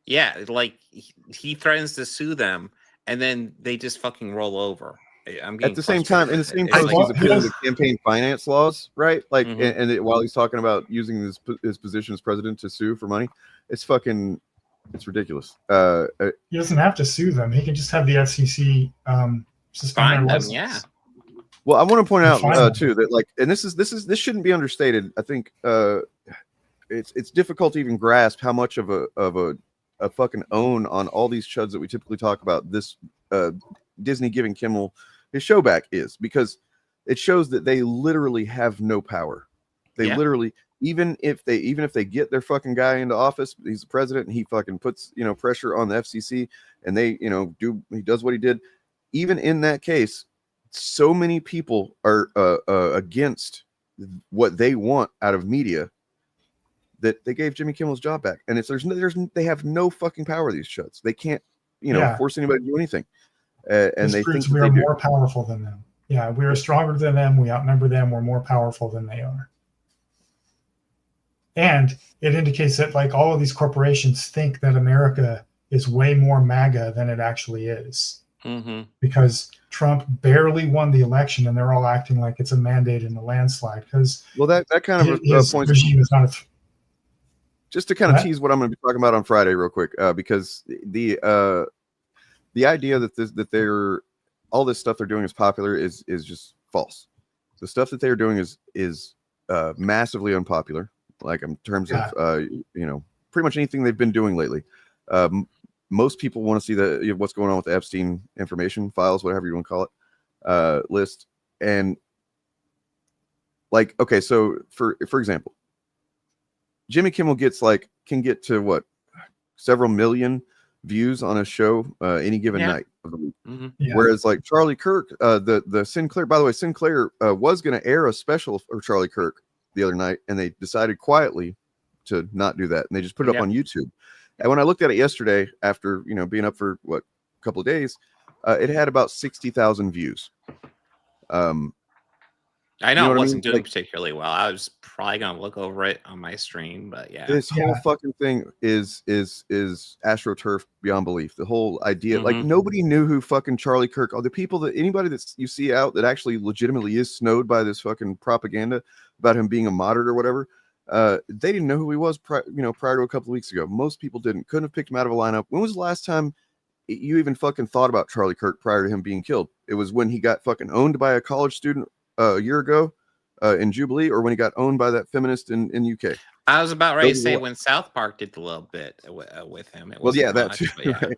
he threatens to sue them, and then they just fucking roll over. I'm getting
at the same time, in the same time, he's appealing to campaign finance laws, right? Like, and while he's talking about using his position as president to sue for money, it's ridiculous.
He doesn't have to sue them. He can just have the FCC suspend their license.
Yeah.
Well, I want to point out too that and this shouldn't be understated. I think it's difficult to even grasp how much of a fucking own on all these chuds that we typically talk about this Disney giving Kimmel his show back is, because it shows that they literally have no power. They literally, even if they get their fucking guy into office, he's the president, and he fucking puts, you know, pressure on the FCC, and they, you know, he does what he did. Even in that case, so many people are against what they want out of media that they gave Jimmy Kimmel's job back. And it's they have no fucking power, these shuts. They can't, you know, force anybody to do anything. And they think
we are more powerful than them. Yeah, we are stronger than them. We outnumber them. We're more powerful than they are. And it indicates that like all of these corporations think that America is way more MAGA than it actually is. Because Trump barely won the election, and they're all acting like it's a mandate in the landslide. Because
that kind of
his
points
regime is not.
Just to kind of tease what I'm going to be talking about on Friday, real quick, because the idea that they're all this stuff they're doing is popular is just false. The stuff that they're doing is massively unpopular. Like in terms of you know, pretty much anything they've been doing lately. Most people want to see what's going on with the Epstein information files, whatever you want to call it, list. And like, okay, so for example, Jimmy Kimmel can get to what, several million views on a show any given night of the week. Whereas like Charlie Kirk, the Sinclair, by the way, Sinclair was going to air a special for Charlie Kirk the other night, and they decided quietly to not do that, and they just put it up on YouTube. And when I looked at it yesterday, after, you know, being up for a couple of days, it had about 60,000 views.
I know it wasn't doing particularly well. I was probably gonna look over it on my stream, but
this whole fucking thing is astroturf beyond belief. The whole idea, like, nobody knew who fucking Charlie Kirk, or the people that anybody that you see out that actually legitimately is snowed by this fucking propaganda about him being a moderate or whatever. They didn't know who he was prior to a couple of weeks ago. Most people couldn't have picked him out of a lineup. When was the last time you even fucking thought about Charlie Kirk prior to him being killed? It was when he got fucking owned by a college student a year ago in Jubilee, or when he got owned by that feminist in UK.
I was about ready to say when South Park did a little bit with him.
Well, yeah, that too.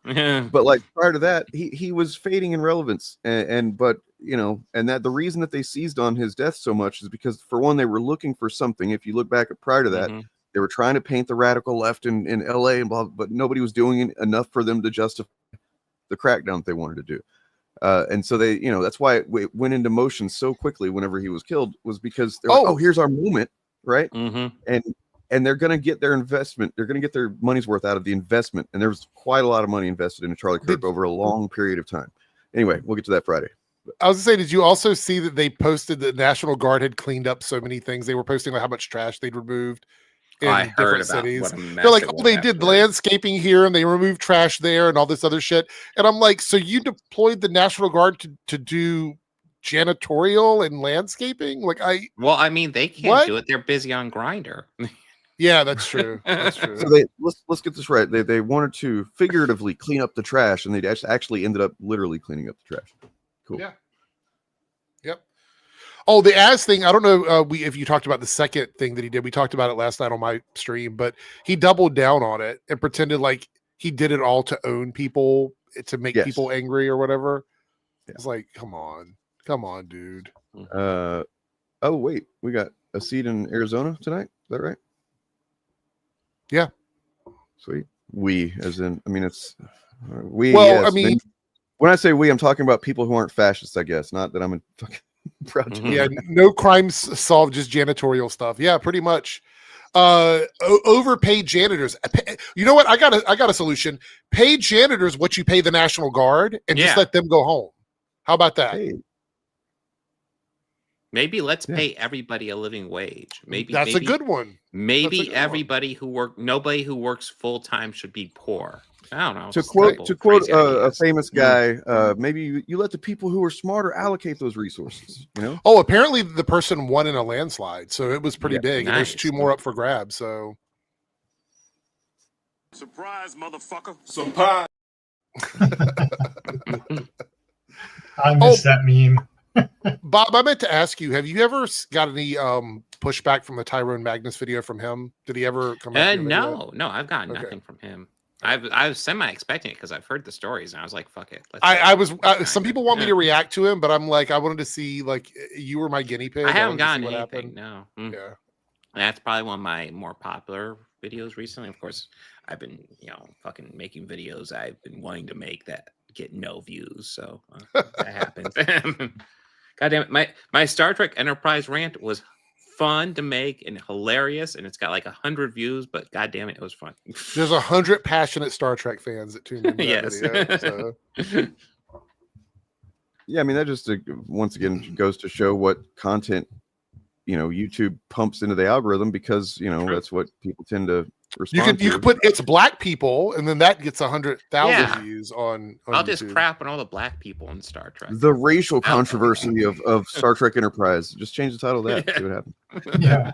Right? But like prior to that, he was fading in relevance, but you know, and that the reason that they seized on his death so much is because, for one, they were looking for something. If you look back at prior to that, they were trying to paint the radical left in LA and blah, but nobody was doing enough for them to justify the crackdown that they wanted to do. And so they, you know, that's why it went into motion so quickly whenever he was killed, was because they're like, oh, here's our moment, right? And they're going to get their investment. They're going to get their money's worth out of the investment. And there was quite a lot of money invested in Charlie Kirk over a long period of time. Anyway, we'll get to that Friday.
I was gonna say, did you also see that they posted the National Guard had cleaned up so many things? They were posting like how much trash they'd removed in different cities. They're like, oh, they did landscaping here and they removed trash there and all this other shit. And I'm like, so you deployed the National Guard to do janitorial and landscaping? Like,
well, I mean, they can't do it. They're busy on Grindr.
Yeah, that's true. That's true.
So let's get this right. They wanted to figuratively clean up the trash, and they actually ended up literally cleaning up the trash. Cool.
Yeah. Yep. Oh, the ass thing. I don't know if you talked about the second thing that he did. We talked about it last night on my stream, but he doubled down on it and pretended like he did it all to own people, to make people angry or whatever. It's like, come on, dude.
Oh wait, we got a seat in Arizona tonight. Is that right?
Yeah.
Sweet. We, as in, I mean, it's we.
Well,
yes,
I mean,
when I say we, I'm talking about people who aren't fascists, I guess. Not that I'm a fucking proud to.
Yeah, no crimes solved, just janitorial stuff. Yeah, pretty much. Overpaid janitors. You know what? I got a solution. Pay janitors what you pay the National Guard, and just let them go home. How about that?
Maybe let's pay everybody a living wage. Maybe
that's a good one.
Maybe everybody nobody who works full time should be poor. I don't know.
To quote a famous guy, maybe you let the people who are smarter allocate those resources. You know.
Oh, apparently the person won in a landslide, so it was pretty big. And there's 2 more up for grabs. So
surprise, motherfucker! Surprise!
I missed that meme.
Bob, I meant to ask you: have you ever got any pushback from the Tyrone Magnus video from him? Did he ever come out?
No, I've got nothing from him. I was semi-expecting it because I've heard the stories, and I was like, fuck it.
Some people want me to react to him, but I'm like, I wanted to see, like, you were my guinea pig.
I haven't gotten
what
anything,
happened.
no.
Yeah.
That's probably one of my more popular videos recently. Of course, I've been, fucking making videos I've been wanting to make that get no views, so that happens. God damn it. My Star Trek Enterprise rant was fun to make and hilarious, and it's got like 100 views, but god damn it was fun.
There's 100 passionate Star Trek fans that tuned in to
Yes.
that video, so.
Yeah, I mean, that just once again goes to show what content YouTube pumps into the algorithm, because that's what people tend to respond to.
You can put it's black people, and then that gets 100,000 views on
I'll
YouTube.
just crap on all the black people in Star Trek.
The racial controversy of Star Trek Enterprise. Just change the title of that. See what happens.
Yeah.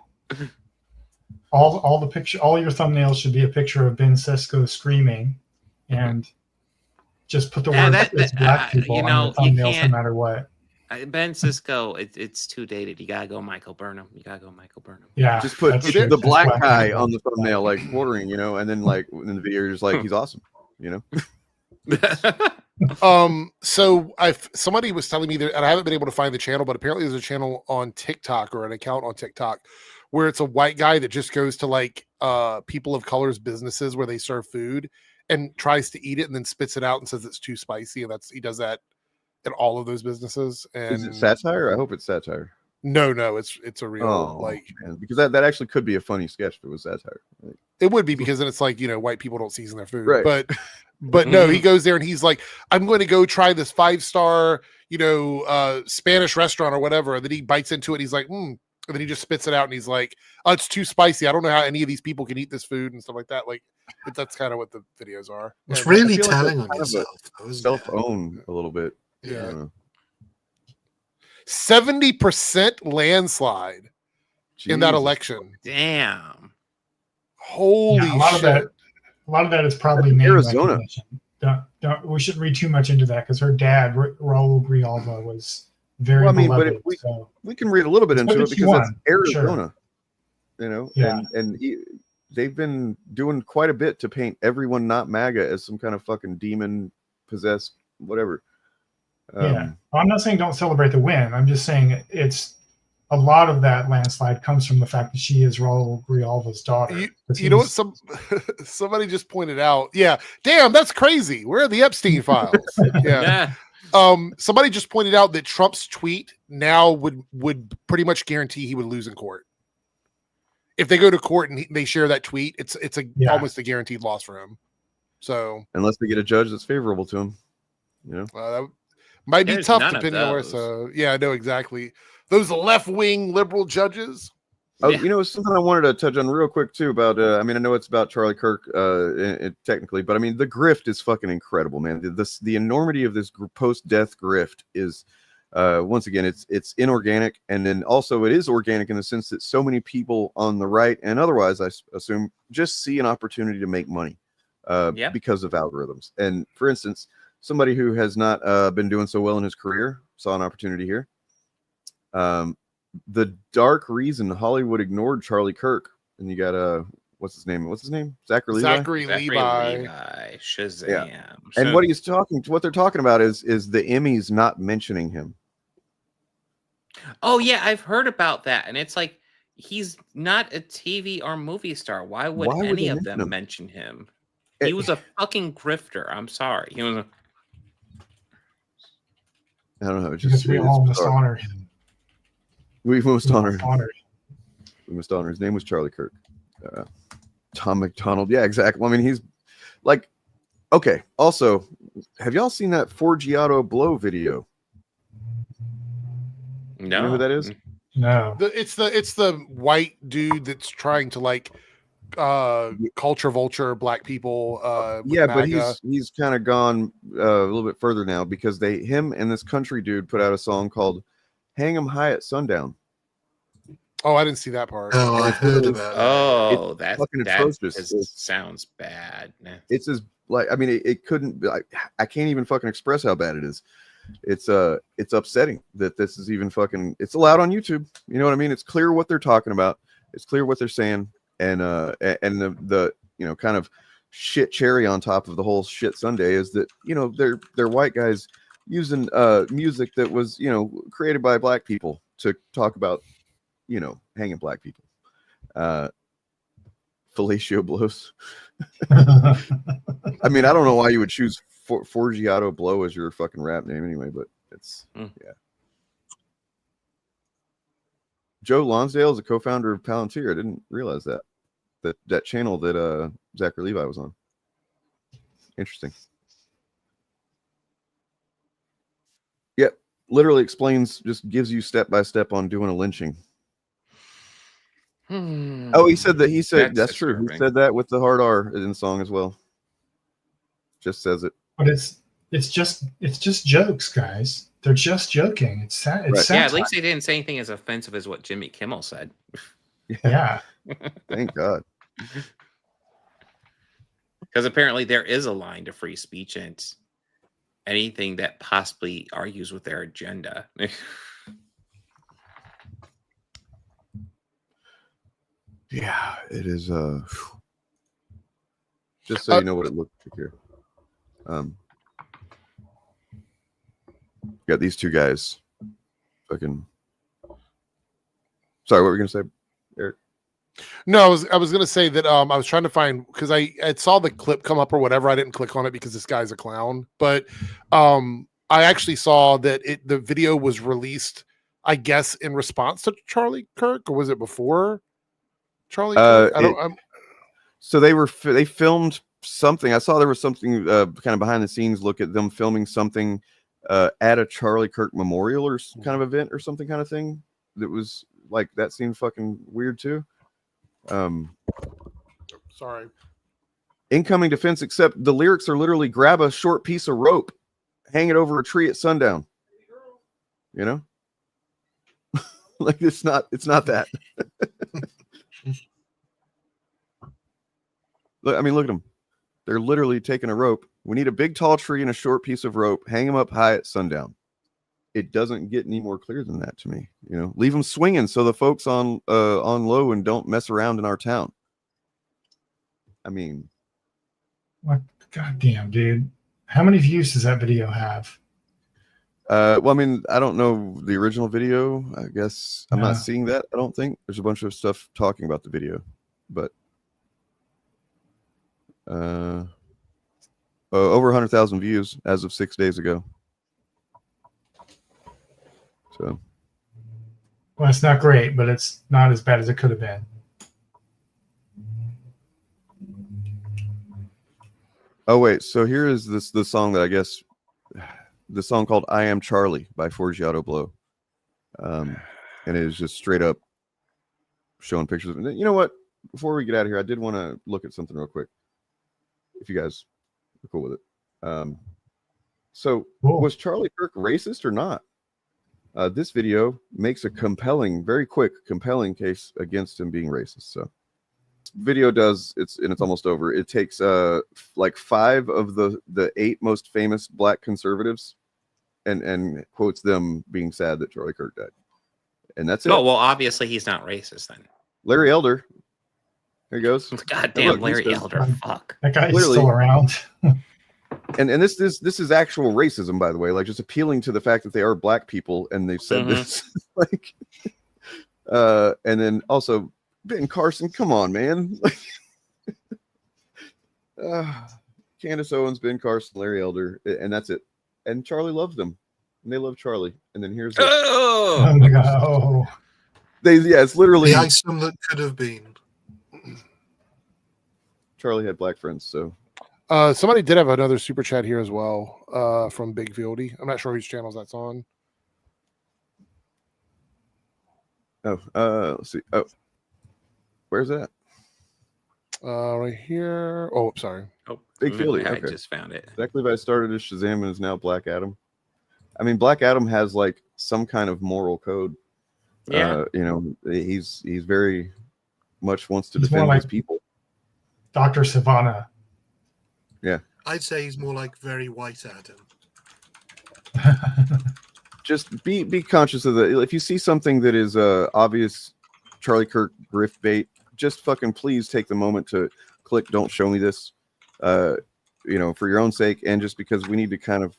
All the picture, all your thumbnails should be a picture of Ben Sisko screaming, and just put the word it's black people on the thumbnails no matter what.
Ben Sisko, it's too dated. You gotta go Michael Burnham.
Yeah,
just put the black guy on the thumbnail, like quartering, and then like in the video, you're just like, he's awesome,
So somebody was telling me that, and I haven't been able to find the channel, but apparently there's a channel on TikTok, or an account on TikTok, where it's a white guy that just goes to like people of color's businesses where they serve food and tries to eat it and then spits it out and says it's too spicy, and he does that at all of those businesses. And
is it satire? I hope it's satire.
No, it's a real
man, because that actually could be a funny sketch if it was satire. Like,
it would be, because then it's like, white people don't season their food,
right?
But no, he goes there and he's like, I'm going to go try this 5-star, Spanish restaurant or whatever. And then he bites into it. And he's like, and then he just spits it out and he's like, oh, it's too spicy. I don't know how any of these people can eat this food and stuff like that. Like, that's kind of what the videos are.
It's really telling on yourself.
Self-own a little bit.
Yeah. 70% landslide in that election.
Damn.
Holy shit.
A lot of that is probably name
Arizona.
Don't we shouldn't read too much into that, because her dad, Raul Grijalva, was very beloved.
But we can read a little bit into it, because it's Arizona.
Yeah.
And they've been doing quite a bit to paint everyone not MAGA as some kind of fucking demon possessed whatever.
Well, I'm not saying don't celebrate the win. I'm just saying it's a lot of that landslide comes from the fact that she is Raul Grijalva's daughter.
You know what? Somebody just pointed out. Yeah, damn, that's crazy. Where are the Epstein files? Yeah. Somebody just pointed out that Trump's tweet now would pretty much guarantee he would lose in court. If they go to court and they share that tweet, it's almost a guaranteed loss for him. So
unless they get a judge that's favorable to him,
that might be tough depending on where. So yeah, I know exactly. Those left-wing liberal judges.
Oh, something I wanted to touch on real quick too about. I know it's about Charlie Kirk, technically, but I mean the grift is fucking incredible, man. The enormity of this post-death grift is, once again, it's inorganic, and then also it is organic in the sense that so many people on the right and otherwise, I assume, just see an opportunity to make money, because of algorithms. And for instance, somebody who has not been doing so well in his career saw an opportunity here. The dark reason Hollywood ignored Charlie Kirk, and you got what's his name? Zachary
Levi.
Shazam.
Yeah. And what they're talking about is the Emmys not mentioning him.
Oh yeah, I've heard about that, and it's like he's not a TV or movie star. Why would any of them mention him? He was a fucking grifter. I'm sorry. He was
I don't know.
Because we all must honor him.
We must honor him. We must honor. His name was Charlie Kirk. Tom McDonald. Yeah, exactly. I mean, he's like, okay. Also, have y'all seen that Forgiato Blow video?
No.
You know who that is?
No.
It's the white dude that's trying to like culture vulture black people.
Yeah, but he's kind of gone a little bit further now, because him and this country dude put out a song called "Hang 'em High at Sundown."
Oh, I didn't see that part.
Oh, I heard about it.
Oh,
that
sounds bad.
It's as like, I mean, it couldn't be like, I can't even fucking express how bad it is. It's upsetting that this is even fucking, it's allowed on YouTube. You know what I mean? It's clear what they're talking about. It's clear what they're saying. And the kind of shit cherry on top of the whole shit sundae is that, you know, they're white guys using music that was, you know, created by black people to talk about, you know, hanging black people. Fellatio blows. I mean, I don't know why you would choose Forgiato Blow as your fucking rap name anyway, but it's yeah. Joe Lonsdale is a co-founder of Palantir. I didn't realize that channel that Zachary Levi was on. Interesting. Yep, literally explains, just gives you step by step on doing a lynching. Oh, he said that's true.
disturbing.
He said that with the hard R in the song as well. Just says it.
But it's just jokes, guys. They're just joking. It's sad. It's
Yeah, at least they didn't say anything as offensive as what Jimmy Kimmel said.
Yeah.
Thank God.
Because apparently there is a line to free speech, and it's anything that possibly argues with their agenda.
Yeah, it is. Just so you know what it looks like here. Got these two guys. Fucking. Sorry, what were you gonna say, Eric?
No, I was gonna say that I was trying to find, because I saw the clip come up or whatever. I didn't click on it because this guy's a clown. But I actually saw that the video was released, I guess, in response to Charlie Kirk, or was it before Charlie Kirk?
So they filmed something. I saw there was something kind of behind the scenes look at them filming something at a Charlie Kirk memorial or kind of event or something kind of thing. That was like, that seemed fucking weird too.
Sorry.
Incoming defense, except the lyrics are literally grab a short piece of rope, hang it over a tree at sundown. You know? Like it's not that. Look, I mean, look at them. They're literally taking a rope. We need a big tall tree and a short piece of rope. Hang them up high at sundown. It doesn't get any more clear than that to me. You know, leave them swinging so the folks on low and don't mess around in our town. I mean,
what? Goddamn, dude! How many views does that video have?
Well, I mean, I don't know the original video. I guess I'm not seeing that. I don't think there's a bunch of stuff talking about the video, but over 100,000 views as of 6 days ago. So,
well, it's not great, but it's not as bad as it could have been.
Oh wait, so here is the song that I guess, the song called "I Am Charlie" by Forgiato Blow, and it is just straight up showing pictures of it. You know what? Before we get out of here, I did want to look at something real quick, if you guys are cool with it. So, was Charlie Kirk racist or not? This video makes a very quick, compelling case against him being racist. So, video does it's almost over. It takes like 5 of the 8 most famous black conservatives and quotes them being sad that Charlie Kirk died, and that's it.
Oh well, obviously he's not racist then.
Larry Elder, there he goes.
Goddamn, Larry Elder. Fuck,
that guy is still around.
And this is actual racism, by the way, like just appealing to the fact that they are black people and they've said this. Like, and then also Ben Carson, come on, man. Candace Owens, Ben Carson, Larry Elder, and that's it. And Charlie loves them, and they love Charlie. And then here's
no.
It's literally
the item that could have been.
Charlie had black friends, so.
Somebody did have another super chat here as well, from Big Fieldy. I'm not sure whose channels that's on.
Oh, let's see. Oh, where's that?
Right here. Oh, sorry.
Oh,
Big Fieldy.
I
Okay.
just found it.
Zach Levi started as Shazam and is now Black Adam. I mean, Black Adam has like some kind of moral code.
Yeah.
You know, he's very much wants to defend his people.
Dr. Savannah.
Yeah.
I'd say he's more like very white Adam.
Just be conscious of the. If you see something that is obvious Charlie Kirk grift bait, just fucking please take the moment to click "Don't show me this," you know, for your own sake, and just because we need to kind of,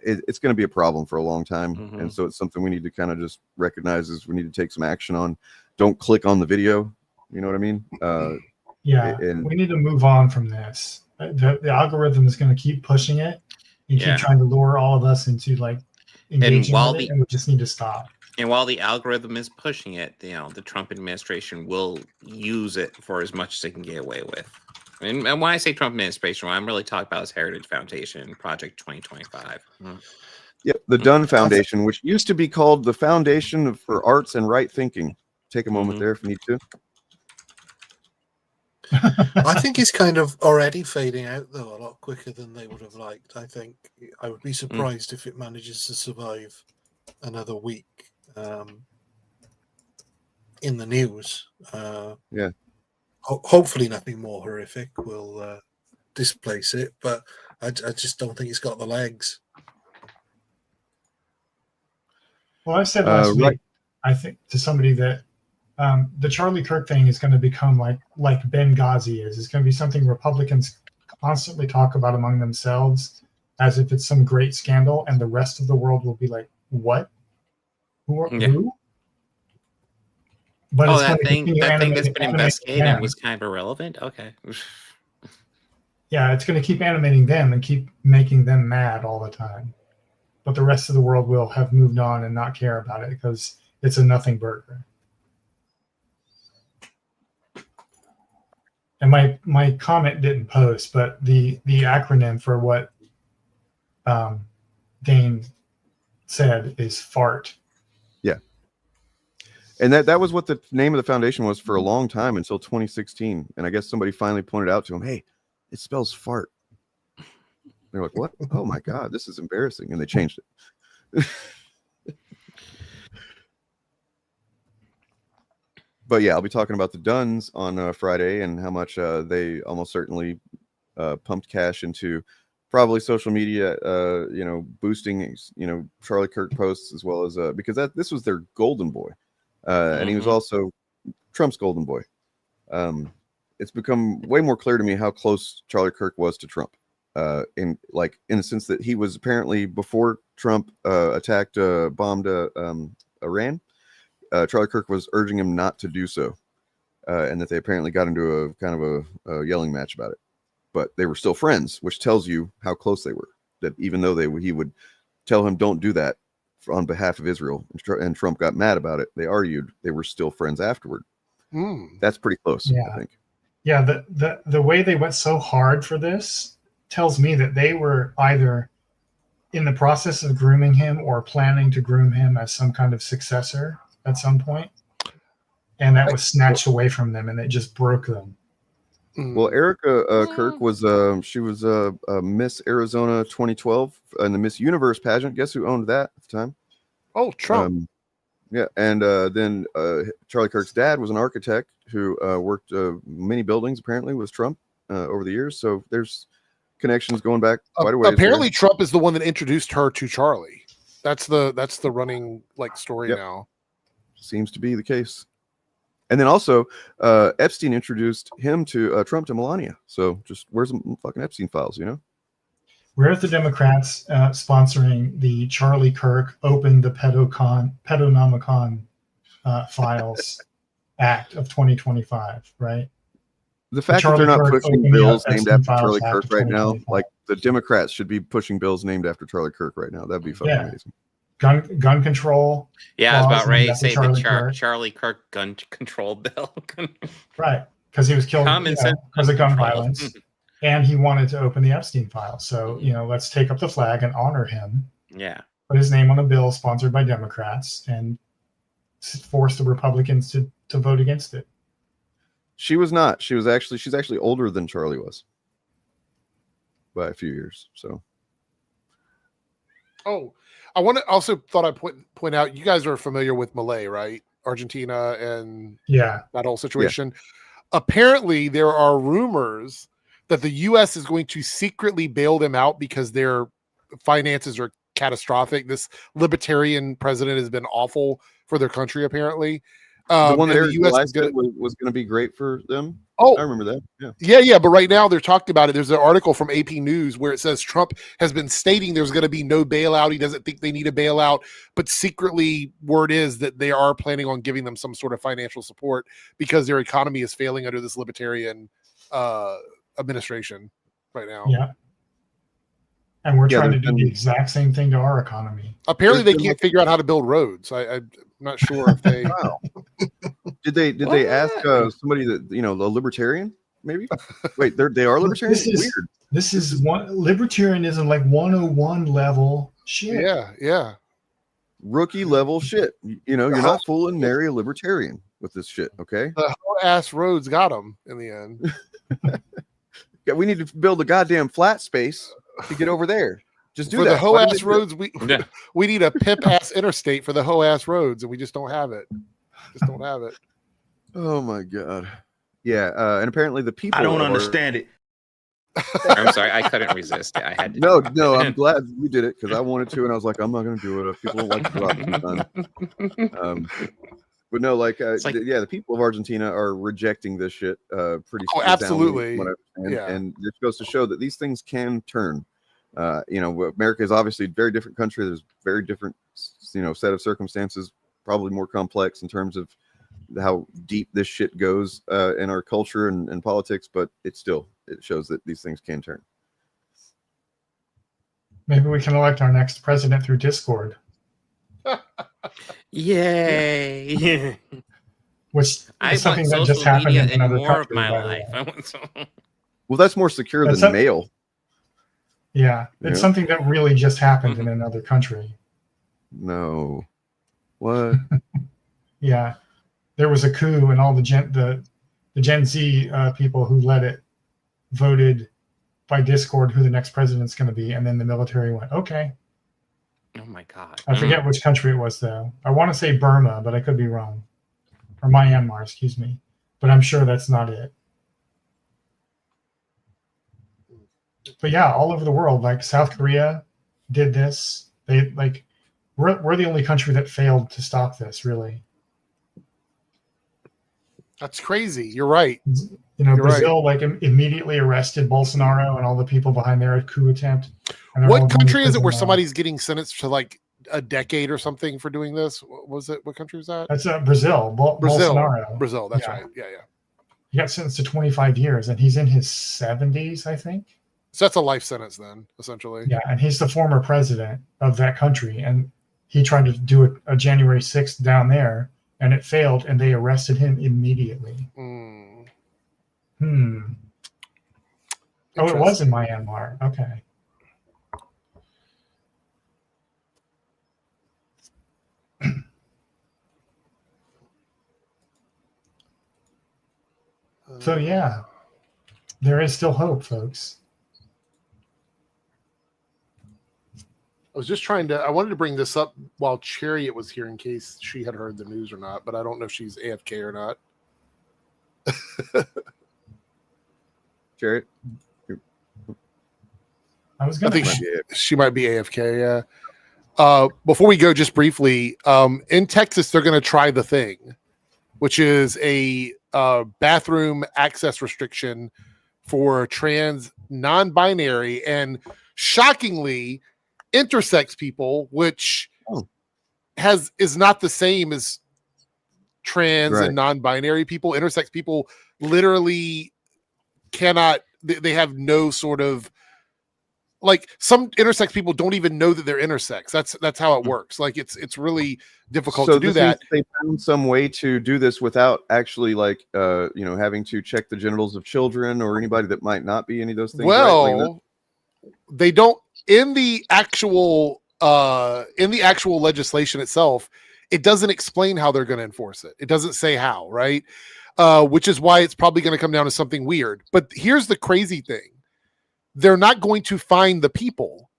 it's going to be a problem for a long time. And so it's something we need to kind of just recognize is we need to take some action on. Don't click on the video. You know what I mean?
Yeah, we need to move on from this. The algorithm is going to keep pushing it and keep trying to lure all of us into like engaging with it, and we just need to stop.
And while the algorithm is pushing it, you know, the Trump administration will use it for as much as they can get away with. And when I say Trump administration, I'm really talking about his Heritage Foundation, Project 2025.
Yep, the Dunn Foundation, which used to be called the Foundation for Arts and Right Thinking. Take a moment there if you need to.
I think he's kind of already fading out, though, a lot quicker than they would have liked. I think I would be surprised if it manages to survive another week in the news. Hopefully nothing more horrific will displace it, but I just don't think it's got the legs.
Well, I said last week, I think, to somebody that the Charlie Kirk thing is going to become like Benghazi is. It's going to be something Republicans constantly talk about among themselves as if it's some great scandal, and the rest of the world will be like, what? Who? But
that thing that's been investigated and was kind of irrelevant? Okay.
Yeah, it's going to keep animating them and keep making them mad all the time. But the rest of the world will have moved on and not care about it because it's a nothing burger. And my comment didn't post, but the acronym for what Dane said is FART.
Yeah. And that was what the name of the foundation was for a long time until 2016. And I guess somebody finally pointed out to him, hey, it spells fart. They're like, what? Oh my God, this is embarrassing. And they changed it. But yeah, I'll be talking about the Dunns on Friday and how much they almost certainly pumped cash into probably social media, you know, boosting, you know, Charlie Kirk posts as well as because this was their golden boy. And he was also Trump's golden boy. It's become way more clear to me how close Charlie Kirk was to Trump. In the sense that he was apparently, before Trump bombed Iran, Charlie Kirk was urging him not to do so, and that they apparently got into a kind of a yelling match about it. But they were still friends, which tells you how close they were. That even though he would tell him don't do that on behalf of Israel, and Trump got mad about it, they argued. They were still friends afterward. That's pretty close, I think.
Yeah, the way they went so hard for this tells me that they were either in the process of grooming him or planning to groom him as some kind of successor at some point, and that was snatched away from them, and it just broke them.
Well, Erica Kirk was she was Miss Arizona 2012 in the Miss Universe pageant. Guess who owned that at the time?
Oh, Trump.
Yeah, and then Charlie Kirk's dad was an architect who worked many buildings apparently with Trump over the years. So there's connections going back quite a ways.
Apparently, Trump is the one that introduced her to Charlie. That's the running story now.
Seems to be the case. And then also, Epstein introduced him to Trump to Melania. So just where's the fucking Epstein files, you know?
Where are the Democrats sponsoring the Charlie Kirk Open the Pedonomicon Files Act of 2025, right?
The fact that they're not pushing bills named after Charlie Kirk right now, like the Democrats should be pushing bills named after Charlie Kirk right now. That'd be fucking amazing.
Gun control.
Yeah, I was about ready to say the Charlie Kirk gun control bill.
Right, because he was killed because of gun violence, and he wanted to open the Epstein file. So, let's take up the flag and honor him.
Yeah.
Put his name on a bill sponsored by Democrats and force the Republicans to vote against it.
She was not. She's actually older than Charlie was by a few years. So.
Oh, I thought I'd point out, you guys are familiar with Milei, right? Argentina and that whole situation. Yeah. Apparently, there are rumors that the U.S. is going to secretly bail them out because their finances are catastrophic. This libertarian president has been awful for their country, apparently.
The one that
and
Eric
the US
July
is gonna,
said was going to be great for them.
Oh,
I remember that. Yeah.
Yeah. But right now they're talking about it. There's an article from AP News where it says Trump has been stating there's going to be no bailout. He doesn't think they need a bailout, but secretly word is that they are planning on giving them some sort of financial support because their economy is failing under this libertarian administration right now.
Yeah. And we're trying to do the exact same thing to our economy.
Apparently they can't figure out how to build roads. I'm not sure if they
Did they ask somebody that, you know, a libertarian maybe? Wait, they are libertarians? Weird.
This is one libertarianism, like 101 level shit.
Yeah.
Rookie level shit. You know, you're not fooling nary a libertarian with this shit, okay?
The whole ass roads got them in the end.
Yeah, we need to build a goddamn flat space to get over there. Just do
for
that.
the hoe ass roads. We need a pimp ass interstate for the hoe ass roads, and we just don't have it.
Oh my god. Yeah, and apparently the people.
I don't understand it. I'm sorry, I couldn't resist it. I had to.
No, I'm glad you did it because I wanted to, and I was like, I'm not going to do it. If people don't like to drop it, but no, the people of Argentina are rejecting this shit pretty.
Absolutely.
And it goes to show that these things can turn. You know, America is obviously a very different country. There's very different, you know, set of circumstances, probably more complex in terms of how deep this shit goes in our culture and politics, but it shows that these things can turn.
Maybe we can elect our next president through Discord.
Yay!
Which is something that just happened in another country.
Well, that's more secure than mail.
Yeah, it's something that really just happened in another country.
No. What?
Yeah. There was a coup, and all the Gen Z people who led it voted by Discord who the next president's going to be, and then the military went, okay.
Oh my god!
I forget which country it was, though. I want to say Burma, but I could be wrong, or Myanmar, excuse me. But I'm sure that's not it. But yeah, all over the world, like South Korea did this. They we're the only country that failed to stop this, really.
That's crazy. You're right.
You know, Brazil immediately arrested Bolsonaro and all the people behind their coup attempt.
What country is it where somebody's getting sentenced to like a decade or something for doing this? Was it? What country is that?
That's Brazil. Bolsonaro.
Brazil. That's right. Yeah.
He got sentenced to 25 years, and he's in his 70s, I think.
So that's a life sentence then, essentially.
Yeah, and he's the former president of that country, and he tried to do a January 6th down there, and it failed, and they arrested him immediately. Oh, it was in Myanmar. Okay. So yeah, there is still hope, folks.
I was just I wanted to bring this up while Chariot was here in case she had heard the news or not, but I don't know if she's AFK or not.
Chariot?
I think
she might be AFK, yeah. Before we go, just briefly, in Texas, they're going to try the thing, which is a bathroom access restriction for trans non-binary and shockingly intersex people, which is not the same as trans and non-binary people. Intersex people literally cannot, they have no sort of, like, some intersex people don't even know that they're intersex. That's how it works. Like it's really difficult to do that.
They found some way to do this without actually having to check the genitals of children or anybody that might not be any of those things.
Well, they don't in the actual legislation itself. It doesn't explain how they're going to enforce it. It doesn't say how, right? Which is why it's probably going to come down to something weird. But here's the crazy thing. They're not going to find the people.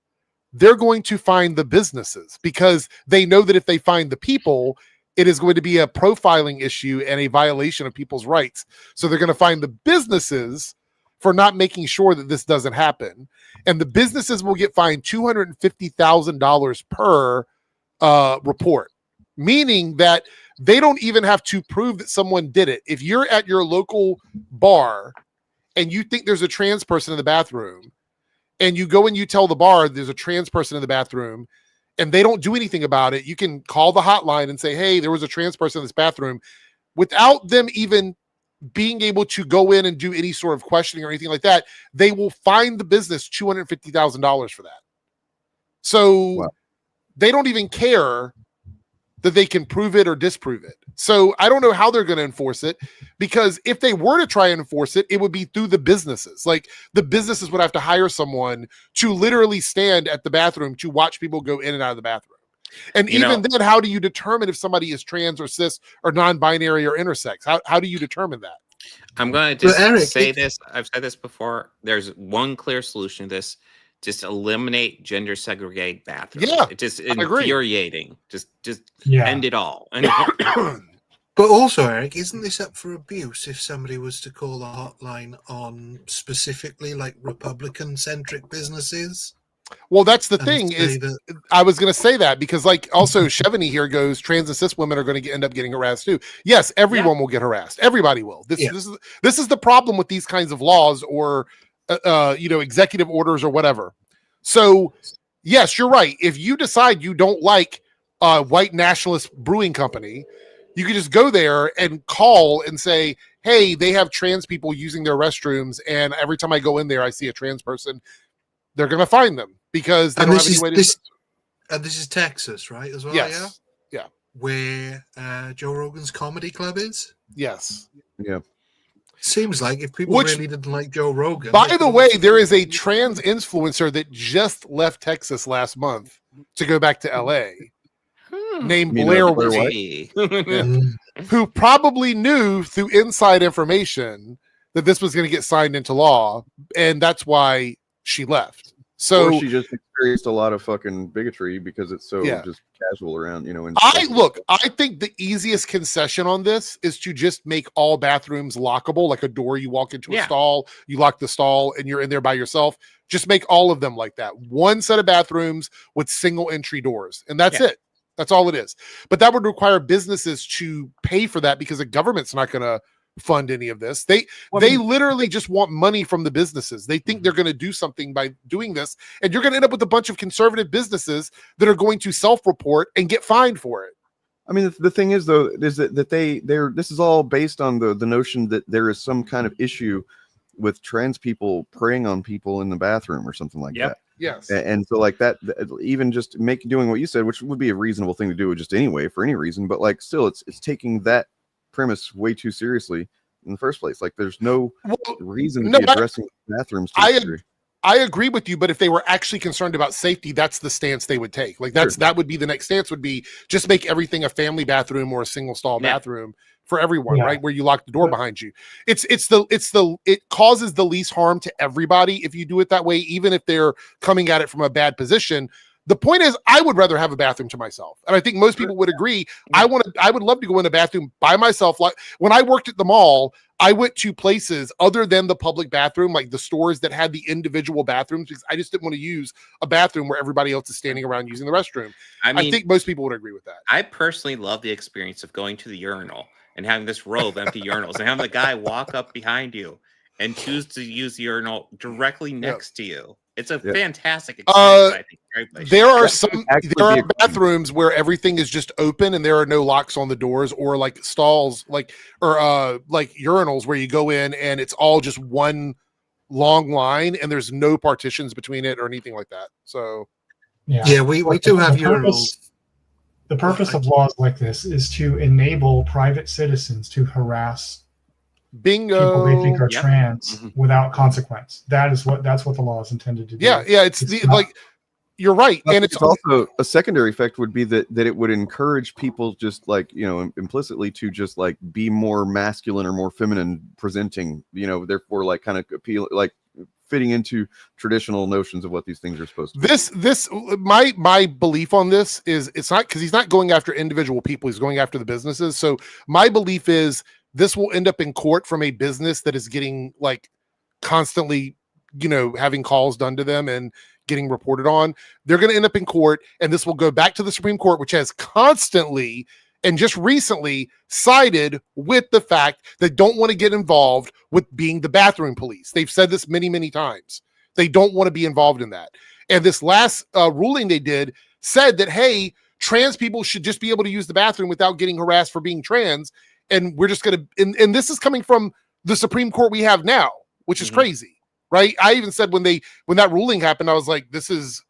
They're going to find the businesses, because they know that if they find the people, it is going to be a profiling issue and a violation of people's rights. So they're going to find the businesses for not making sure that this doesn't happen. And the businesses will get fined $250,000 per report, meaning that they don't even have to prove that someone did it. If you're at your local bar and you think there's a trans person in the bathroom, and you go and you tell the bar there's a trans person in the bathroom, and they don't do anything about it, you can call the hotline and say, hey, there was a trans person in this bathroom, without them even being able to go in and do any sort of questioning or anything like that. They will fine the business $250,000 for that. So they don't even care that they can prove it or disprove it. So I don't know how they're going to enforce it, because if they were to try and enforce it, it would be through the businesses. Like the businesses would have to hire someone to literally stand at the bathroom to watch people go in and out of the bathroom. And even then, how do you determine if somebody is trans or cis or non-binary or intersex? How do you determine that?
I'm going to just say this. I've said this before. There's one clear solution to this. Just eliminate gender segregated bathrooms.
Yeah,
it's just infuriating. Just
Yeah.
end it all.
But also, Eric, isn't this up for abuse if somebody was to call a hotline on specifically like Republican-centric businesses?
Well, that's the thing is, I was going to say that because, like, also Chevany here goes, trans and cis women are going to end up getting harassed too. Yes, everyone will get harassed. Everybody will. This is the problem with these kinds of laws or executive orders or whatever. So, yes, you're right. If you decide you don't like white nationalist brewing company, you can just go there and call and say, hey, they have trans people using their restrooms, and every time I go in there, I see a trans person. They're going to find them because they don't have any way to.
This is Texas, right? As well,
yes. Yeah.
Where Joe Rogan's comedy club is.
Yes.
Yeah.
Seems like if people really didn't like Joe Rogan.
By the way, there is a trans influencer that just left Texas last month to go back to LA. Named Blair White, who probably knew through inside information that this was going to get signed into law, and that's why she left. So
or she just experienced a lot of fucking bigotry because it's so just casual around, And
I think the easiest concession on this is to just make all bathrooms lockable, like a door. You walk into a stall, you lock the stall, and you're in there by yourself. Just make all of them like that. One set of bathrooms with single entry doors, and that's it. That's all it is. But that would require businesses to pay for that because the government's not going to fund any of this. They literally just want money from the businesses. They think they're going to do something by doing this, and you're going to end up with a bunch of conservative businesses that are going to self-report and get fined for it.
I mean, the thing is, though, is that this is all based on the notion that there is some kind of issue with trans people preying on people in the bathroom or something like that.
Yes.
And so like that, even just doing what you said, which would be a reasonable thing to do just anyway for any reason, but like still it's taking that premise way too seriously in the first place. Like there's no reason to be addressing bathrooms.
I agree with you, but if they were actually concerned about safety, that's the stance they would take. Like that would be the next stance would be just make everything a family bathroom or a single stall bathroom for everyone, right? Where you lock the door behind you. It causes the least harm to everybody if you do it that way, even if they're coming at it from a bad position. The point is, I would rather have a bathroom to myself, and I think most people would agree. I would love to go in a bathroom by myself. Like when I worked at the mall, I went to places other than the public bathroom, like the stores that had the individual bathrooms, because I just didn't want to use a bathroom where everybody else is standing around using the restroom. I think most people would agree with that.
I personally love the experience of going to the urinal and having this row of empty urinals and having the guy walk up behind you and choose to use the urinal directly next to you. It's a fantastic experience, I think.
There are bathrooms where everything is just open and there are no locks on the doors, or like stalls, like urinals where you go in and it's all just one long line and there's no partitions between it or anything like that. So
we do have urinals.
The purpose of laws like this is to enable private citizens to harass people they think are trans without consequence. That's what the law is intended to do.
You're right.
And it's also a secondary effect would be that it would encourage people just implicitly to just like be more masculine or more feminine presenting, therefore like kind of appeal, like fitting into traditional notions of what these things are supposed to be.
My belief on this is it's not because he's not going after individual people, he's going after the businesses. So my belief is this will end up in court from a business that is getting like constantly, having calls done to them and getting reported on. They're going to end up in court, and this will go back to the Supreme Court, which has constantly and just recently sided with the fact that don't want to get involved with being the bathroom police. They've said this many, many times. They don't want to be involved in that. And this last ruling they did said that, hey, trans people should just be able to use the bathroom without getting harassed for being trans. And we're just going to, and this is coming from the Supreme Court we have now, which is crazy, right? I even said when that ruling happened, I was like, this is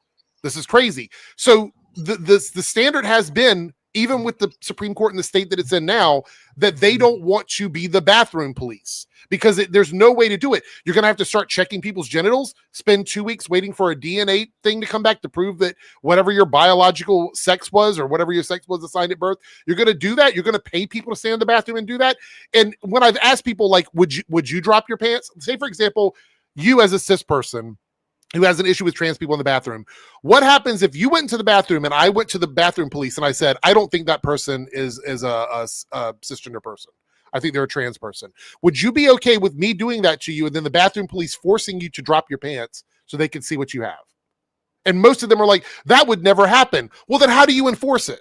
crazy. So the standard has been, even with the Supreme Court in the state that it's in now, that they don't want to be the bathroom police because there's no way to do it. You're going to have to start checking people's genitals, spend 2 weeks waiting for a DNA thing to come back to prove that whatever your biological sex was or whatever your sex was assigned at birth, you're going to do that. You're going to pay people to stand in the bathroom and do that. And when I've asked people, like, would you drop your pants? Say, for example, you as a cis person who has an issue with trans people in the bathroom. What happens if you went into the bathroom and I went to the bathroom police and I said, I don't think that person is a cisgender person. I think they're a trans person. Would you be okay with me doing that to you and then the bathroom police forcing you to drop your pants so they can see what you have? And most of them are like, that would never happen. Well, then how do you enforce it?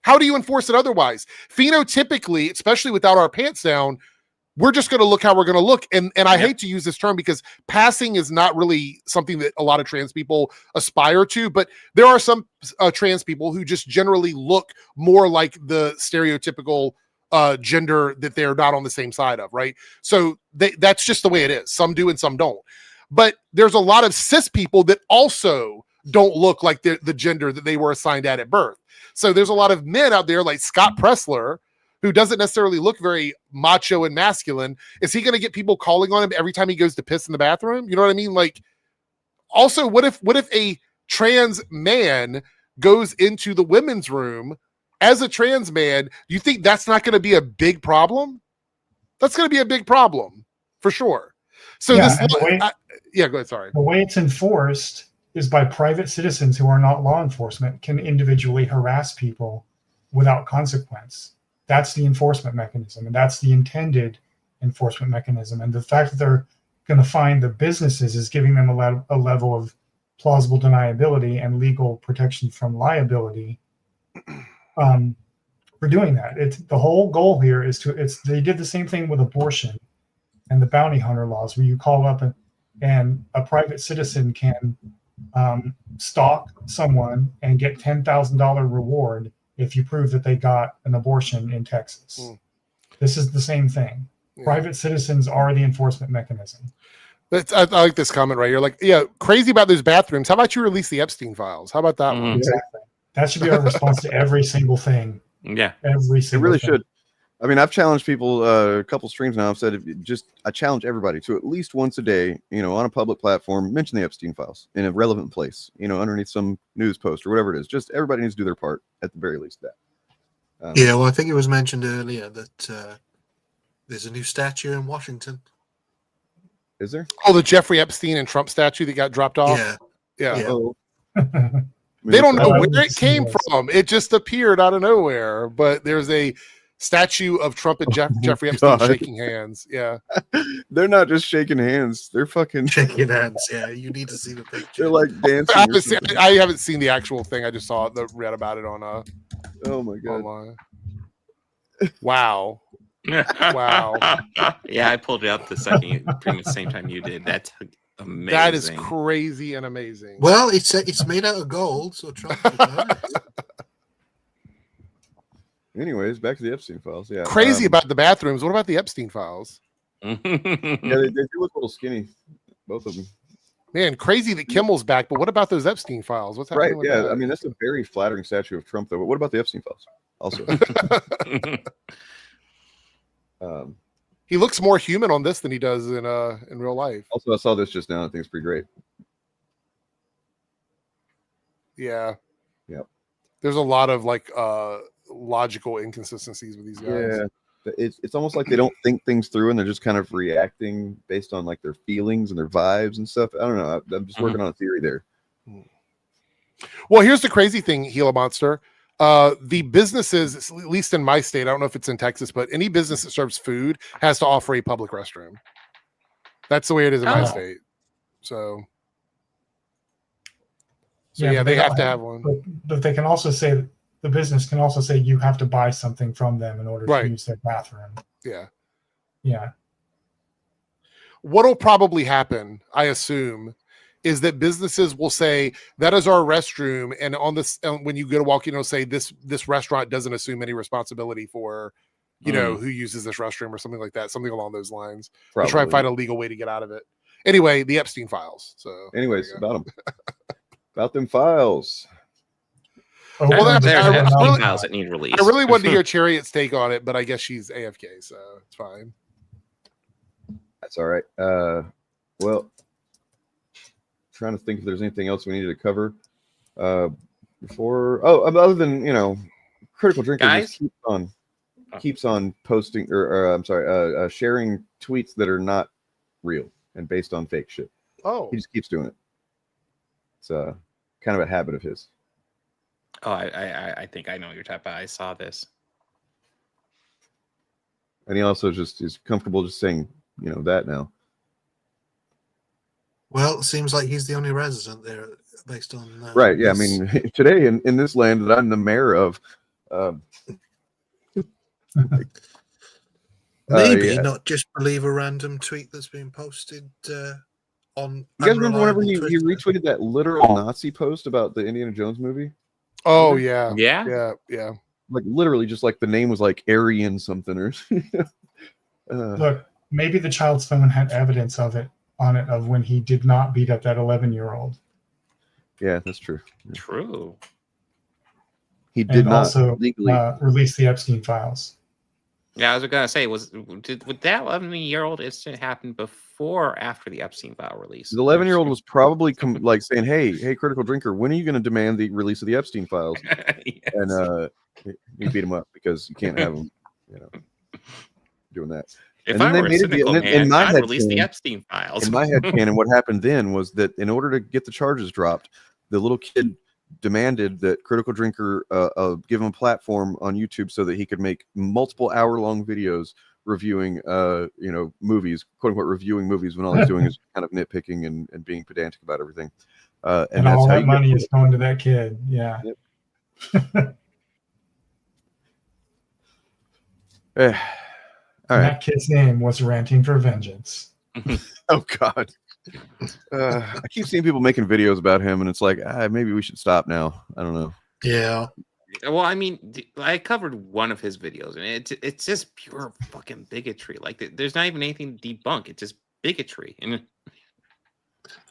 How do you enforce it otherwise? Phenotypically, especially without our pants down, we're just going to look how we're going to look. And I hate to use this term because passing is not really something that a lot of trans people aspire to, but there are some trans people who just generally look more like the stereotypical gender that they're not on the same side of, right? So that's just the way it is. Some do and some don't. But there's a lot of cis people that also don't look like the gender that they were assigned at birth. So there's a lot of men out there like Scott Pressler, who doesn't necessarily look very macho and masculine. Is he going to get people calling on him every time he goes to piss in the bathroom? You know what I mean? Like, also, what if a trans man goes into the women's room as a trans man? Do you think that's not going to be a big problem? That's going to be a big problem for sure. So
yeah,
go ahead. Sorry.
The way it's enforced is by private citizens who are not law enforcement can individually harass people without consequence. That's the enforcement mechanism, and that's the intended enforcement mechanism. And the fact that they're going to find the businesses is giving them a level of plausible deniability and legal protection from liability for doing that. It's the whole goal here is they did the same thing with abortion and the bounty hunter laws, where you call up and a private citizen can stalk someone and get $10,000 reward if you prove that they got an abortion in Texas. This is the same thing. Private citizens are the enforcement mechanism.
I like this comment right here. Like, yeah, crazy about those bathrooms. How about you release the Epstein files? How about that one?
Exactly. That should be our response to every single thing.
Yeah.
Every single
It really
thing.
should. I mean, I've challenged people a couple streams now. I've said, I challenge everybody to at least once a day, on a public platform, mention the Epstein files in a relevant place, underneath some news post or whatever it is. Just everybody needs to do their part at the very least.
Yeah, well, I think it was mentioned earlier that there's a new statue in Washington.
Is there?
Oh, the Jeffrey Epstein and Trump statue that got dropped off? Yeah.
Oh.
They don't know where it came from. It just appeared out of nowhere. But there's a statue of Trump and Jeffrey Epstein shaking hands. Yeah.
They're not just shaking hands. They're fucking
shaking hands. Yeah, you need to see the picture.
They're like dancing.
I haven't seen the actual thing. I just read about it on
oh my god.
Online. Wow. Wow.
Yeah, I pulled it up pretty much the same time you did. That's amazing.
That is crazy and amazing.
Well, it's made out of gold, so Trump.
Anyways, back to the Epstein files. Yeah.
Crazy about the bathrooms. What about the Epstein files?
Yeah, they do look a little skinny, both of them.
Man, crazy that Kimmel's back, but what about those Epstein files? What's happening?
Right? Yeah, that? I mean, that's a very flattering statue of Trump, though. But what about the Epstein files? Also,
he looks more human on this than he does in real life.
Also, I saw this just now. I think it's pretty great.
Yeah.
Yep.
There's a lot of logical inconsistencies with these guys.
Yeah. It's almost like they don't think things through and they're just kind of reacting based on their feelings and their vibes and stuff. I don't know. I'm just working on a theory there.
Well, here's the crazy thing, Gila Monster. The businesses, at least in my state, I don't know if it's in Texas, but any business that serves food has to offer a public restroom. That's the way it is in my state. So yeah, they have to have one.
But they can also say the business can also say you have to buy something from them in order
Right.
to use their bathroom.
Yeah.
Yeah.
What'll probably happen, I assume, is that businesses will say that is our restroom, and on this, when you go to walk in, it'll say this restaurant doesn't assume any responsibility for, you know, who uses this restroom or something like that, something along those lines. They'll try and find a legal way to get out of it. Anyway, the Epstein files. So,
anyways, about them, about them files.
Well,
There's Epstein
really,
files that need release.
I really wanted to hear Chariot's take on it, but I guess she's AFK, so it's fine.
That's all right. Well, trying to think if there's anything else we needed to cover before. Other than, you know, Critical Drinker just keeps on posting or sharing tweets that are not real and based on fake shit.
Oh,
he just keeps doing it. It's kind of a habit of his.
Oh, I think I know what you're talking about. I saw this.
And he also just is comfortable just saying, you know, that now.
Well, it seems like he's the only resident there based on
right. Yeah. I mean, today in this land that I'm the mayor of,
maybe not just believe a random tweet that's been posted on.
You guys remember whenever he retweeted that literal Nazi post about the Indiana Jones movie?
Oh yeah,
yeah.
Like literally, just like the name was like Aryan something or.
Look, maybe the child's phone had evidence of it on it of when he did not beat up that 11-year-old.
Yeah, that's true.
True.
He did not
also
legally
release the Epstein files.
Yeah, I was gonna say, would that 11-year-old incident happen before or after the Epstein file release?
The 11-year-old was probably like saying, "Hey, Critical Drinker, when are you going to demand the release of the Epstein files?"
Yes.
And he beat him up because you can't have him, you know, doing that.
If
and
I
then
were
they
a
made
cynical
it.
man,
In my
I'd
head
release the Epstein files.
In my head canon, what happened then was that in order to get the charges dropped, the little kid demanded that Critical Drinker give him a platform on YouTube so that he could make multiple hour-long videos reviewing movies, quote unquote, reviewing movies, when all he's doing is kind of nitpicking and being pedantic about everything.
And all that money is going to that kid. Yeah.
Yep. All right.
That kid's name was Ranting for Vengeance.
Oh God. I keep seeing people making videos about him, and it's like, maybe we should stop now. I don't know.
Yeah.
Well, I mean, I covered one of his videos, and it's just pure fucking bigotry. Like, there's not even anything to debunk. It's just bigotry. And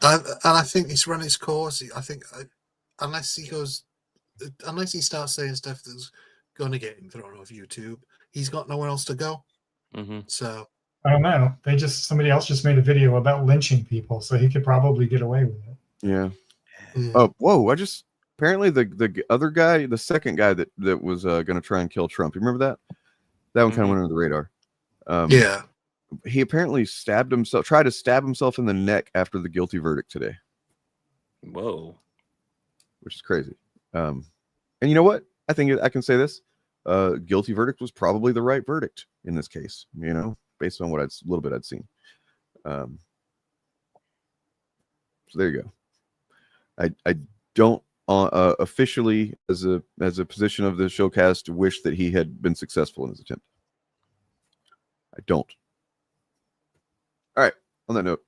I think he's run his course. I think unless he starts saying stuff that's going to get him thrown off YouTube, he's got nowhere else to go.
Mm-hmm.
So
I don't know. Somebody else just made a video about lynching people, so he could probably get away with it.
Yeah. Oh, whoa! Apparently the other guy, the second guy that was going to try and kill Trump. You remember that? That one kind of went under the radar.
Yeah.
He apparently tried to stab himself in the neck after the guilty verdict today.
Whoa.
Which is crazy. And you know what? I think I can say this. Guilty verdict was probably the right verdict in this case, you know, based on what a little bit I'd seen. So there you go. I don't officially, as a position of the Shillcast, wish that he had been successful in his attempt. I don't. All right. On that note.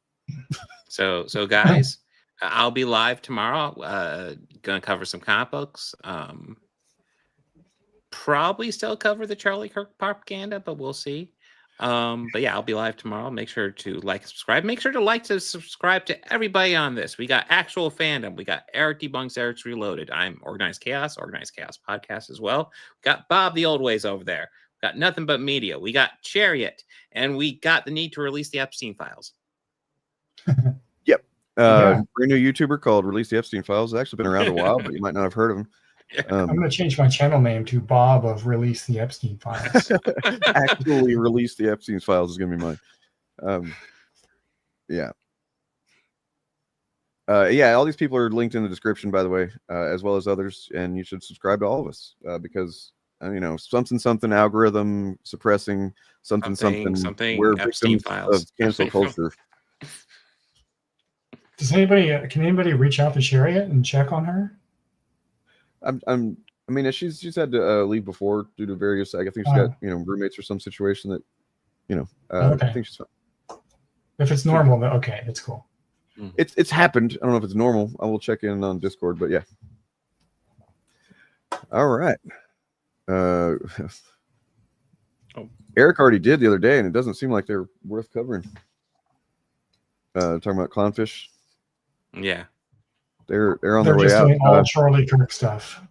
So guys, I'll be live tomorrow. Gonna cover some comic books. Probably still cover the Charlie Kirk propaganda, but we'll see. But yeah, I'll be live tomorrow. Make sure to like and subscribe. Make sure to subscribe to everybody on this. We got Actual Fandom. We got Eric Debunks, Eric's Reloaded. I'm Organized Chaos Podcast as well. We got Bob the Old Ways over there. We got Nothing But Media. We got Chariot. And we got the need to release the Epstein files.
Yep. Brand new YouTuber called Release the Epstein Files. It's actually been around a while, but you might not have heard of him.
I'm going to change my channel name to Bob of Release the Epstein Files.
Actually, Release the Epstein Files is going to be mine. Yeah. All these people are linked in the description, by the way, as well as others, and you should subscribe to all of us because something algorithm suppressing something. We're
Epstein
victims
files
of cancel culture.
Can anybody reach out to Chariot and check on her?
I'm I mean, she's had to leave before due to various. I think she's got roommates or some situation that
Okay.
I think she's fine.
If it's normal, then okay, it's cool.
It's happened. I don't know if it's normal. I will check in on Discord, but yeah. All right. Eric already did the other day, and it doesn't seem like they're worth covering. Talking about clownfish.
Yeah.
They're on their way out.
Doing all Charlie Kirk stuff.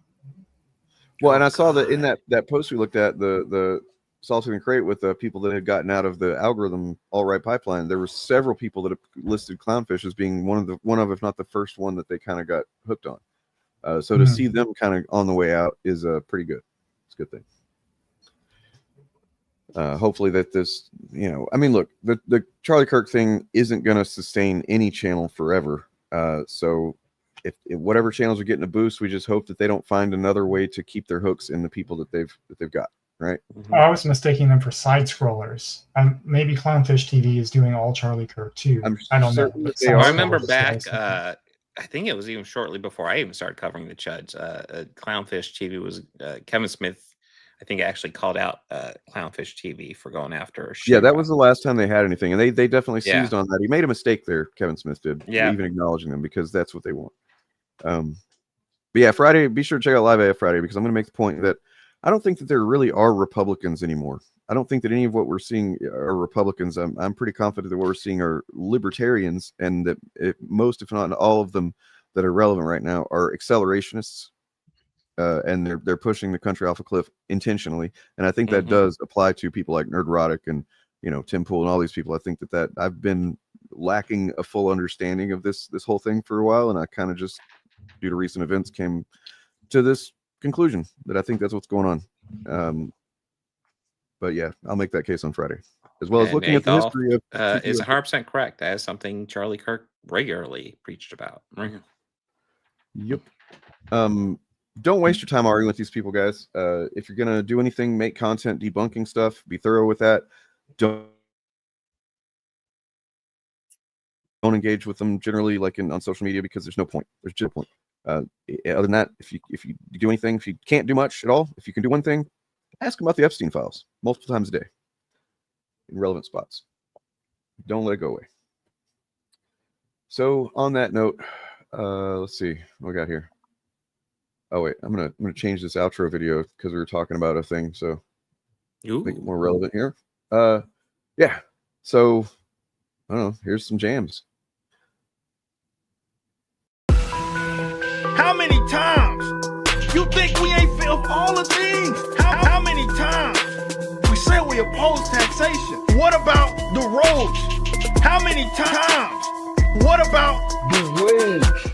Well, and I saw that in that post we looked at, the Sawtooth and Crate with the people that had gotten out of the algorithm all right pipeline. There were several people that have listed clownfish as being one of if not the first one that they kind of got hooked on. So to see them kind of on the way out is pretty good. It's a good thing. Hopefully that this, I mean, look, the Charlie Kirk thing isn't going to sustain any channel forever. So if whatever channels are getting a boost, we just hope that they don't find another way to keep their hooks in the people that they've got. Right.
I was mistaking them for side scrollers. Maybe Clownfish TV is doing all Charlie Kirk too. I don't know.
I remember back, I think it was even shortly before I even started covering the Chuds. Clownfish TV was Kevin Smith, I think, actually called out Clownfish TV for going after.
Yeah, that was the last time they had anything, and they definitely seized on that. He made a mistake there. Kevin Smith did.
Yeah,
even acknowledging them because that's what they want. But yeah, Friday. Be sure to check out Live AF Friday because I'm going to make the point that I don't think that there really are Republicans anymore. I don't think that any of what we're seeing are Republicans. I'm pretty confident that what we're seeing are libertarians, and that most, if not all of them that are relevant right now, are accelerationists, and they're pushing the country off a cliff intentionally. And I think that does apply to people like Nerdrotic and Tim Pool and all these people. I think that I've been lacking a full understanding of this whole thing for a while, and I kind of just, due to recent events, came to this conclusion that I think that's what's going on. But yeah, I'll make that case on Friday, as well as looking at the history of.
Is 100% correct. That is something Charlie Kirk regularly preached about.
Yep. Don't waste your time arguing with these people, guys. If you're gonna do anything, make content debunking stuff. Be thorough with that. Don't engage with them generally, like on social media, because there's no point. There's just no point. Other than that, if you do anything, if you can't do much at all, if you can do one thing, ask them about the Epstein files multiple times a day in relevant spots. Don't let it go away. So on that note, let's see what we got here. Oh wait, I'm gonna change this outro video because we were talking about a thing, so make it more relevant here. Yeah. So I don't know. Here's some jams.
How many times you think we ain't felt all of these? How many times we say we oppose taxation? What about the roads? How many times? What about the roads?